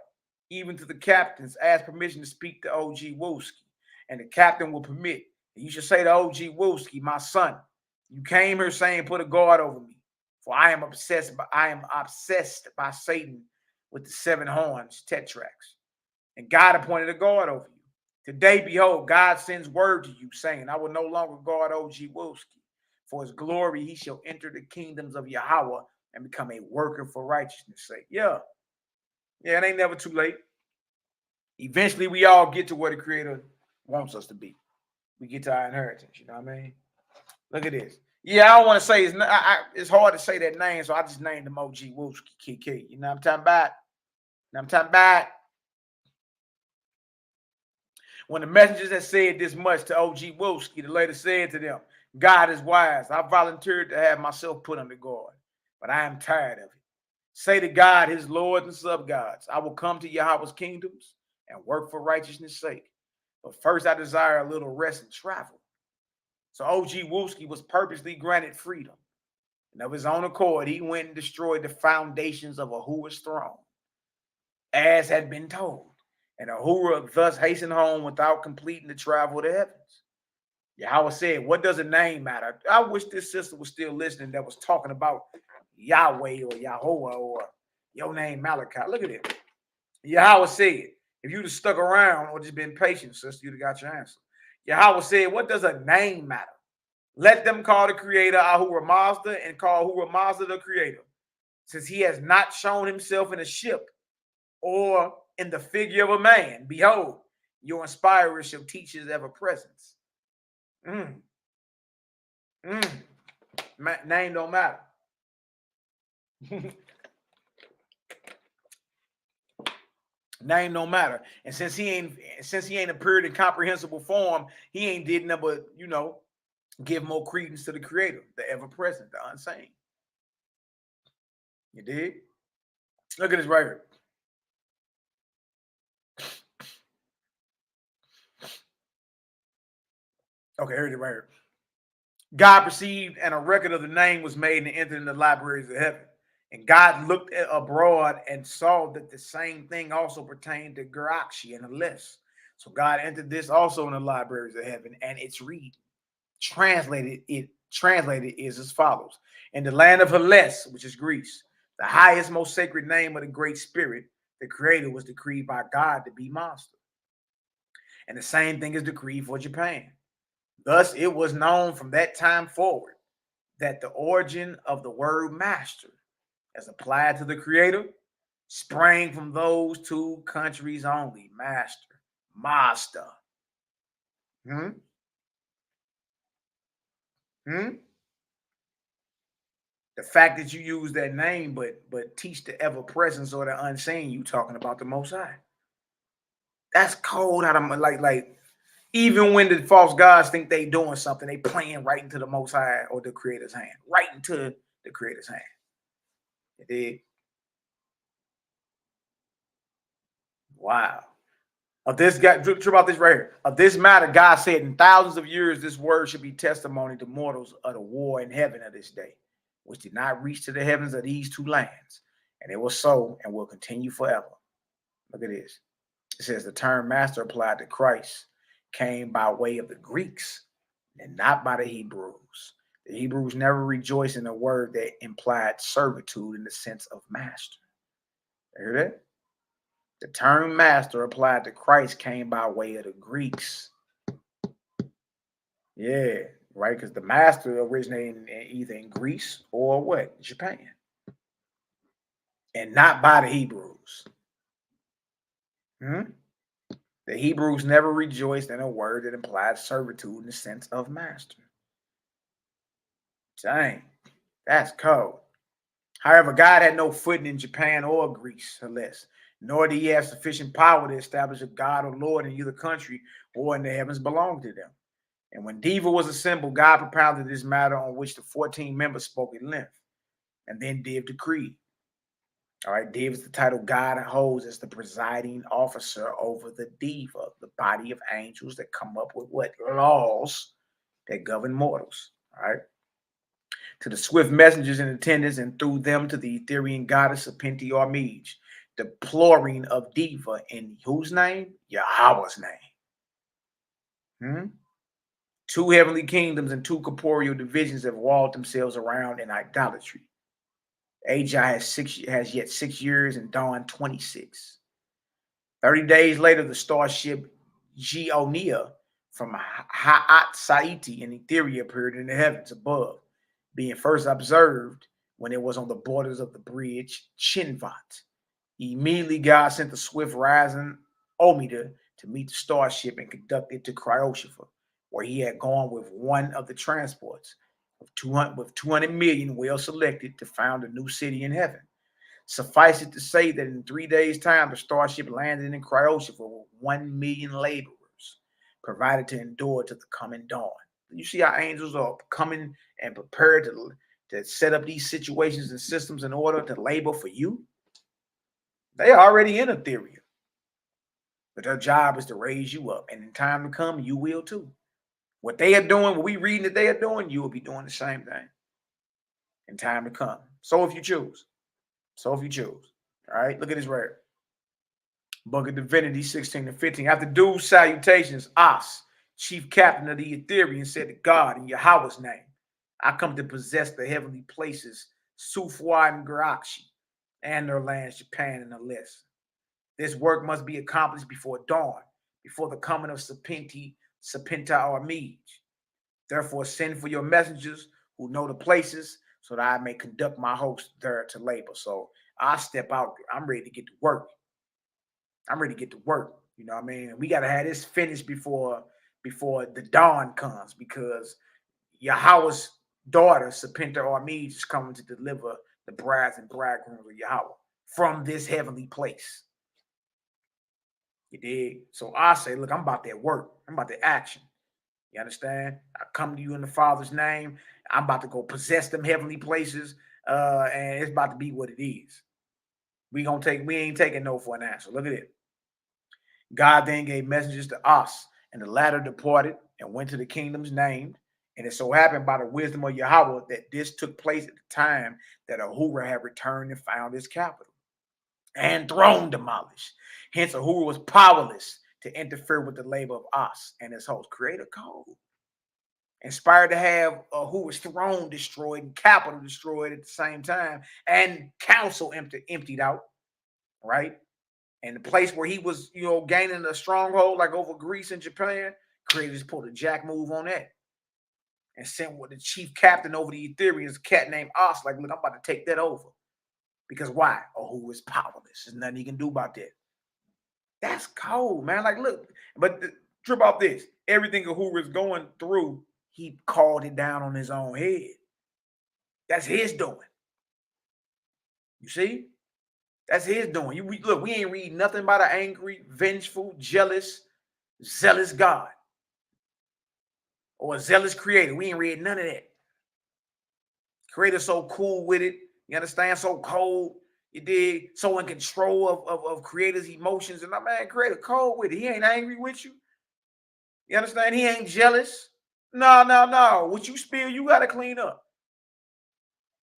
even to the captains, ask permission to speak to YHWH'S, and the captain will permit. And you should say to YHWH'S, my son, you came here saying, put a guard over me, for I am obsessed by Satan with the 7 horns, tetrarchs. And God appointed a guard over you. Today, behold, God sends word to you, saying, I will no longer guard YHWH'S. For his glory, he shall enter the kingdoms of Yahweh and become a worker for righteousness' sake." Yeah, it ain't never too late. Eventually, we all get to where the Creator wants us to be. We get to our inheritance, you know what I mean? Look at this. Yeah, I don't want to say it's hard to say that name, so I just named him YHWH'S KK. You know what I'm talking about? When the messengers had said this much to YHWH'S, the later said to them, "God is wise. I volunteered to have myself put under guard, but I am tired of it. Say to God, his lords and sub-gods, I will come to Yahweh's kingdoms and work for righteousness' sake. But first I desire a little rest and travel. So YHWH'S was purposely granted freedom. And of his own accord, he went and destroyed the foundations of Yahuwah's throne, as had been told. And Yahuwah thus hastened home without completing the travel of the heavens. Yahweh said, what does a name matter? I wish this sister was still listening that was talking about Yahweh or Yahuwah or your name Malaki. Look at it. Yahweh said, if you'd have stuck around or just been patient, sister, you'd have got your answer. Yahweh said, what does a name matter? Let them call the creator Ahura Mazda and call Ahura Mazda the creator, since he has not shown himself in a ship or in the figure of a man. Behold, your inspirer shall teach his ever presence. Name don't matter. Name don't matter. And since he ain't appeared in comprehensible form, he ain't did nothing but, you know, give more credence to the creator, the ever-present, the unseen. You did? Look at this right here. Okay, here's it right here. God perceived, and a record of the name was made and entered in the libraries of heaven. And God looked abroad and saw that the same thing also pertained to YAH'KI and HERBAL. So God entered this also in the libraries of heaven, and its read. Translated is as follows. In the land of HERBAL, which is Greece, the highest, most sacred name of the Great Spirit, the Creator, was decreed by God to be master. And the same thing is decreed for Japan. Thus, it was known from that time forward that the origin of the word master, as applied to the Creator, sprang from those two countries only. Master. The fact that you use that name, but teach the ever presence or the unseen, you talking about the Most High. That's cold. Out of like. Even when the false gods think they doing something, they playing right into the Most High or the Creator's hand, right into the Creator's hand. You did. Wow. Of this guy, true about this right here. Of this matter, God said, in thousands of years, this word should be testimony to mortals of the war in heaven of this day, which did not reach to the heavens of these two lands. And it was so and will continue forever. Look at this. It says the term master applied to Christ came by way of the Greeks and not by the Hebrews. The Hebrews never rejoiced in a word that implied servitude in the sense of master. You hear that? The term master applied to Christ came by way of the Greeks. Yeah, right? Because the master originated either in Greece or what? Japan. And not by the Hebrews. The Hebrews never rejoiced in a word that implied servitude in the sense of master. Dang, that's cold. However, God had no footing in Japan or Greece, nor did he have sufficient power to establish a God or Lord in either country or in the heavens belonged to them. And when Diva was assembled, God propounded this matter on which the 14 members spoke at length, and then Div decreed. All right, Div is the title God holds as the presiding officer over the Diva, the body of angels that come up with what? Laws that govern mortals. All right. To the swift messengers in attendance, and through them to the Etherian goddess of Penti Armij, deploring of Diva in whose name? Yahweh's name. 2 heavenly kingdoms and 2 corporeal divisions have walled themselves around in idolatry. Ajah has yet 6 years and Dawn 26. 30 days later, the starship Geonia from Ha'at Saiti in Etheria appeared in the heavens above, being first observed when it was on the borders of the bridge Chinvat. Immediately, God sent the swift rising Omida to meet the starship and conduct it to Cryoshifa, where he had gone with one of the transports, with 200 million well selected to found a new city in heaven. Suffice it to say that in 3 days' time, the starship landed in Cryoshifa with 1 million laborers, provided to endure to the coming dawn. You see how angels are coming and prepared to set up these situations and systems in order to labor for you. They're already in Ethereum. But their job is to raise you up. And in time to come, you will too. What they are doing, what we reading that they are doing, you will be doing the same thing in time to come. So if you choose. So if you choose. All right, look at this right. Book of Divinity 16 and 15. After due salutations, As, chief captain of the Ethereum, said to God in Yahweh's name, I come to possess the heavenly places, Sufwa and Garachi, and their lands, Japan and Alyssa. This work must be accomplished before dawn, before the coming of Sapinta or Mej. Therefore, send for your messengers who know the places, so that I may conduct my host there to labor. So I step out. I'm ready to get to work. I'm ready to get to work. You know what I mean? We got to have this finished before the dawn comes, because Yahweh's daughter, Sapinta or Mej, is coming to deliver the brides and bridegrooms of Yahweh from this heavenly place. You dig? So I say, look, I'm about that work. I'm about the action. You understand? I come to you in the Father's name. I'm about to go possess them heavenly places, and it's about to be what it is. We ain't taking no for an answer. Look at it. God then gave messengers to us, and the latter departed and went to the kingdoms named. And it so happened by the wisdom of Yahweh that this took place at the time that Ahura had returned and found his capital and throne demolished. Hence, Ahura was powerless to interfere with the labor of As and his host. Create a code. Inspired to have Ahura's throne destroyed and capital destroyed at the same time, and council emptied out, right? And the place where he was, gaining a stronghold, like over Greece and Japan, creators pulled a jack move on that and sent with the chief captain over the Ethereum, a cat named As, like, look, I'm about to take that over. Because why? Ahura is powerless. There's nothing he can do about that. That's cold, man. Like, look, but trip off this. Everything Ahura is going through, he called it down on his own head. That's his doing. You see? That's his doing. We ain't read nothing about an angry, vengeful, jealous, zealous God or a zealous creator. We ain't read none of that. Creator so cool with it. You understand? So cold. You dig? So in control of creator's emotions. And man, creator cold with it. He ain't angry with you. You understand? He ain't jealous. No. What you spill, you got to clean up.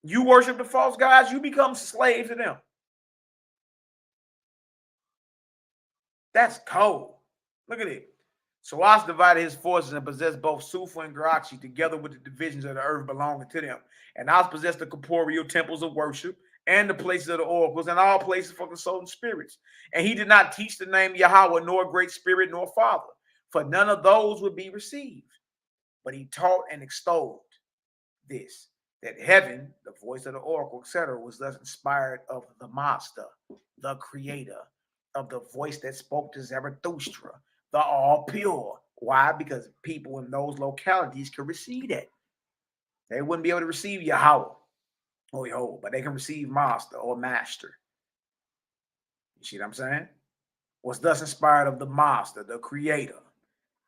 You worship the false gods, you become slave to them. That's cold. Look at it. So As divided his forces and possessed both Sufa and Garachi, together with the divisions of the earth belonging to them. And As possessed the corporeal temples of worship and the places of the oracles and all places for consulting spirits. And he did not teach the name Yahweh, nor great spirit, nor father, for none of those would be received. But he taught and extolled this, that heaven, the voice of the oracle, etc., was thus inspired of the master, the creator, of the voice that spoke to Zarathustra, the all pure. Why? Because people in those localities could receive that. They wouldn't be able to receive Yahweh or Yahweh, but they can receive master or master. You see what I'm saying? Was thus inspired of the master, the creator,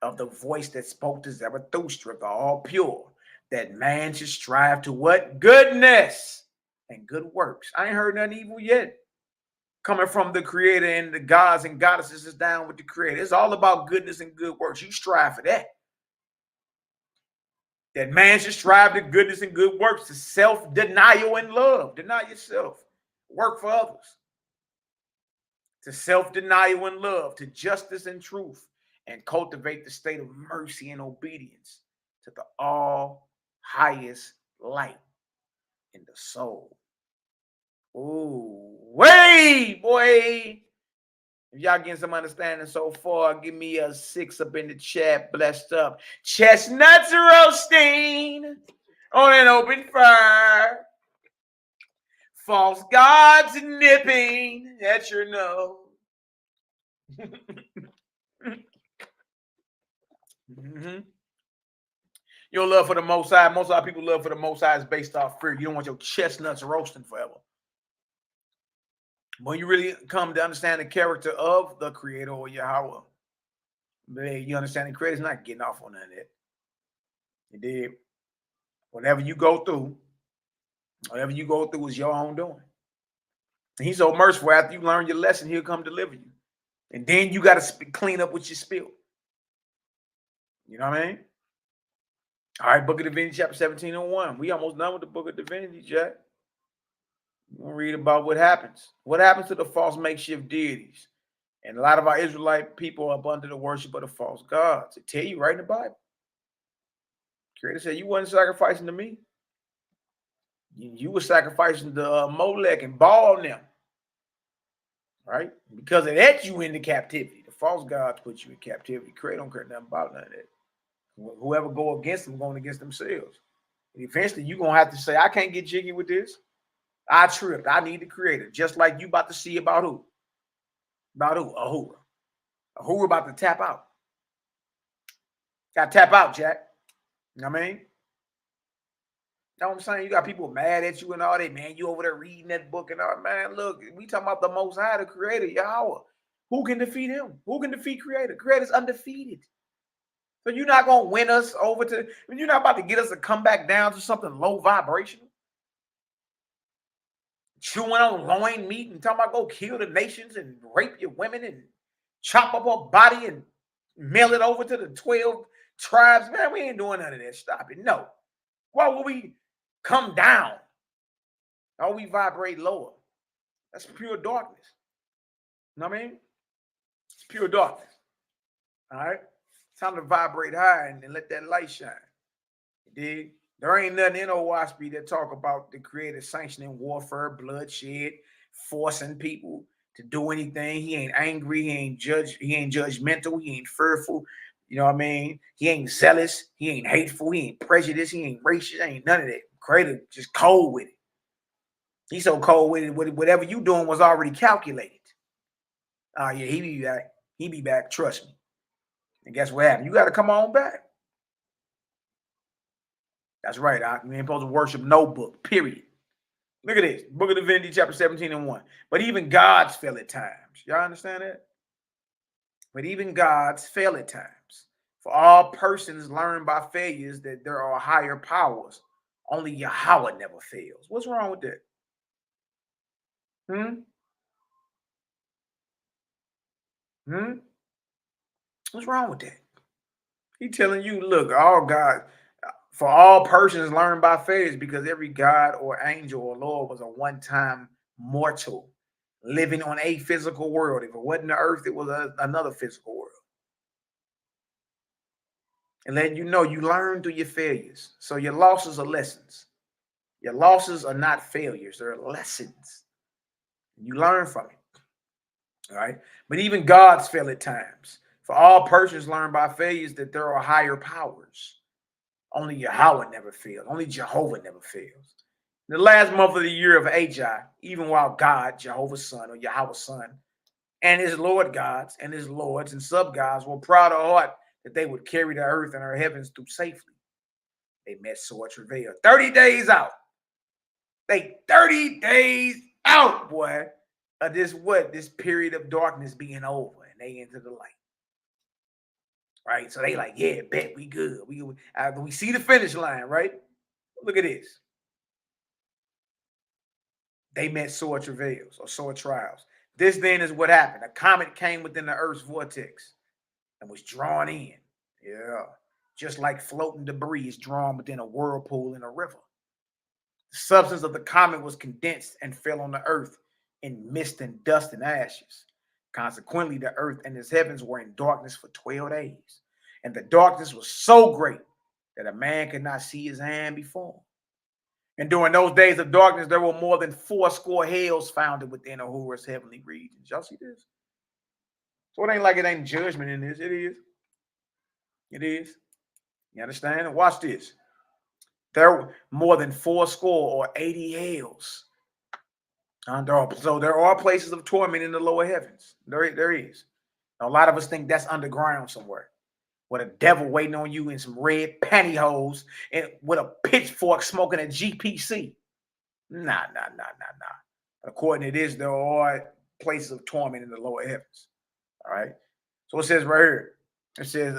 of the voice that spoke to Zarathustra, the all pure, that man should strive to what? Goodness and good works. I ain't heard nothing evil yet. Coming from the creator, and the gods and goddesses is down with the creator. It's all about goodness and good works. You strive for that. That man should strive to goodness and good works, to self-denial and love. Deny yourself. Work for others. To self-denial and love, to justice and truth, and cultivate the state of mercy and obedience to the all highest light in the soul. Ooh, way, boy. If y'all getting some understanding so far, give me a 6 up in the chat. Blessed up. Chestnuts roasting on an open fire. False gods nipping at your nose. Your love for the Most High, most of our people love for the Most High is based off fear. You don't want your chestnuts roasting forever. When you really come to understand the character of the creator or Yahweh, you understand the creator's not getting off on none of that. You did. Whatever you go through, Whatever you go through is your own doing. And he's so merciful. After you learn your lesson, he'll come deliver you. And then you got to clean up what you spilled. You know what I mean? All right, Book of Divinity, chapter 17:1. We almost done with the Book of Divinity, Jack. We're going to read about what happens. What happens to the false makeshift deities? And a lot of our Israelite people are up under the worship of the false gods. It tell you right in the Bible. Creator said, you wasn't sacrificing to me. You were sacrificing to Molech and Baal and them. Right? Because of that, you into captivity. The false gods put you in captivity. Creator don't care nothing about none of that. Whoever go against them, going against themselves. And eventually, you're going to have to say, I can't get jiggy with this. I tripped. I need the Creator. Just like you about to see about who? About who? Ahura. Ahura about to tap out. Got to tap out, Jack. You know what I mean? You know what I'm saying? You got people mad at you and all that, man. You over there reading that book and all. Man, look, we talking about the Most High, the Creator, Yahweh. Who can defeat him? Who can defeat Creator? Creator's undefeated. So you're not going to win us over to, you're not about to get us to come back down to something low vibrational. Chewing on loin meat and talking about go kill the nations and rape your women and chop up her body and mail it over to the 12 tribes. Man, we ain't doing none of that. Stop it. No. Why would we come down? Or we vibrate lower? That's pure darkness. You know what I mean? It's pure darkness. All right? It's time to vibrate high and let that light shine. You dig? There ain't nothing in OWASP that talk about the Creator sanctioning warfare, bloodshed, forcing people to do anything. He ain't angry. He ain't judgmental. He ain't fearful. You know what I mean? He ain't zealous. He ain't hateful. He ain't prejudiced. He ain't racist. Ain't none of that. Creator just cold with it. He's so cold with it. Whatever you doing was already calculated. Oh, yeah, he be back. He be back. Trust me. And guess what happened? You got to come on back. That's right. You ain't supposed to worship no book, period. Look at this. Book of Divinity, chapter 17:1. But even gods fail at times. Y'all understand that? But even gods fail at times. For all persons learn by failures that there are higher powers. Only Yahweh never fails. What's wrong with that? What's wrong with that? He telling you, look, all God, for all persons learn by failures, because every God or angel or Lord was a one-time mortal living on a physical world. If it wasn't the earth, it was another physical world. And letting you know you learn through your failures. So your losses are lessons. Your losses are not failures. They're lessons. You learn from it. All right. But even gods fail at times. For all persons learn by failures that there are higher powers. Only Yahweh never fails. Only Jehovah never fails. In the last month of the year of HI, even while God, Jehovah's son or Yahweh's son, and his Lord gods and his lords and sub-gods were proud of heart that they would carry the earth and her heavens through safely. They met sore travail. 30 days out. They 30 days out, boy, of this period of darkness being over, and they into the light. Right? So they like, yeah, bet we good. We see the finish line, right? Look at this. They met sore travails or sore trials. This then is what happened. A comet came within the Earth's vortex and was drawn in. Yeah. Just like floating debris is drawn within a whirlpool in a river. The substance of the comet was condensed and fell on the earth in mist and dust and ashes. Consequently, the earth and its heavens were in darkness for 12 days. And the darkness was so great that a man could not see his hand before him. And during those days of darkness, there were more than 80 hells founded within Ahura's heavenly regions. Y'all see this? So it ain't like it ain't judgment in this. It is. It is. You understand? Watch this. There were more than 80 hells. So there are places of torment in the lower heavens. There is. Now, a lot of us think that's underground somewhere, with a devil waiting on you in some red pantyhose and with a pitchfork smoking a GPC. Nah. According to this, there are places of torment in the lower heavens. All right. So it says right here. It says,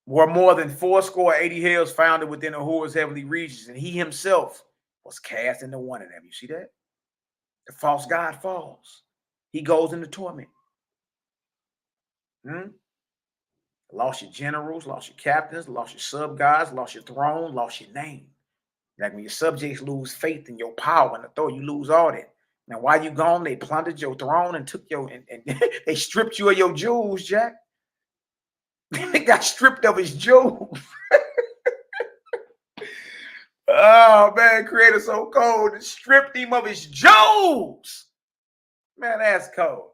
were more than 80 hells founded within Ahura's heavenly regions, and he himself was cast into one of them. You see that? The false god falls. He goes into torment. Lost your generals, lost your captains, lost your sub-gods, lost your throne, lost your name. Like when your subjects lose faith in your power and authority, you lose all that. Now, while you gone, they plundered your throne and took your, and they stripped you of your jewels, Jack. They got stripped of his jewels. Oh, man, Creator so cold. They stripped him of his jewels. Man, that's cold.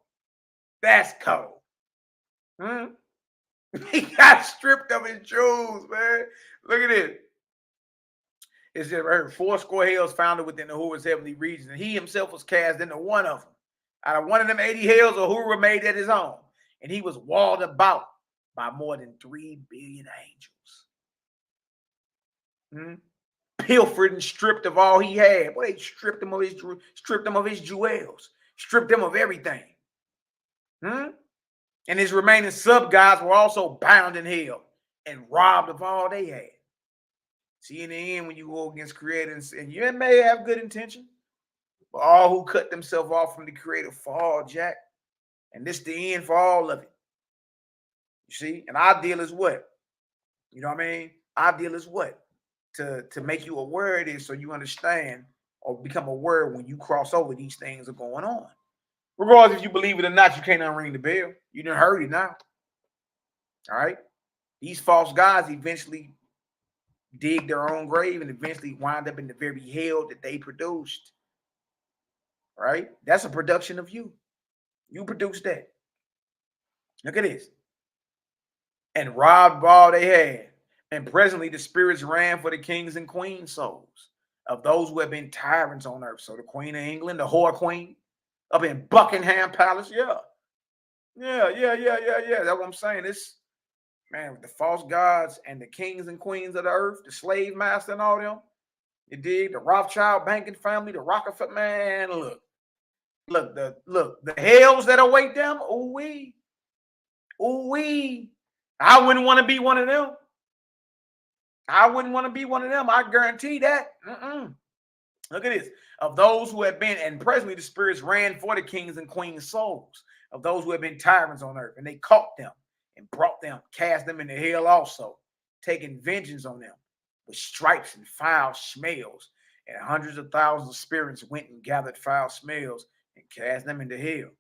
That's cold. He got stripped of his jewels, man. Look at it. It said right here, 80 hells founded within Yahuwah's heavenly regions, and he himself was cast into one of them. Out of one of them 80 hells, Yahuwah made that his own, and he was walled about by more than 3 billion angels. Pilfered and stripped of all he had. Boy, they stripped him of his jewels, stripped him of everything. And his remaining sub-gods were also bound in hell and robbed of all they had. See, in the end, when you go against Creator, and you may have good intention, but all who cut themselves off from the Creator fall, Jack. And this is the end for all of it. You see? And our deal is what? You know what I mean? Our deal is what? To make you aware of this so you understand or become aware when you cross over these things are going on. Regardless if you believe it or not, you can't unring the bell. You done heard it now. All right? These false gods eventually dig their own grave and eventually wind up in the very hell that they produced. Right? That's a production of you. You produced that. Look at this. And robbed all they had. And presently the spirits ran for the kings and queens' souls of those who have been tyrants on earth. So the Queen of England, the whore queen, up in Buckingham Palace. Yeah. That's what I'm saying. This, man, with the false gods and the kings and queens of the earth, the slave master and all them, you dig? The Rothschild banking family, the Rockefeller, man, look, the hells that await them, ooh-wee. I wouldn't want to be one of them. I guarantee that. Look at this. Of those who have been, and presently the spirits ran for the kings and queens' souls, of those who have been tyrants on earth, and they caught them and brought them, cast them into hell also, taking vengeance on them with stripes and foul smells. And hundreds of thousands of spirits went and gathered foul smells and cast them into hell,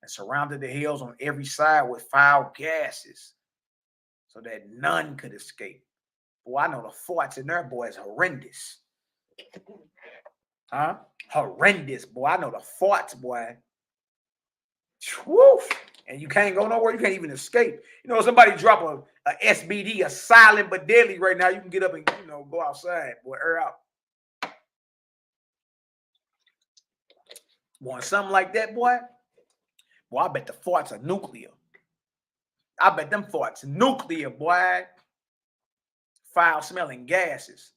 and surrounded the hells on every side with foul gases, so that none could escape. Boy, I know the farts in there, boy, is horrendous. Horrendous, boy. I know the farts, boy. Woo! And you can't go nowhere. You can't even escape. You know, somebody drop a SBD, a silent but deadly right now, you can get up and, go outside, boy, air out. Want something like that, boy? Boy, I bet the farts are nuclear. I bet them farts are nuclear, boy. Foul smelling gases.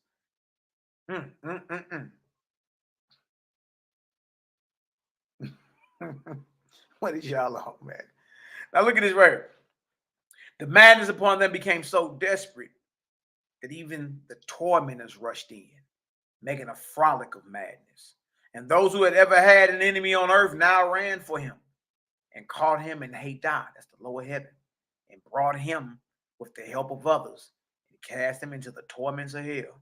What is y'all on, man? Now look at this right here. The madness upon them became so desperate that even the tormentors rushed in, making a frolic of madness. And those who had ever had an enemy on earth now ran for him and caught him in Haddah, that's the lower heaven, and brought him with the help of others and cast him into the torments of hell.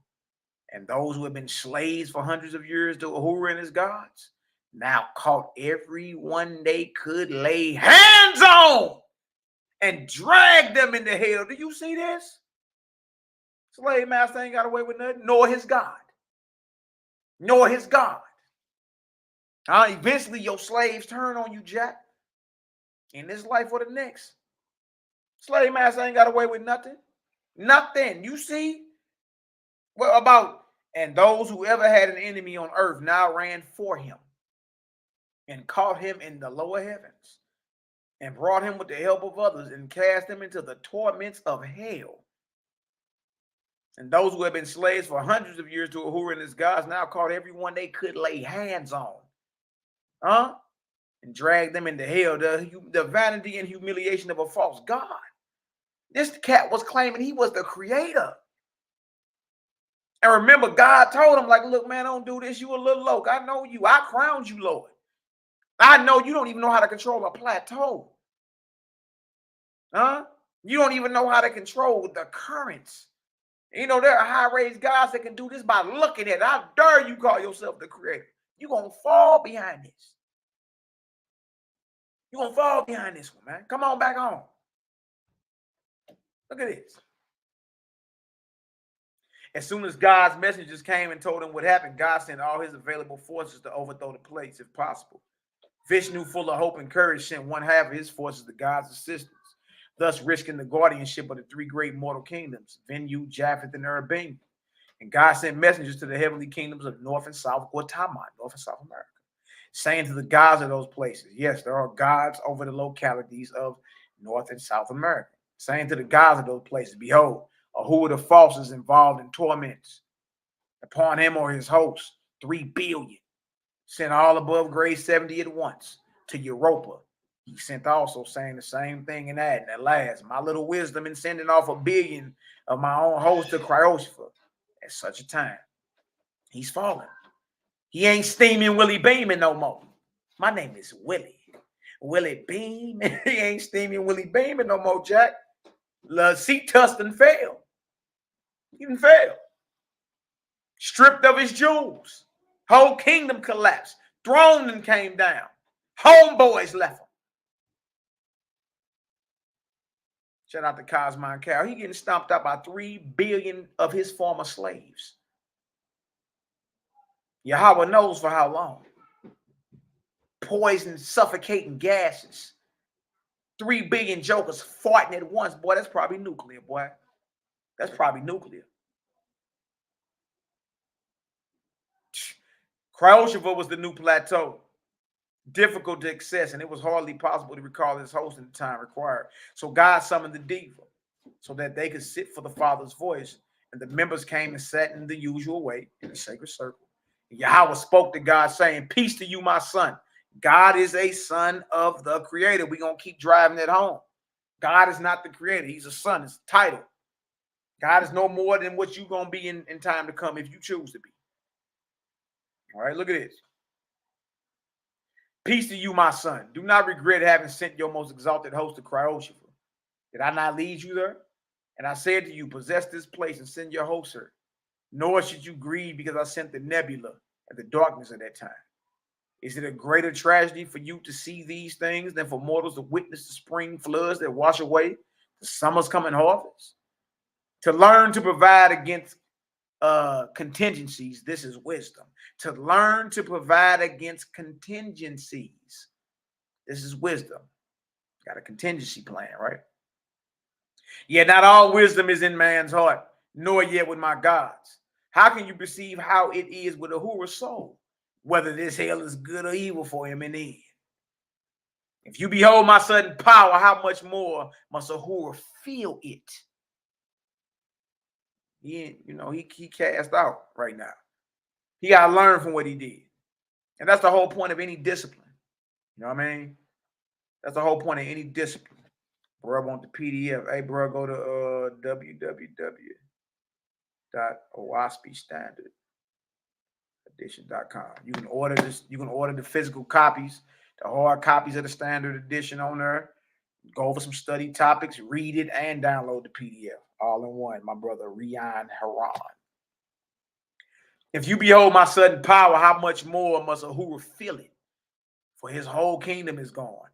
And those who had been slaves for hundreds of years to Yahuwah and his gods now caught everyone they could lay hands on and drag them into hell. Do you see this? Slave master ain't got away with nothing, nor his God. Eventually your slaves turn on you, Jack. In this life or the next. Slave master ain't got away with nothing. Nothing. You see? Well, about, and those who ever had an enemy on earth now ran for him and caught him in the lower heavens and brought him with the help of others and cast him into the torments of hell. And those who have been slaves for hundreds of years to Yahuwah and his gods now caught everyone they could lay hands on. And dragged them into hell. The vanity and humiliation of a false god. This cat was claiming he was the creator. And remember, God told him, like, look, man, don't do this. You a little low. I know you. I crowned you, Lord. I know you don't even know how to control a plateau. Huh? You don't even know how to control the currents. You know, there are high-raised guys that can do this by looking at it. How dare you call yourself the creator? You're going to fall behind this. You're going to fall behind this one, man. Come on back home. Look at this. As soon as God's messengers came and told him what happened, God sent all his available forces to overthrow the place if possible. Vishnu, full of hope and courage, sent one half of his forces to God's assistance, thus risking the guardianship of the three great mortal kingdoms, Venu, Japheth, and Urbane. And God sent messengers to the heavenly kingdoms of North and South Guatemala, North and South America, saying to the gods of those places, yes, there are gods over the localities of North and South America, saying to the gods of those places, behold, Ahura the false is involved in torments upon him or his host, 3 billion. Sent all above grade 70 at once to Europa. He sent also saying the same thing and adding, at last, my little wisdom in sending off 1 billion of my own host to Cryosopher at such a time. He's fallen. He ain't steaming Willie Beaming no more. My name is Willie. Willie Beam. He ain't steaming Willie Beaming no more, Jack. Seat Tustin failed. He didn't fail. Stripped of his jewels. Whole kingdom collapsed. Throne and came down. Homeboys left him. Shout out to Cosmine Cow. He getting stomped out by 3 billion of his former slaves. Yahweh knows for how long. Poison, suffocating gases. 3 billion jokers farting at once. Boy, that's probably nuclear, boy. That's probably nuclear. Cryosopher was the new plateau. Difficult to access, and it was hardly possible to recall his host in the time required. So God summoned the diva so that they could sit for the Father's voice, and the members came and sat in the usual way in the sacred circle. And Yahweh spoke to God saying, peace to you, my son. God is a son of the creator. We're going to keep driving it home. God is not the creator. He's a son. It's a title. God is no more than what you're going to be in time to come if you choose to be. All right, look at this. Peace to you, my son. Do not regret having sent your most exalted host to Cryosopher. Did I not lead you there? And I said to you, possess this place and send your host here. Nor should you grieve because I sent the nebula and the darkness of that time. Is it a greater tragedy for you to see these things than for mortals to witness the spring floods that wash away the summer's coming harvest? To learn to provide against contingencies, this is wisdom. To learn to provide against contingencies, this is wisdom. Got a contingency plan, right? Yet not all wisdom is in man's heart, nor yet with my gods. How can you perceive how it is with Ahura's soul, whether this hell is good or evil for him in the end? If you behold my sudden power, how much more must Ahura feel it? He cast out right now. He got to learn from what he did. And that's the whole point of any discipline. You know what I mean? That's the whole point of any discipline. Bro, I want the PDF. Hey, bro, go to www.YHWH'S.com. You can order this. You can order the physical copies, the hard copies of the standard edition on there. Go over some study topics, read it, and download the PDF. All in one, my brother Rian Haran. If you behold my sudden power, how much more must Ahura feel it? For his whole kingdom is gone,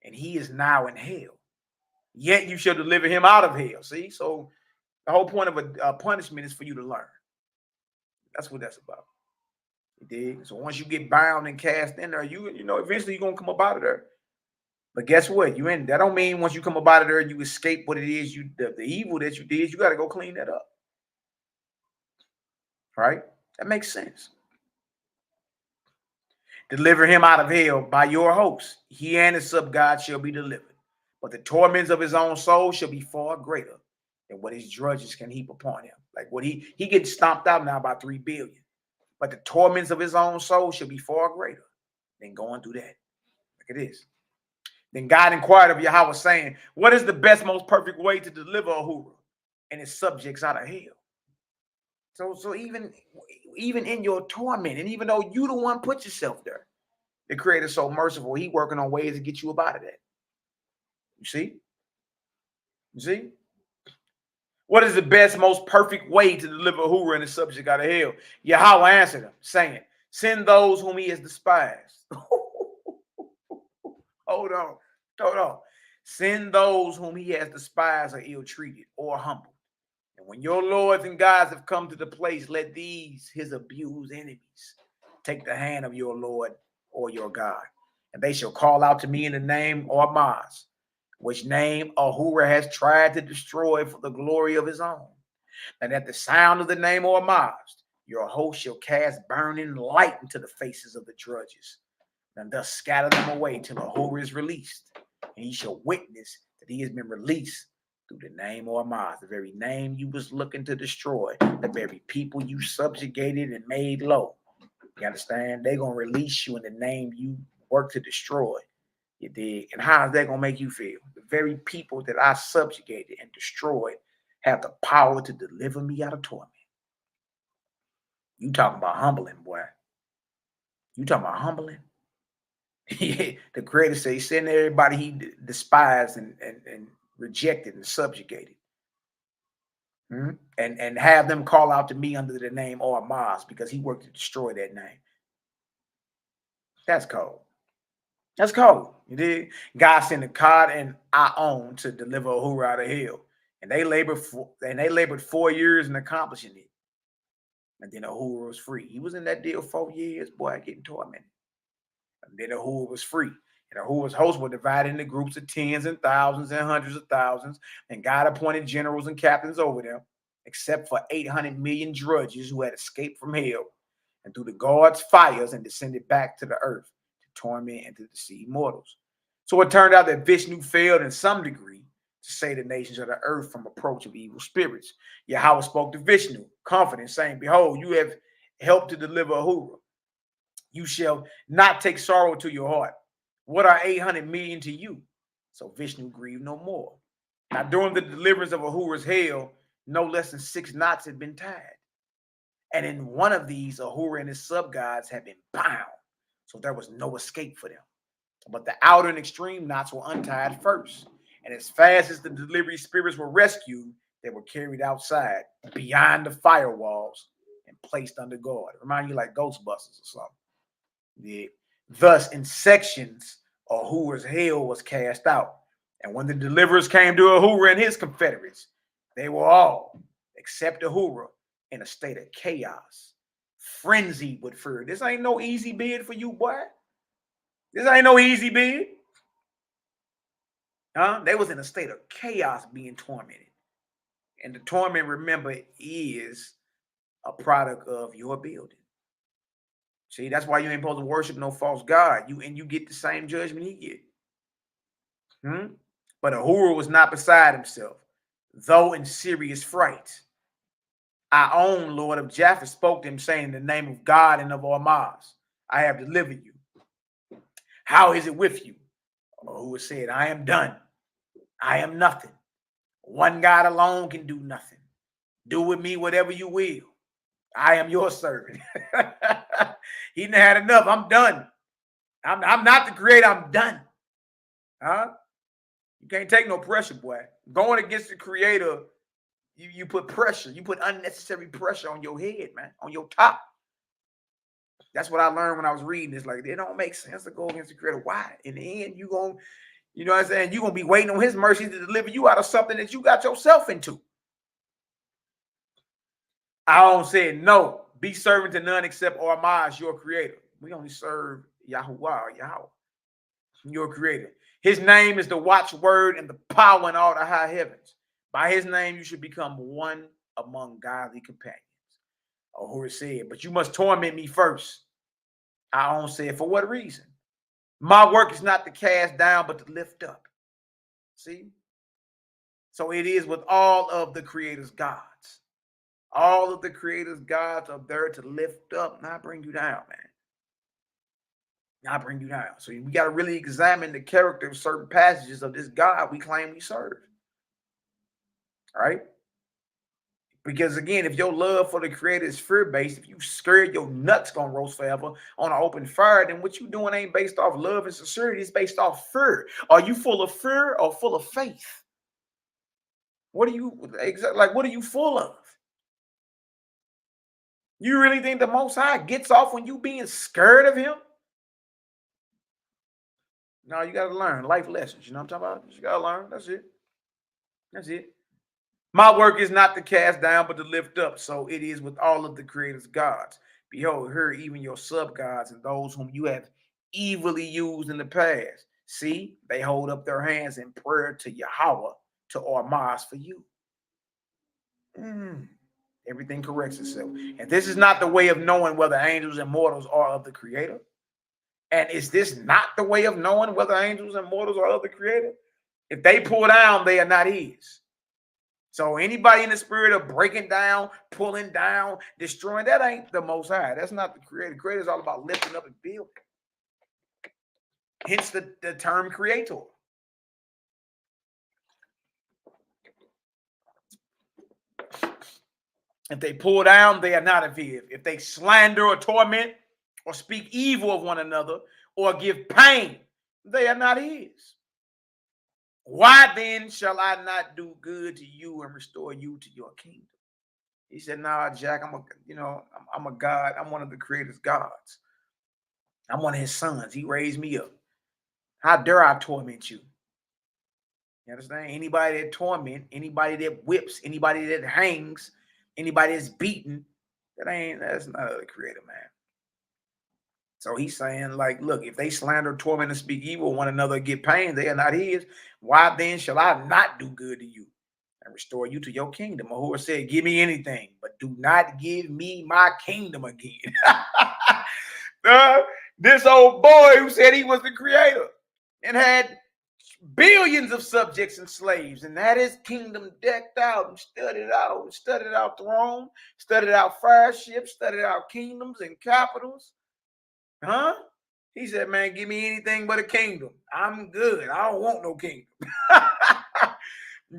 and he is now in hell. Yet you shall deliver him out of hell. See? So the whole point of a punishment is for you to learn. That's what that's about. You dig? So once you get bound and cast in there, you know, eventually you're going to come up out of there. But guess what? That don't mean once you come up out of there, you escape what it is, the evil that you did, you got to go clean that up. Right? That makes sense. Deliver him out of hell by your host. He and his sub-God shall be delivered. But the torments of his own soul shall be far greater than what his drudges can heap upon him. Like what he gets stomped out now by 3 billion. But the torments of his own soul shall be far greater than going through that. Look at this. Then God inquired of Yahweh, saying, what is the best, most perfect way to deliver Ahura and his subjects out of hell? So even in your torment, and even though you the one put yourself there, the Creator's so merciful. He working on ways to get you up out of that. You see? You see? What is the best, most perfect way to deliver Uhura and the subject out of hell? Yahweh answered him, saying, send those whom he has despised. Hold on. Send those whom he has despised or ill-treated or humbled. And when your lords and gods have come to the place, let these, his abused enemies, take the hand of your Lord or your God. And they shall call out to me in the name YAH'KI, which name Uhura has tried to destroy for the glory of his own. And at the sound of the name YAH'KI, your host shall cast burning light into the faces of the drudges, and thus scatter them away till Uhura is released. And he shall witness that he has been released through the name YAH'KI, the very name you was looking to destroy, the very people you subjugated and made low. You understand? They're going to release you in the name you work to destroy. You dig? And how is that going to make you feel? The very people that I subjugated and destroyed have the power to deliver me out of torment. You talking about humbling, boy. You talking about humbling? The Creator says, send everybody he despised and rejected and subjugated. And have them call out to me under the name YAH'KI, because he worked to destroy that name. That's cold. That's cold. You did. God sent Akkad and Aon to deliver Uhura out of hell. And they labored 4 years in accomplishing it. And then Uhura was free. He was in that deal 4 years, boy, getting tormented. And then Uhura was free. And Uhura's hosts were divided into groups of tens and thousands and hundreds of thousands. And God appointed generals and captains over them, except for 800 million drudges who had escaped from hell and through the God's fires and descended back to the earth to torment and to deceive mortals. So it turned out that Vishnu failed in some degree to save the nations of the earth from approach of evil spirits. Yahweh spoke to Vishnu, confident, saying, behold, you have helped to deliver Uhura. You shall not take sorrow to your heart. What are 800 million to you? So Vishnu grieved no more. Now during the deliverance of Uhura's hell, no less than 6 knots had been tied. And in one of these, Uhura and his sub-gods had been bound. So there was no escape for them. But the outer and extreme knots were untied first. And as fast as the delivery spirits were rescued, they were carried outside, beyond the firewalls, and placed under guard. Remind you like Ghostbusters or something. Yeah. Thus, in sections, Uhura's hell was cast out. And when the deliverers came to Uhura and his confederates, they were all, except Uhura, in a state of chaos, frenzied with fear. This ain't no easy bid for you, boy. This ain't no easy bid. They was in a state of chaos being tormented. And the torment, remember, is a product of your building. See, that's why you ain't supposed to worship no false god. You get the same judgment he get. But Uhura was not beside himself, though in serious fright. Our own Lord of Japheth spoke to him, saying, in the name of God and of YAH'KI, I have delivered you. How is it with you? Uhura said, I am done. I am nothing. One God alone can do nothing. Do with me whatever you will. I am your servant. He didn't have enough. I'm done. I'm not the creator. I'm done. You can't take no pressure, boy. Going against the creator, you put pressure. You put unnecessary pressure on your head, man, on your top. That's what I learned when I was reading this. Like, it don't make sense to go against the creator. Why? In the end, you know what I'm saying? You're going to be waiting on his mercy to deliver you out of something that you got yourself into. I don't say no. Be servant to none except YAH'KI, your creator. We only serve Yahweh, your creator. His name is the watchword and the power in all the high heavens. By his name, you should become one among godly companions. Uhura said, but you must torment me first. Aon said, for what reason? My work is not to cast down, but to lift up. See? So it is with all of the creator's gods. All of the creator's gods are there to lift up, not bring you down, man. Not bring you down. So we got to really examine the character of certain passages of this God we claim we serve. All right? Because again, if your love for the Creator is fear-based, if you scared your nuts gonna roast forever on an open fire, then what you doing ain't based off love and sincerity. It's based off fear. Are you full of fear or full of faith? What are you like? What are you full of? You really think the Most High gets off when you being scared of Him? No, you gotta learn life lessons. You know what I'm talking about? You gotta learn. That's it. That's it. My work is not to cast down, but to lift up. So it is with all of the Creator's gods. Behold, here even your sub-gods and those whom you have evilly used in the past. See, they hold up their hands in prayer to Yahweh, to HERBAL for you. Everything corrects itself. And this is not the way of knowing whether angels and mortals are of the Creator. And is this not the way of knowing whether angels and mortals are of the Creator? If they pull down, they are not His. So anybody in the spirit of breaking down, pulling down, destroying, that ain't the Most High. That's not the Creator. The Creator is all about lifting up and building. Hence the term creator. If they pull down, they are not of His. If they slander or torment or speak evil of one another or give pain, they are not His. Why then shall I not do good to you and restore you to your kingdom? He said, nah, Jack, I'm a God. I'm one of the Creator's gods. I'm one of His sons. He raised me up. How dare I torment you? You understand? Anybody that torment, anybody that whips, anybody that hangs, anybody that's beaten, that's not of the Creator, man. So he's saying, like, look, if they slander, torment, and speak evil one another, get pain, they are not His. Why then shall I not do good to you and restore you to your kingdom? Yahuwah said, give me anything, but do not give me my kingdom again. This old boy who said he was the Creator and had billions of subjects and slaves and had his kingdom decked out and studied out throne, studied out fire ships, studied out kingdoms and capitals. Huh? He said, man, give me anything but a kingdom. I'm good. I don't want no kingdom.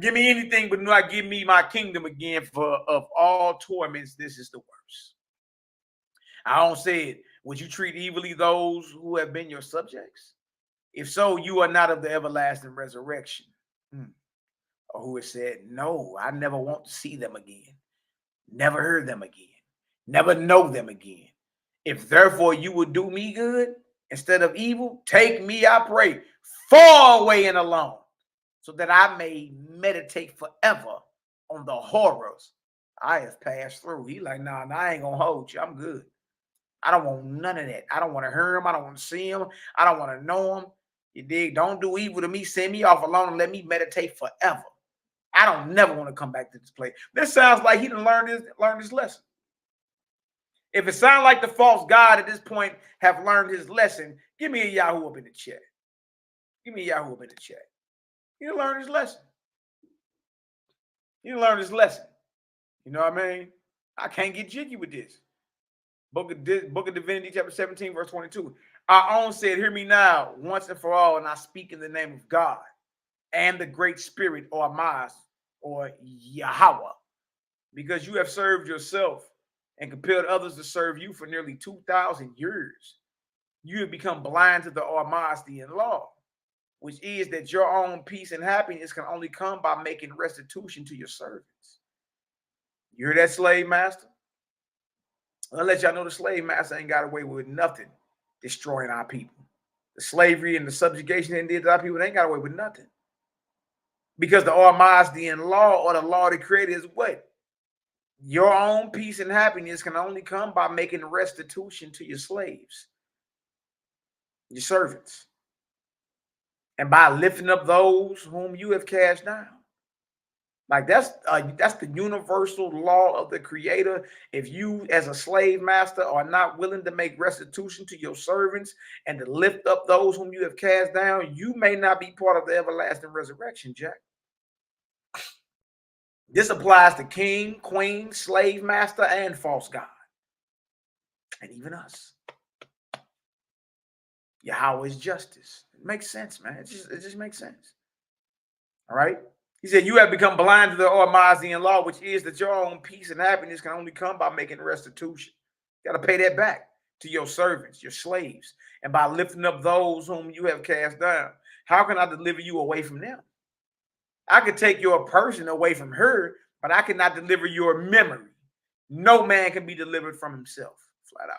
Give me anything but do not give me my kingdom again, for of all torments, this is the worst. I don't say it. Would you treat evilly those who have been your subjects? If so, you are not of the everlasting resurrection. Or who has said, no, I never want to see them again. Never hear them again. Never know them again. If therefore you would do me good instead of evil, take me, I pray, far away and alone, so that I may meditate forever on the horrors I have passed through. He like, nah, I ain't gonna hold you. I'm good. I don't want none of that. I don't want to hear him. I don't want to see him. I don't want to know him. You dig? Don't do evil to me. Send me off alone and let me meditate forever. I don't never want to come back to this place. This sounds like he done learned his lesson. If it sounds like the false God at this point have learned his lesson, give me a Yahoo up in the chat. Give me a Yahoo up in the chat. He done learned his lesson. He done learned his lesson. You know what I mean? I can't get jiggy with this. Book of Divinity, chapter 17, verse 22. Our own said, hear me now, once and for all, and I speak in the name of God and the great spirit, or Mas, or Yahweh, because you have served yourself and compelled others to serve you for nearly 2,000 years. You have become blind to the Almighty in law, which is that your own peace and happiness can only come by making restitution to your servants. You hear that, slave master? I'll let y'all know the slave master ain't got away with nothing destroying our people. The slavery and the subjugation they did to our people, they ain't got away with nothing. Because the Almighty in law, or the law that created, is what? Your own peace and happiness can only come by making restitution to your slaves, your servants, and by lifting up those whom you have cast down. Like that's the universal law of the Creator. If you, as a slave master, are not willing to make restitution to your servants and to lift up those whom you have cast down, you may not be part of the everlasting resurrection, Jack. This applies to king, queen, slave master, and false god, and even us. Yahweh's justice. It makes sense, man. It just makes sense. All right. He said, you have become blind to the Almighty law, which is that your own peace and happiness can only come by making restitution. You got to pay that back to your servants, your slaves, and by lifting up those whom you have cast down. How can I deliver you away from them? I could take your person away from her, but I cannot deliver your memory. No man can be delivered from himself, flat out.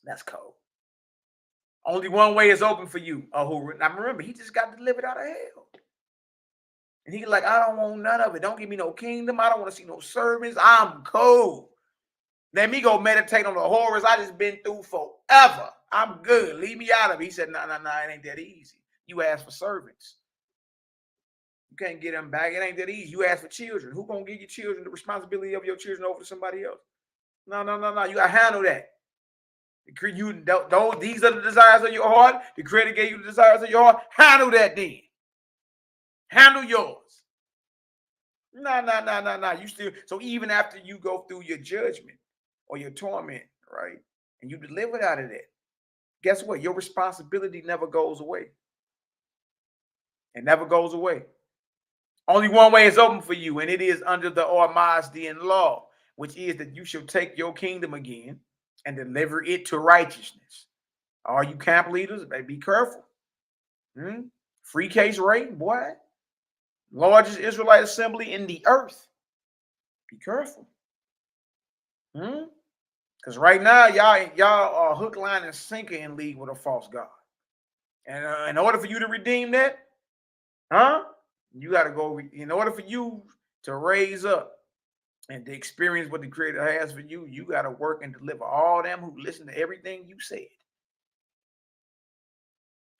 That's cold. Only one way is open for you, Ahura. Now remember, he just got delivered out of hell. And he's like, I don't want none of it. Don't give me no kingdom. I don't want to see no servants. I'm cold. Let me go meditate on the horrors I just been through forever. I'm good. Leave me out of it. He said, no, it ain't that easy. You ask for servants. You can't get them back. It ain't that easy. You ask for children. Who gonna give your children the responsibility of your children over to somebody else? No. You gotta handle that. These are the desires of your heart. The Creator gave you the desires of your heart. Handle that then. Handle yours. No. You still, so even after you go through your judgment or your torment, right? And you delivered out of that, guess what? Your responsibility never goes away. It never goes away. Only one way is open for you, and it is under the Almighty law, which is that you shall take your kingdom again and deliver it to righteousness. All you camp leaders, be careful. Free case rate, boy. Largest Israelite assembly in the earth. Be careful. Because right now, y'all are hook, line, and sinker in league with a false god. And in order for you to redeem that, you got to go, in order for you to raise up and to experience what the Creator has for you, you got to work and deliver all them who listen to everything you said.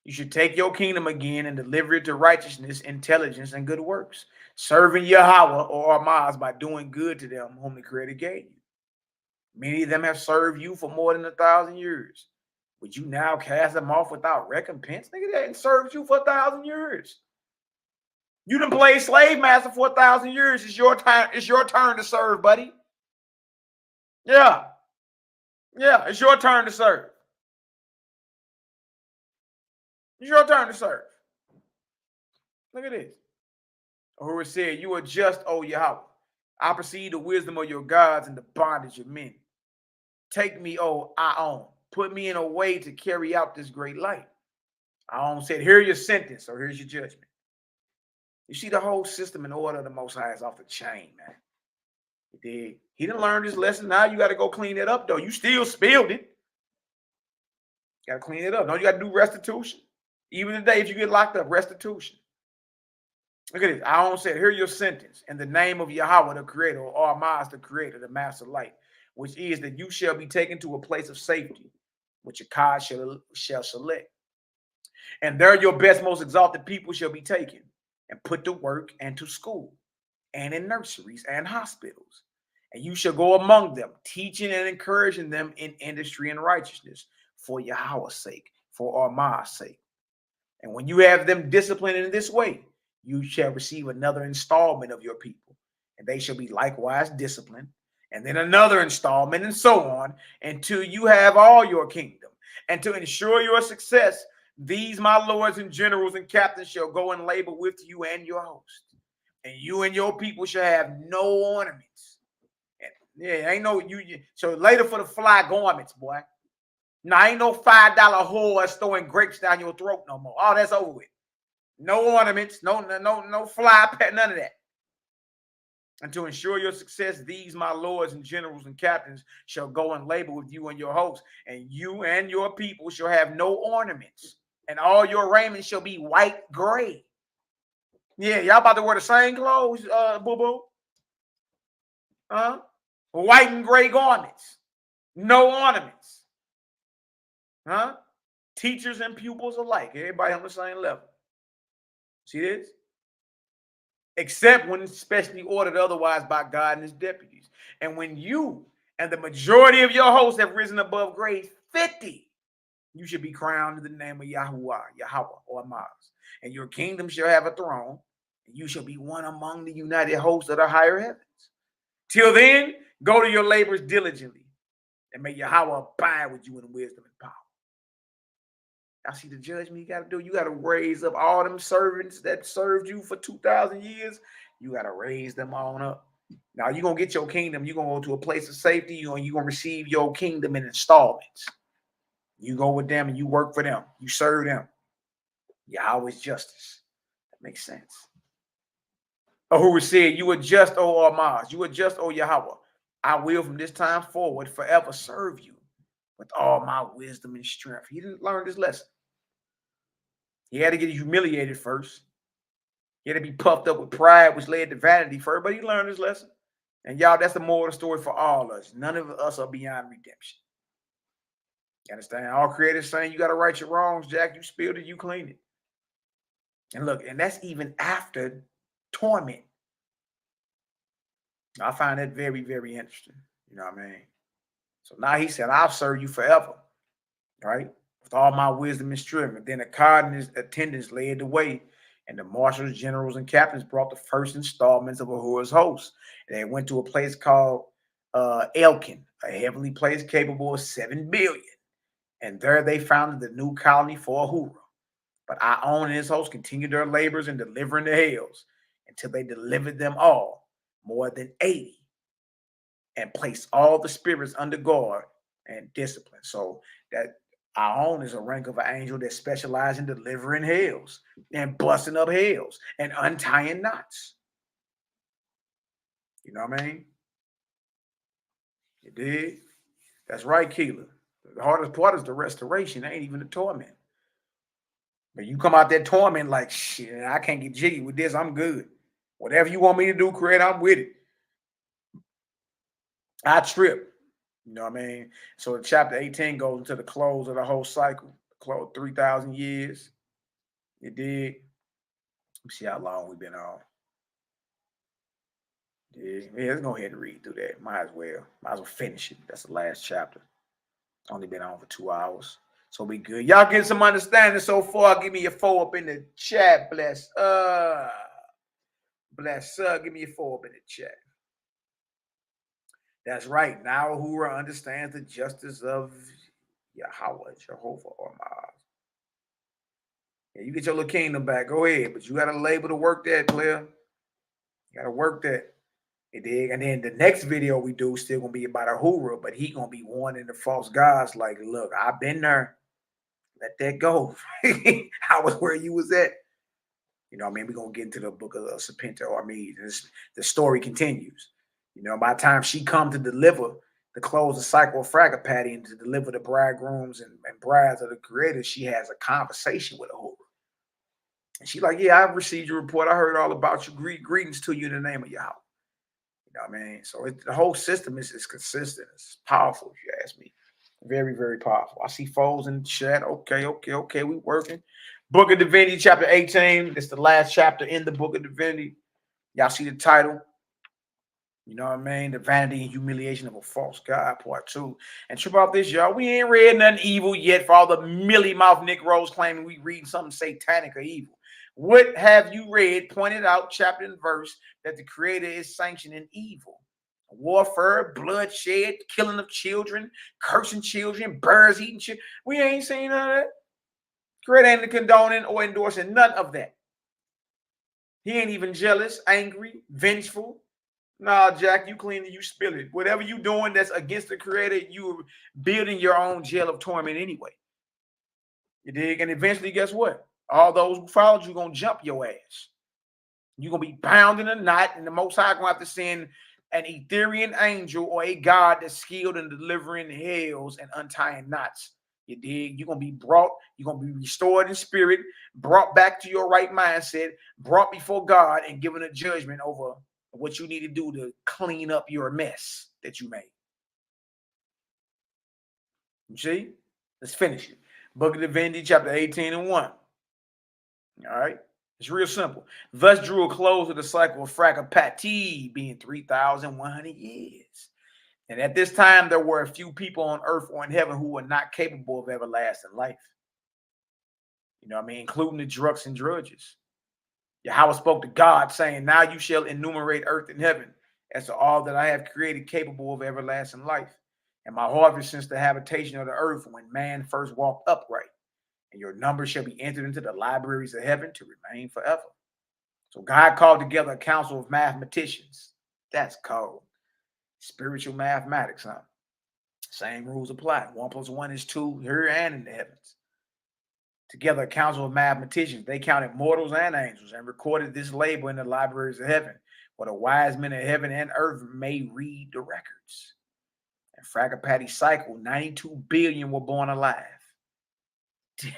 You should take your kingdom again and deliver it to righteousness, intelligence, and good works, serving Yahweh or Armaz by doing good to them whom the Creator gave you. Many of them have served you for more than 1,000 years. Would you now cast them off without recompense? Nigga, they hadn't served you for 1,000 years. You done played slave master for 1,000 years. It's your time. It's your turn to serve, buddy. Yeah, it's your turn to serve. It's your turn to serve. Look at this. Ahura said, you are just, O Yahweh. I perceive the wisdom of your gods and the bondage of men. Take me, O Aon. Put me in a way to carry out this great light. Aon said, here's your sentence, or here's your judgment. You see, the whole system and order of the Most High is off the chain, man. He didn't learn this lesson. Now you got to go clean it up, though. You still spilled it. You got to clean it up. No, you got to do restitution. Even today, if you get locked up, restitution. Look at this. Aon said, hear your sentence in the name of Yahweh, the Creator, or Armaz, the Creator, the Master Light, which is that you shall be taken to a place of safety, which YAH'KI shall select. And there your best, most exalted people shall be taken and put to work and to school and in nurseries and hospitals. And you shall go among them, teaching and encouraging them in industry and righteousness for Yahweh's sake, for Armaz's sake. And when you have them disciplined in this way, you shall receive another installment of your people, and they shall be likewise disciplined, and then another installment, and so on, until you have all your kingdom. And to ensure your success, these my lords and generals and captains shall go and labor with you and your host. And you and your people shall have no ornaments. And, ain't no so later for the fly garments, boy. Now ain't no $5 whore throwing grapes down your throat no more. All that's over with. No ornaments, no fly pet, none of that. And to ensure your success, these my lords and generals and captains shall go and labor with you and your hosts, and you and your people shall have no ornaments, and all your raiment shall be white gray. Yeah, y'all about to wear the same clothes, boo-boo? White and gray garments. No ornaments. Teachers and pupils alike. Everybody on the same level. See this? Except when it's specially ordered otherwise by God and his deputies. And when you and the majority of your hosts have risen above grade 50, you should be crowned in the name of Yahuwah, Yahweh, or Amaz. And your kingdom shall have a throne, and you shall be one among the united hosts of the higher heavens. Till then, go to your labors diligently, and may Yahweh abide with you in wisdom and power. I see the judgment you got to do. You got to raise up all them servants that served you for 2,000 years. You got to raise them on up. Now you're going to get your kingdom. You're going to go to a place of safety. You're going to receive your kingdom in installments. You go with them and you work for them. You serve them. Yahweh's justice. That makes sense. Ahura said, you are just, O Amaz. You are just, O Yahweh. I will from this time forward forever serve you with all my wisdom and strength. He didn't learn this lesson. He had to get humiliated first. He had to be puffed up with pride, which led to vanity first, but he learned his lesson. And y'all, that's the moral of the story for all of us. None of us are beyond redemption. You understand? All creators saying you got to right your wrongs, Jack. You spilled it, you cleaned it. And look, and that's even after torment. I find that very, very interesting. You know what I mean? So now he said, I'll serve you forever, right? With all my wisdom and strength. And then the card and his attendants led the way, and the marshals, generals, and captains brought the first installments of Ahura's host. And they went to a place called Elkin, a heavenly place capable of 7 billion. And there they founded the new colony for Ahura. But Aaron and his host continued their labors in delivering the hells until they delivered them all, more than 80, and placed all the spirits under guard and discipline. So that Aaron is a rank of an angel that specializes in delivering hells and busting up hells and untying knots. You know what I mean? You did? That's right, Keela. The hardest part is the restoration. It ain't even the torment. But you come out that torment like, shit, I can't get jiggy with this. I'm good. Whatever you want me to do, Creator, I'm with it. I trip. You know what I mean? So chapter 18 goes into the close of the whole cycle. Close 3,000 years. You did. Let me see how long we've been on. Yeah, let's go ahead and read through that. Might as well finish it. That's the last chapter. Only been on for 2 hours. So we good. Y'all get some understanding so far. Give me your 4 up in the chat. Bless. Bless. Give me your 4 up in the chat. That's right. Now Ahura understands the justice of Yahweh, Jehovah, or Ma'az. Yeah, you get your little kingdom back. Go ahead. But you got to labor to work that, player. You got to work that. You dig? And then the next video we do still going to be about Ahura, but he going to be warning the false gods like, look, I've been there. Let that go. I was where you was at. You know what I mean? We're going to get into the book of Serpenta or the story continues. You know, by the time she come to deliver, to close the cycle of Fragapati and to deliver the bridegrooms and brides of the Creator, she has a conversation with Ahura. And she's like, yeah, I've received your report. I heard all about you. Greetings to you in the name of Yahweh. You know what I mean? So the whole system is consistent. It's powerful, if you ask me. Very, very powerful. I see foes in the chat. Okay. We working. Book of Divinity, chapter 18. It's the last chapter in the Book of Divinity. Y'all see the title. You know what I mean? The vanity and humiliation of a false god, part 2. And trip out this, y'all. We ain't read nothing evil yet for all the milly mouth Negroes claiming we read something satanic or evil. What have you read, pointed out, chapter and verse, that the Creator is sanctioning evil? Warfare, bloodshed, killing of children, cursing children, birds eating children. We ain't seen none of that. Creator ain't condoning or endorsing none of that. He ain't even jealous, angry, vengeful. Nah, Jack, you clean it, you spill it. Whatever you doing that's against the Creator, you're building your own jail of torment anyway. You dig? And eventually, guess what? All those who followed you going to jump your ass. You're going to be bound in a knot, and the Most High going to have to send an Etherian angel or a God that's skilled in delivering hells and untying knots. You dig? You're going to be brought, you're going to be restored in spirit, brought back to your right mindset, brought before God, and given a judgment over what you need to do to clean up your mess that you made. You see? Let's finish it. Book of Divinity, chapter 18 and 1. All right. It's real simple. Thus drew a close to the cycle of Fragapati, being 3,100 years. And at this time, there were a few people on earth or in heaven who were not capable of everlasting life. You know what I mean? Including the drunks and drudges. Yahweh spoke to God, saying, now you shall enumerate earth and heaven as to all that I have created capable of everlasting life. And my harvest since the habitation of the earth when man first walked upright. and your number shall be entered into the libraries of heaven to remain forever. So God called together a council of mathematicians. That's cold. Spiritual mathematics, huh? Same rules apply. 1 + 1 is 2 here and in the heavens. Together, a council of mathematicians. They counted mortals and angels and recorded this label in the libraries of heaven, where the wise men of heaven and earth may read the records. In Fragapati's cycle, 92 billion were born alive.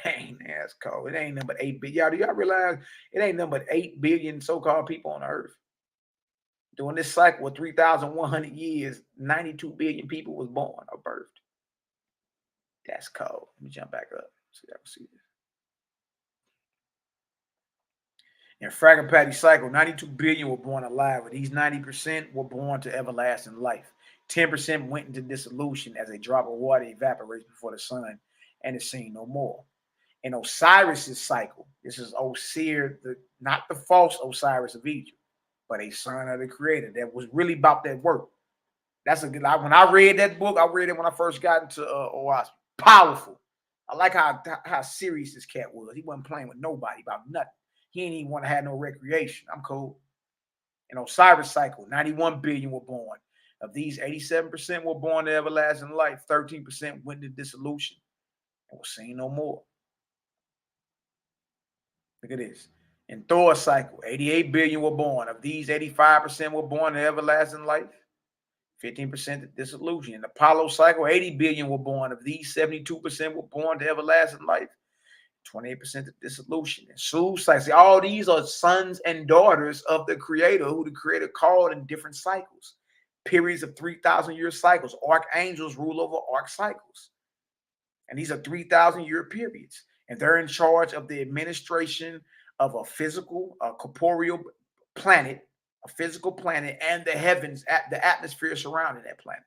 Dang, that's cold. It ain't nothing but 8 billion. Y'all, do y'all realize it ain't nothing but 8 billion so-called people on earth? During this cycle of 3,100 years, 92 billion people was born or birthed. That's cold. Let me jump back up so y'all can see this. In Fragapati's cycle, 92 billion were born alive, but these 90% were born to everlasting life. 10% went into dissolution as a drop of water evaporates before the sun and is seen no more. In Osiris's cycle, this is Osir, not the false Osiris of Egypt, but a son of the creator that was really about that work. That's a good, when I read that book, I read it when I first got into OAS. Powerful. I like how serious this cat was. He wasn't playing with nobody about nothing. He ain't even want to have no recreation. I'm cool. In Osiris cycle, 91 billion were born. Of these, 87% were born to everlasting life. 13% went into dissolution and was seen no more. Look at this. In Thor's cycle, 88 billion were born. Of these, 85% were born to everlasting life. 15% to dissolution. In Apollo cycle, 80 billion were born. Of these, 72% were born to everlasting life. 28% to dissolution. And Su's cycle. See, all these are sons and daughters of the creator, who the creator called in different cycles. Periods of 3,000-year cycles. Archangels rule over arc cycles. And these are 3,000-year periods. And they're in charge of the administration of a physical, corporeal planet, a physical planet, and the heavens, the atmosphere surrounding that planet.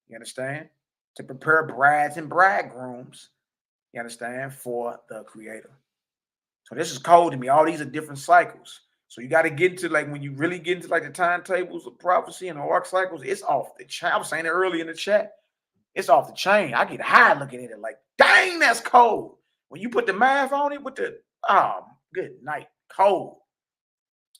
You understand? To prepare brides and bridegrooms, you understand, for the creator. So this is cold to me. All these are different cycles. So you got to get into, like, when you really get into like the timetables of prophecy and the arc cycles, it's off the chain. I was saying it earlier in the chat. It's off the chain. I get high looking at it like, dang, that's cold. When you put the math on it with the, good night. Cold.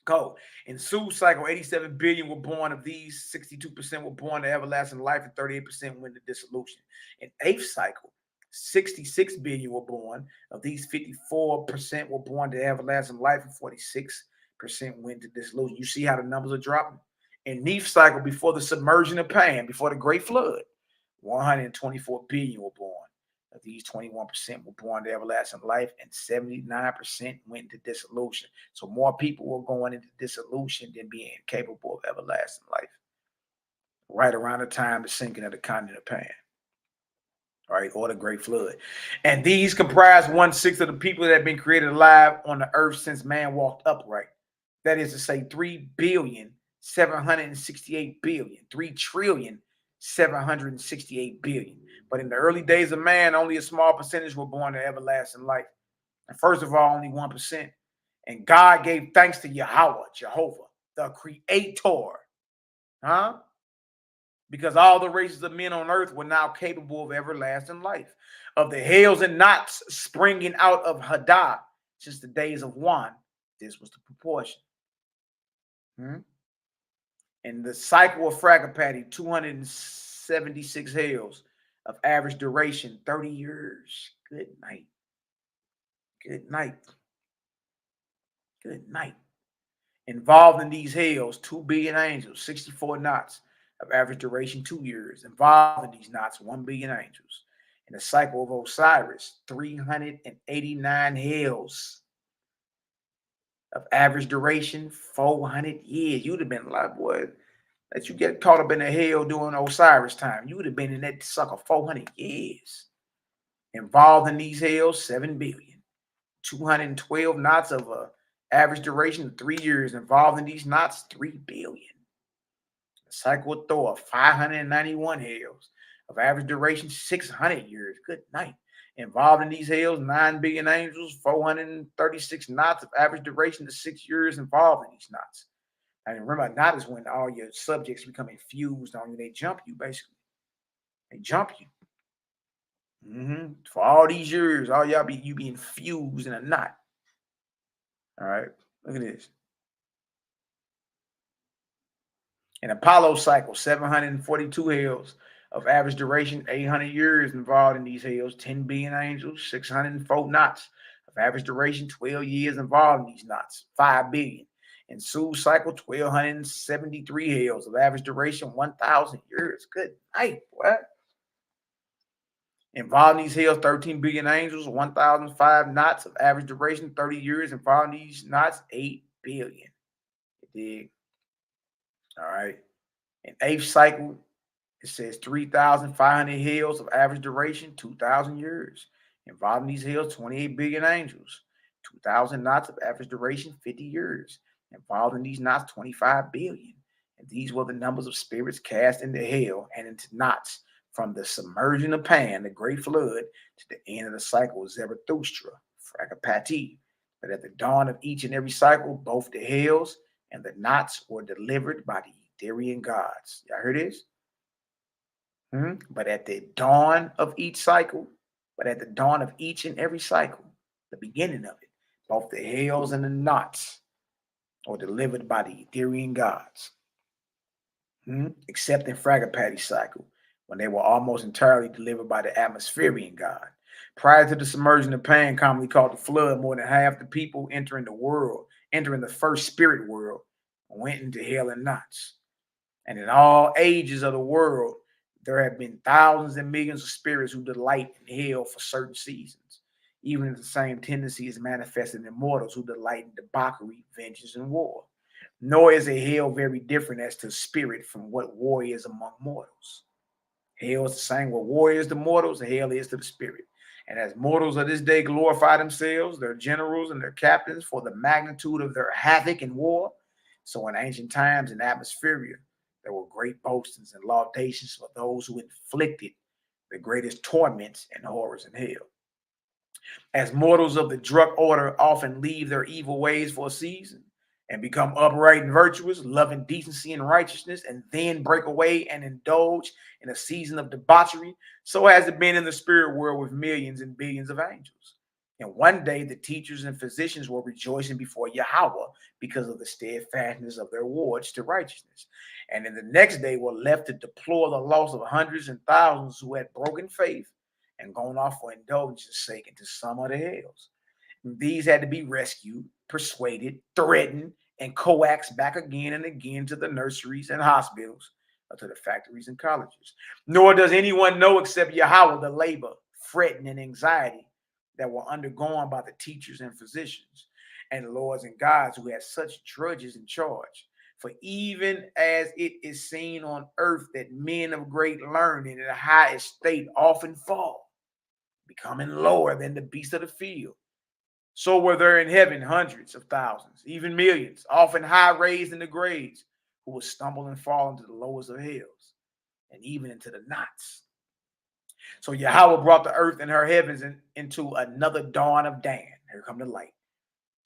Cold. In Su's cycle, 87 billion were born. Of these, 62% were born to everlasting life and 38% went to dissolution. In 8th cycle, 66 billion were born. Of these, 54% were born to everlasting life and 46% went to dissolution. You see how the numbers are dropping? In Neph's cycle, before the submersion of Pan, before the great flood, 124 billion were born. Of these, 21% were born to everlasting life and 79% went into dissolution. So more people were going into dissolution than being capable of everlasting life. Right around the time of the sinking of the continent of Pan. Right, or the great flood. And these comprise 1/6 of the people that have been created alive on the earth since man walked upright. That is to say 3,768 billion, 3,768 billion. But in the early days of man, only a small percentage were born to everlasting life. And first of all, only 1%. And God gave thanks to Yahweh, Jehovah, the creator. Because all the races of men on earth were now capable of everlasting life. Of the hails and knots springing out of Haddah since the days of Wan, this was the proportion. In the cycle of Fragapati, 276 hails of average duration, 30 years. Good night. Good night. Good night. Involved in these hails, 2 billion angels, 64 knots of average duration, 2 years. Involved in these knots, 1 billion angels. In the cycle of Osiris, 389 hails of average duration, 400 years. You'd have been like, boy, that you get caught up in the hell during Osiris time. You would have been in that sucker 400 years. Involved in these hails, 7 billion. 212 knots of average duration of 3 years. Involved in these knots, 3 billion. The cycle of Thor, 591 hails of average duration, 600 years. Good night. Involved in these hails, 9 billion angels, 436 knots of average duration to 6 years involved in these knots. And remember, a knot is when all your subjects become infused on you. They jump you, basically. They jump you. For all these years, all y'all you be infused in a knot. All right, look at this. An Apollo cycle, 742 hells of average duration, 800 years involved in these hells, 10 billion angels, 604 knots of average duration, 12 years involved in these knots, 5 billion. And Sue cycle, 1,273 hells of average duration, 1,000 years. Good night, what? Involved in these hells, 13 billion angels, 1,005 knots of average duration, 30 years. Involved in these knots, 8 billion. You dig? All right. In 8th cycle, it says 3,500 hells of average duration, 2,000 years. Involved in these hells, 28 billion angels, 2,000 knots of average duration, 50 years. Involved in these knots, 25 billion. And these were the numbers of spirits cast into hell and into knots from the submersion of Pan, the great flood, to the end of the cycle of Zarathustra, Fragapati. But at the dawn of each and every cycle, both the hells and the knots were delivered by the Etherian gods. Y'all heard this? But at the dawn of each cycle, each and every cycle, the beginning of it, both the hells and the knots were delivered by the Etherian gods. Except in Fragapati cycle, when they were almost entirely delivered by the atmospherian god. Prior to the submersion of Pan, commonly called the flood, more than half the people entering the first spirit world, went into hell and knots. And in all ages of the world, there have been thousands and millions of spirits who delight in hell for certain seasons. Even if the same tendency is manifested in mortals who delight in debauchery, vengeance, and war. Nor is a hell very different as to spirit from what war is among mortals. Hell is the same what war is to mortals, hell is to the spirit. And as mortals of this day glorify themselves, their generals and their captains, for the magnitude of their havoc in war, so in ancient times in Atmospheria, there were great boastings and laudations for those who inflicted the greatest torments and horrors in hell. As mortals of the drug order often leave their evil ways for a season and become upright and virtuous, loving decency and righteousness, and then break away and indulge in a season of debauchery, so has it been in the spirit world with millions and billions of angels. And one day the teachers and physicians were rejoicing before Yahweh because of the steadfastness of their wards to righteousness. And in the next day were left to deplore the loss of hundreds and thousands who had broken faith and gone off for indulgence's sake into some of the hells. And these had to be rescued, persuaded, threatened, and coaxed back again and again to the nurseries and hospitals, or to the factories and colleges. Nor does anyone know except Yahweh the labor, fretting, and anxiety that were undergone by the teachers and physicians and lords and gods who had such drudges in charge. For even as it is seen on earth that men of great learning and high estate often fall, becoming lower than the beasts of the field, so were there in heaven hundreds of thousands, even millions, often high raised in the grades, who would stumble and fall into the lowest of hells, and even into the knots. So Yahweh brought the earth and her heavens into another dawn of Dan. Here come the light.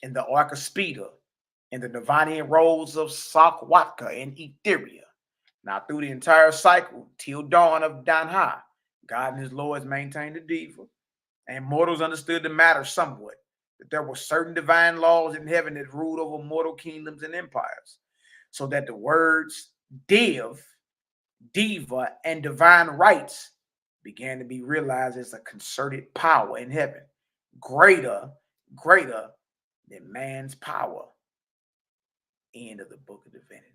In the ark of Speda, in the Nirvanian roads of Sakwaka and Etheria. Now through the entire cycle, till dawn of Danha, God and his lords maintained the diva, and mortals understood the matter somewhat, that there were certain divine laws in heaven that ruled over mortal kingdoms and empires, so that the words div, diva, and divine rights began to be realized as a concerted power in heaven, greater than man's power. End of the book of Divinity.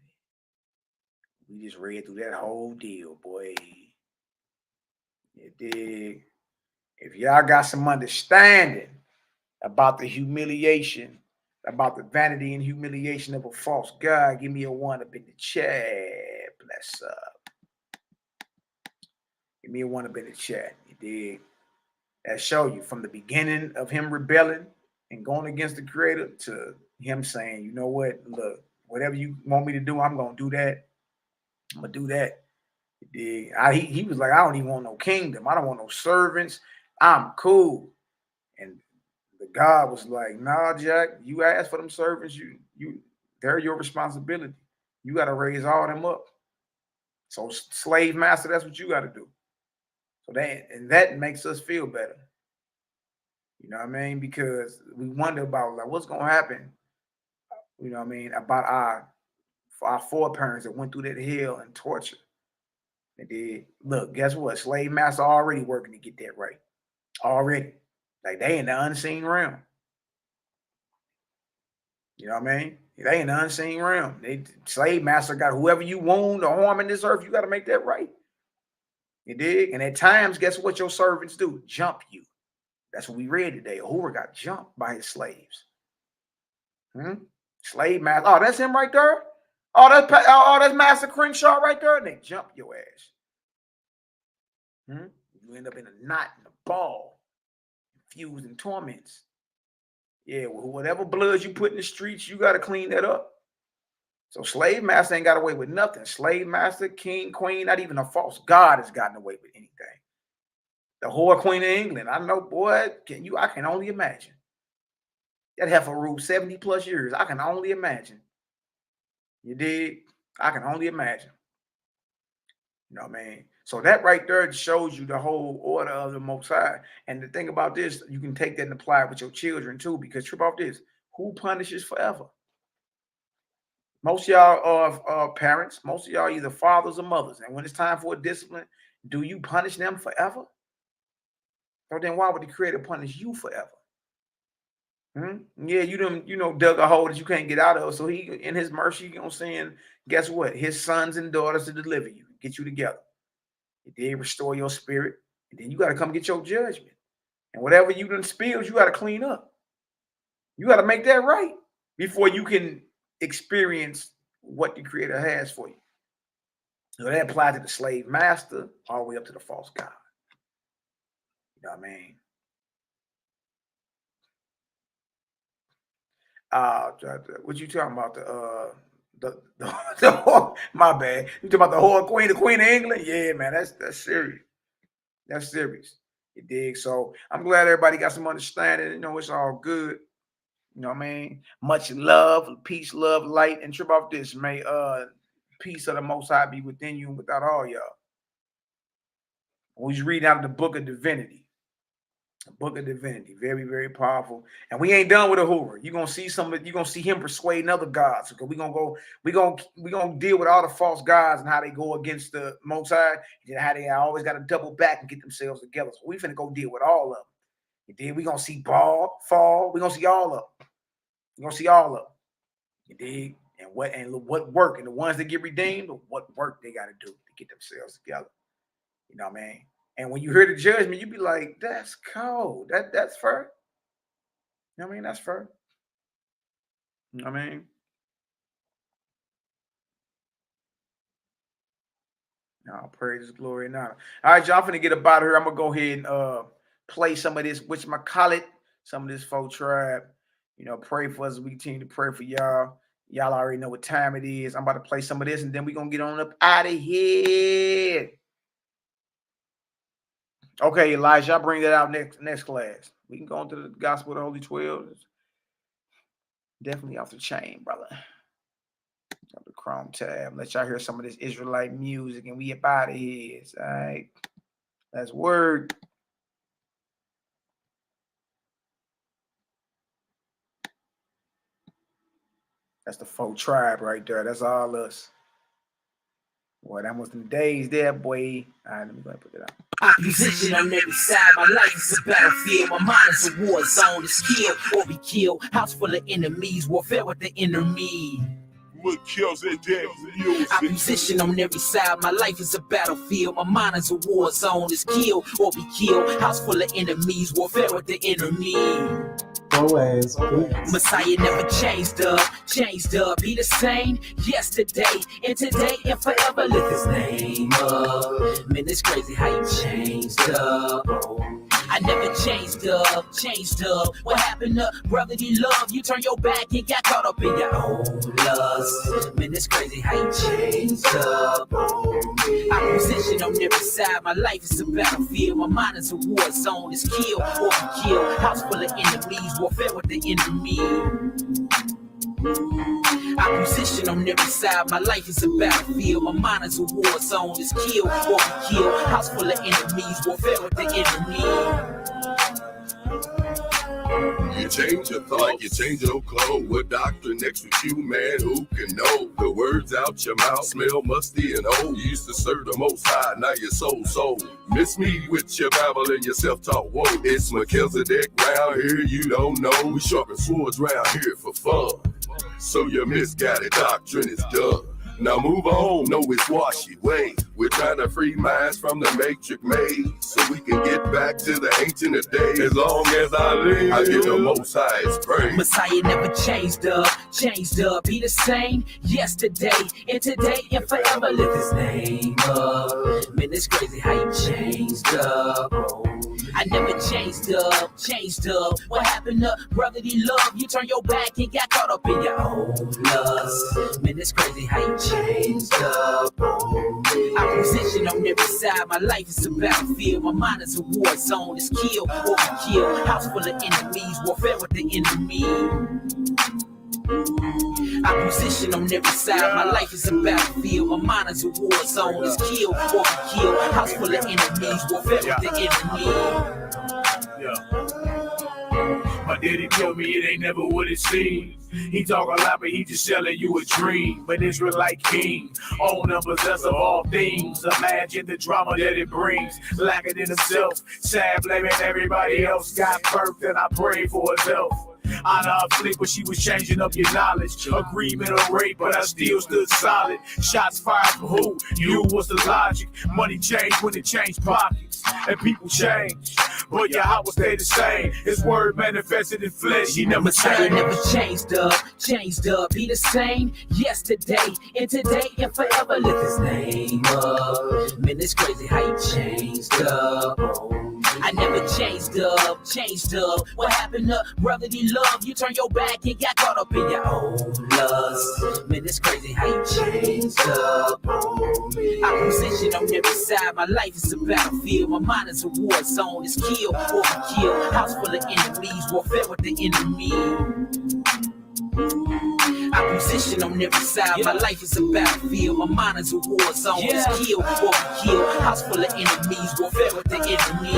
We just read through that whole deal, boy. You dig? If y'all got some understanding about the humiliation, about the vanity and humiliation of a false god, give me a one up in the chat. Bless up. Give me a one up in the chat. You dig? That show you from the beginning of him rebelling and going against the creator to him saying, you know what, look, whatever you want me to do, I'm going to do that. I'm going to do that. You dig? He was like, I don't even want no kingdom. I don't want no servants. I'm cool. And the God was like, nah, Jack, you asked for them servants. They're your responsibility. You got to raise all them up. So slave master, that's what you got to do. So that makes us feel better. You know what I mean? Because we wonder about like what's gonna happen, you know what I mean, about our foreparents that went through that hell and torture. And then look, guess what? Slave master already working to get that right. Already. Like they in the unseen realm. You know what I mean? They in the unseen realm. Slave master got whoever you wound or harm in this earth, you got to make that right. You dig? And at times, guess what your servants do? Jump you. That's what we read today. Hoover got jumped by his slaves. Slave master. Oh, that's him right there. Oh, that's Master Crenshaw right there. And they jump your ass. You end up in a knot, in a ball, confused in torments. Yeah, well, whatever blood you put in the streets, you got to clean that up. So slave master ain't got away with nothing. Slave master, king, queen, not even a false god has gotten away with anything. The whore queen of England, I know, boy, I can only imagine. That heifer ruled 70 plus years. I can only imagine. You dig? I can only imagine. You know what I mean? So that right there shows you the whole order of the Most High. And the thing about this, you can take that and apply it with your children too, because trip off this, who punishes forever? Most of y'all are parents. Most of y'all either fathers or mothers. And when it's time for a discipline, do you punish them forever? So then why would the Creator punish you forever? Yeah, you dug a hole that you can't get out of. So he, in his mercy, you know, saying, guess what? His sons and daughters to deliver you, get you together. They restore your spirit, and then you got to come get your judgment. And whatever you done spilled, you got to clean up. You got to make that right before you can experience what the Creator has for you. So that applies to the slave master all the way up to the false god. You know what I mean? What you talking about? My bad. You talking about the whore queen, the queen of England? Yeah, man, that's serious. That's serious. You dig? So I'm glad everybody got some understanding. You know, it's all good. You know what I mean? Much love, peace, love, light, and trip off this. May peace of the Most High be within you and without all y'all. We reading out of the book of Divinity. The book of Divinity, very, very powerful. And we ain't done with a Hoover. You're gonna see you're gonna see him persuading other gods. Because we're gonna deal with all the false gods and how they go against the Most High, and how they always got to double back and get themselves together. So we finna go deal with all of them. And then we're gonna see Baal, fall. We're gonna see all of them. We're gonna see all of them. You dig? And what work, and the ones that get redeemed, what work they gotta do to get themselves together. You know what I mean? And when you hear the judgment, you be like, that's cold. That's fair. You know what I mean? That's fair. You know what I mean? No, praise, glory, and honor. All right, y'all, I'm finna get up out of here. I'm gonna go ahead and play some of this, which I call it, some of this folk tribe. You know, pray for us. We continue to pray for y'all. Y'all already know what time it is. I'm about to play some of this, and then we're gonna get on up out of here. Okay, Elijah, I'll bring that out next class. We can go into the Gospel of the Holy 12. Definitely off the chain, brother. Got the Chrome tab. Let y'all hear some of this Israelite music, and we up out of here. All right. That's word. That's the folk tribe right there. That's all us. Boy, that was the days there, boy. All right, let me go ahead and put that out. Opposition on every side. My life is a battlefield. My mind is a war zone. It's kill or be killed. House full of enemies. Warfare with the enemy. Opposition on every side. My life is a battlefield. My mind is a war zone. It's kill or be killed. House full of enemies. Warfare with the enemy. Always peace. Messiah never changed up. He the same yesterday and today and forever. Lift his name up. Man, it's crazy how you changed up. I never changed up. What happened to brotherly love? You turn your back and got caught up in your own lust. Man, it's crazy how you changed up. Opposition on every side. My life is a battlefield. My mind is a war zone. It's kill or be killed. House full of enemies. Warfare with the enemy. I position on every side. My life is a battlefield. My mind is a war zone. It's kill or be killed. House full of enemies. Warfare with the enemy. You change your thoughts, like you change your clothes. What doctor next with you, man, who can know? The words out your mouth smell musty and old. You used to serve the Most High, now you're so. Miss me with your Bible and your self-taught woe. It's MELCHIZEDEK round here, you don't know. We sharpen swords round here for fun. So your misguided doctrine is done. Now move on, know it's washy way. We're trying to free minds from the matrix maze, so we can get back to the ancient of days. As long as I live, I give the Most High's praise. Messiah never changed up. He the same yesterday and today and forever. Lift his name up. Man, it's crazy how you changed up. I never changed up. What happened to brotherly love? You turned your back and got caught up in your own lust. Man, it's crazy how you changed up. I position on every side. My life is a battlefield. My mind is a war zone. It's kill or be killed. House full of enemies. Warfare with the enemy. I position on every side. My life is a battlefield. My mind is a war zone. It's kill or be killed. House full of enemies. Warfare with the enemy. My daddy told me it ain't never what it seems. He talk a lot, but he just selling you a dream. An Israelite king, own and possessor of all things. Imagine the drama that it brings. Lacking in himself, sad blaming everybody else. Got birth and I pray for his health. Honor her flick, but she was changing up your knowledge. Agreement or rape, but I still stood solid. Shots fired for who? You was the logic. Money changed when it changed pockets. And people change, but YAH'S stayed the same. His word manifested in flesh, he never Messiah changed. never changed up. He the same yesterday and today and forever. Lift his name up. Man, it's crazy how you changed up. I never changed up. What happened to brotherly love? You turned your back and got caught up in your own lust. Man, it's crazy how you changed up. I position on every side. My life is a battlefield. My mind is a war zone. It's kill or be killed. House full of enemies. Warfare with the enemy. I position on every side. My life is a battlefield. My mind is a war zone. It's kill or be killed. House full of enemies. Warfare with the enemy.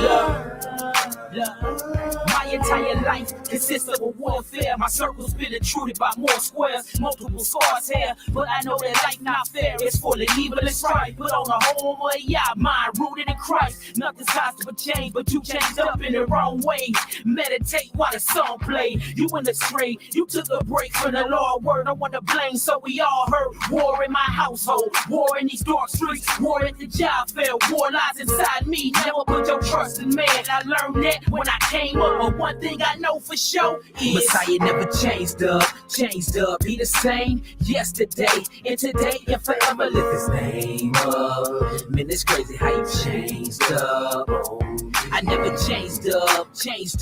My entire life consists of a warfare. My circle's been intruded by more squares, multiple scars here. But I know that life not fair. It's full of evil and strife. But on the home of YAH, mind rooted in Christ. Nothing's possible change, but you changed up in the wrong way. Meditate while the song play. You in the stray. You took a break from the Lord word. I want to blame, so we all heard war in my household, war in these dark streets, war at the job fair. War lies inside me. Never put your trust in man. I learned that when I came up. But one thing I know for sure is Messiah never changed up. He the same yesterday and today and forever. Lift his name up. Man, it's crazy how you changed up. I never changed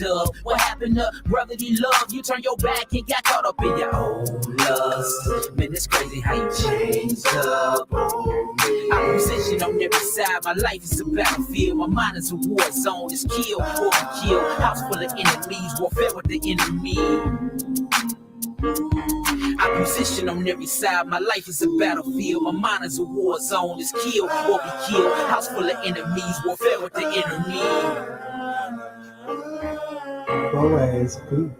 up. What happened to brotherly love? You turned your back and got caught up in your own lust. Man, it's crazy how you changed up. I position on every side. My life is a battlefield. My mind is a war zone. It's kill or be killed. House full of enemies. Warfare with the enemy. I position on every side. My life is a battlefield. My mind is a war zone. It's kill or be killed. House full of enemies. Warfare with the enemy. Always. Peace.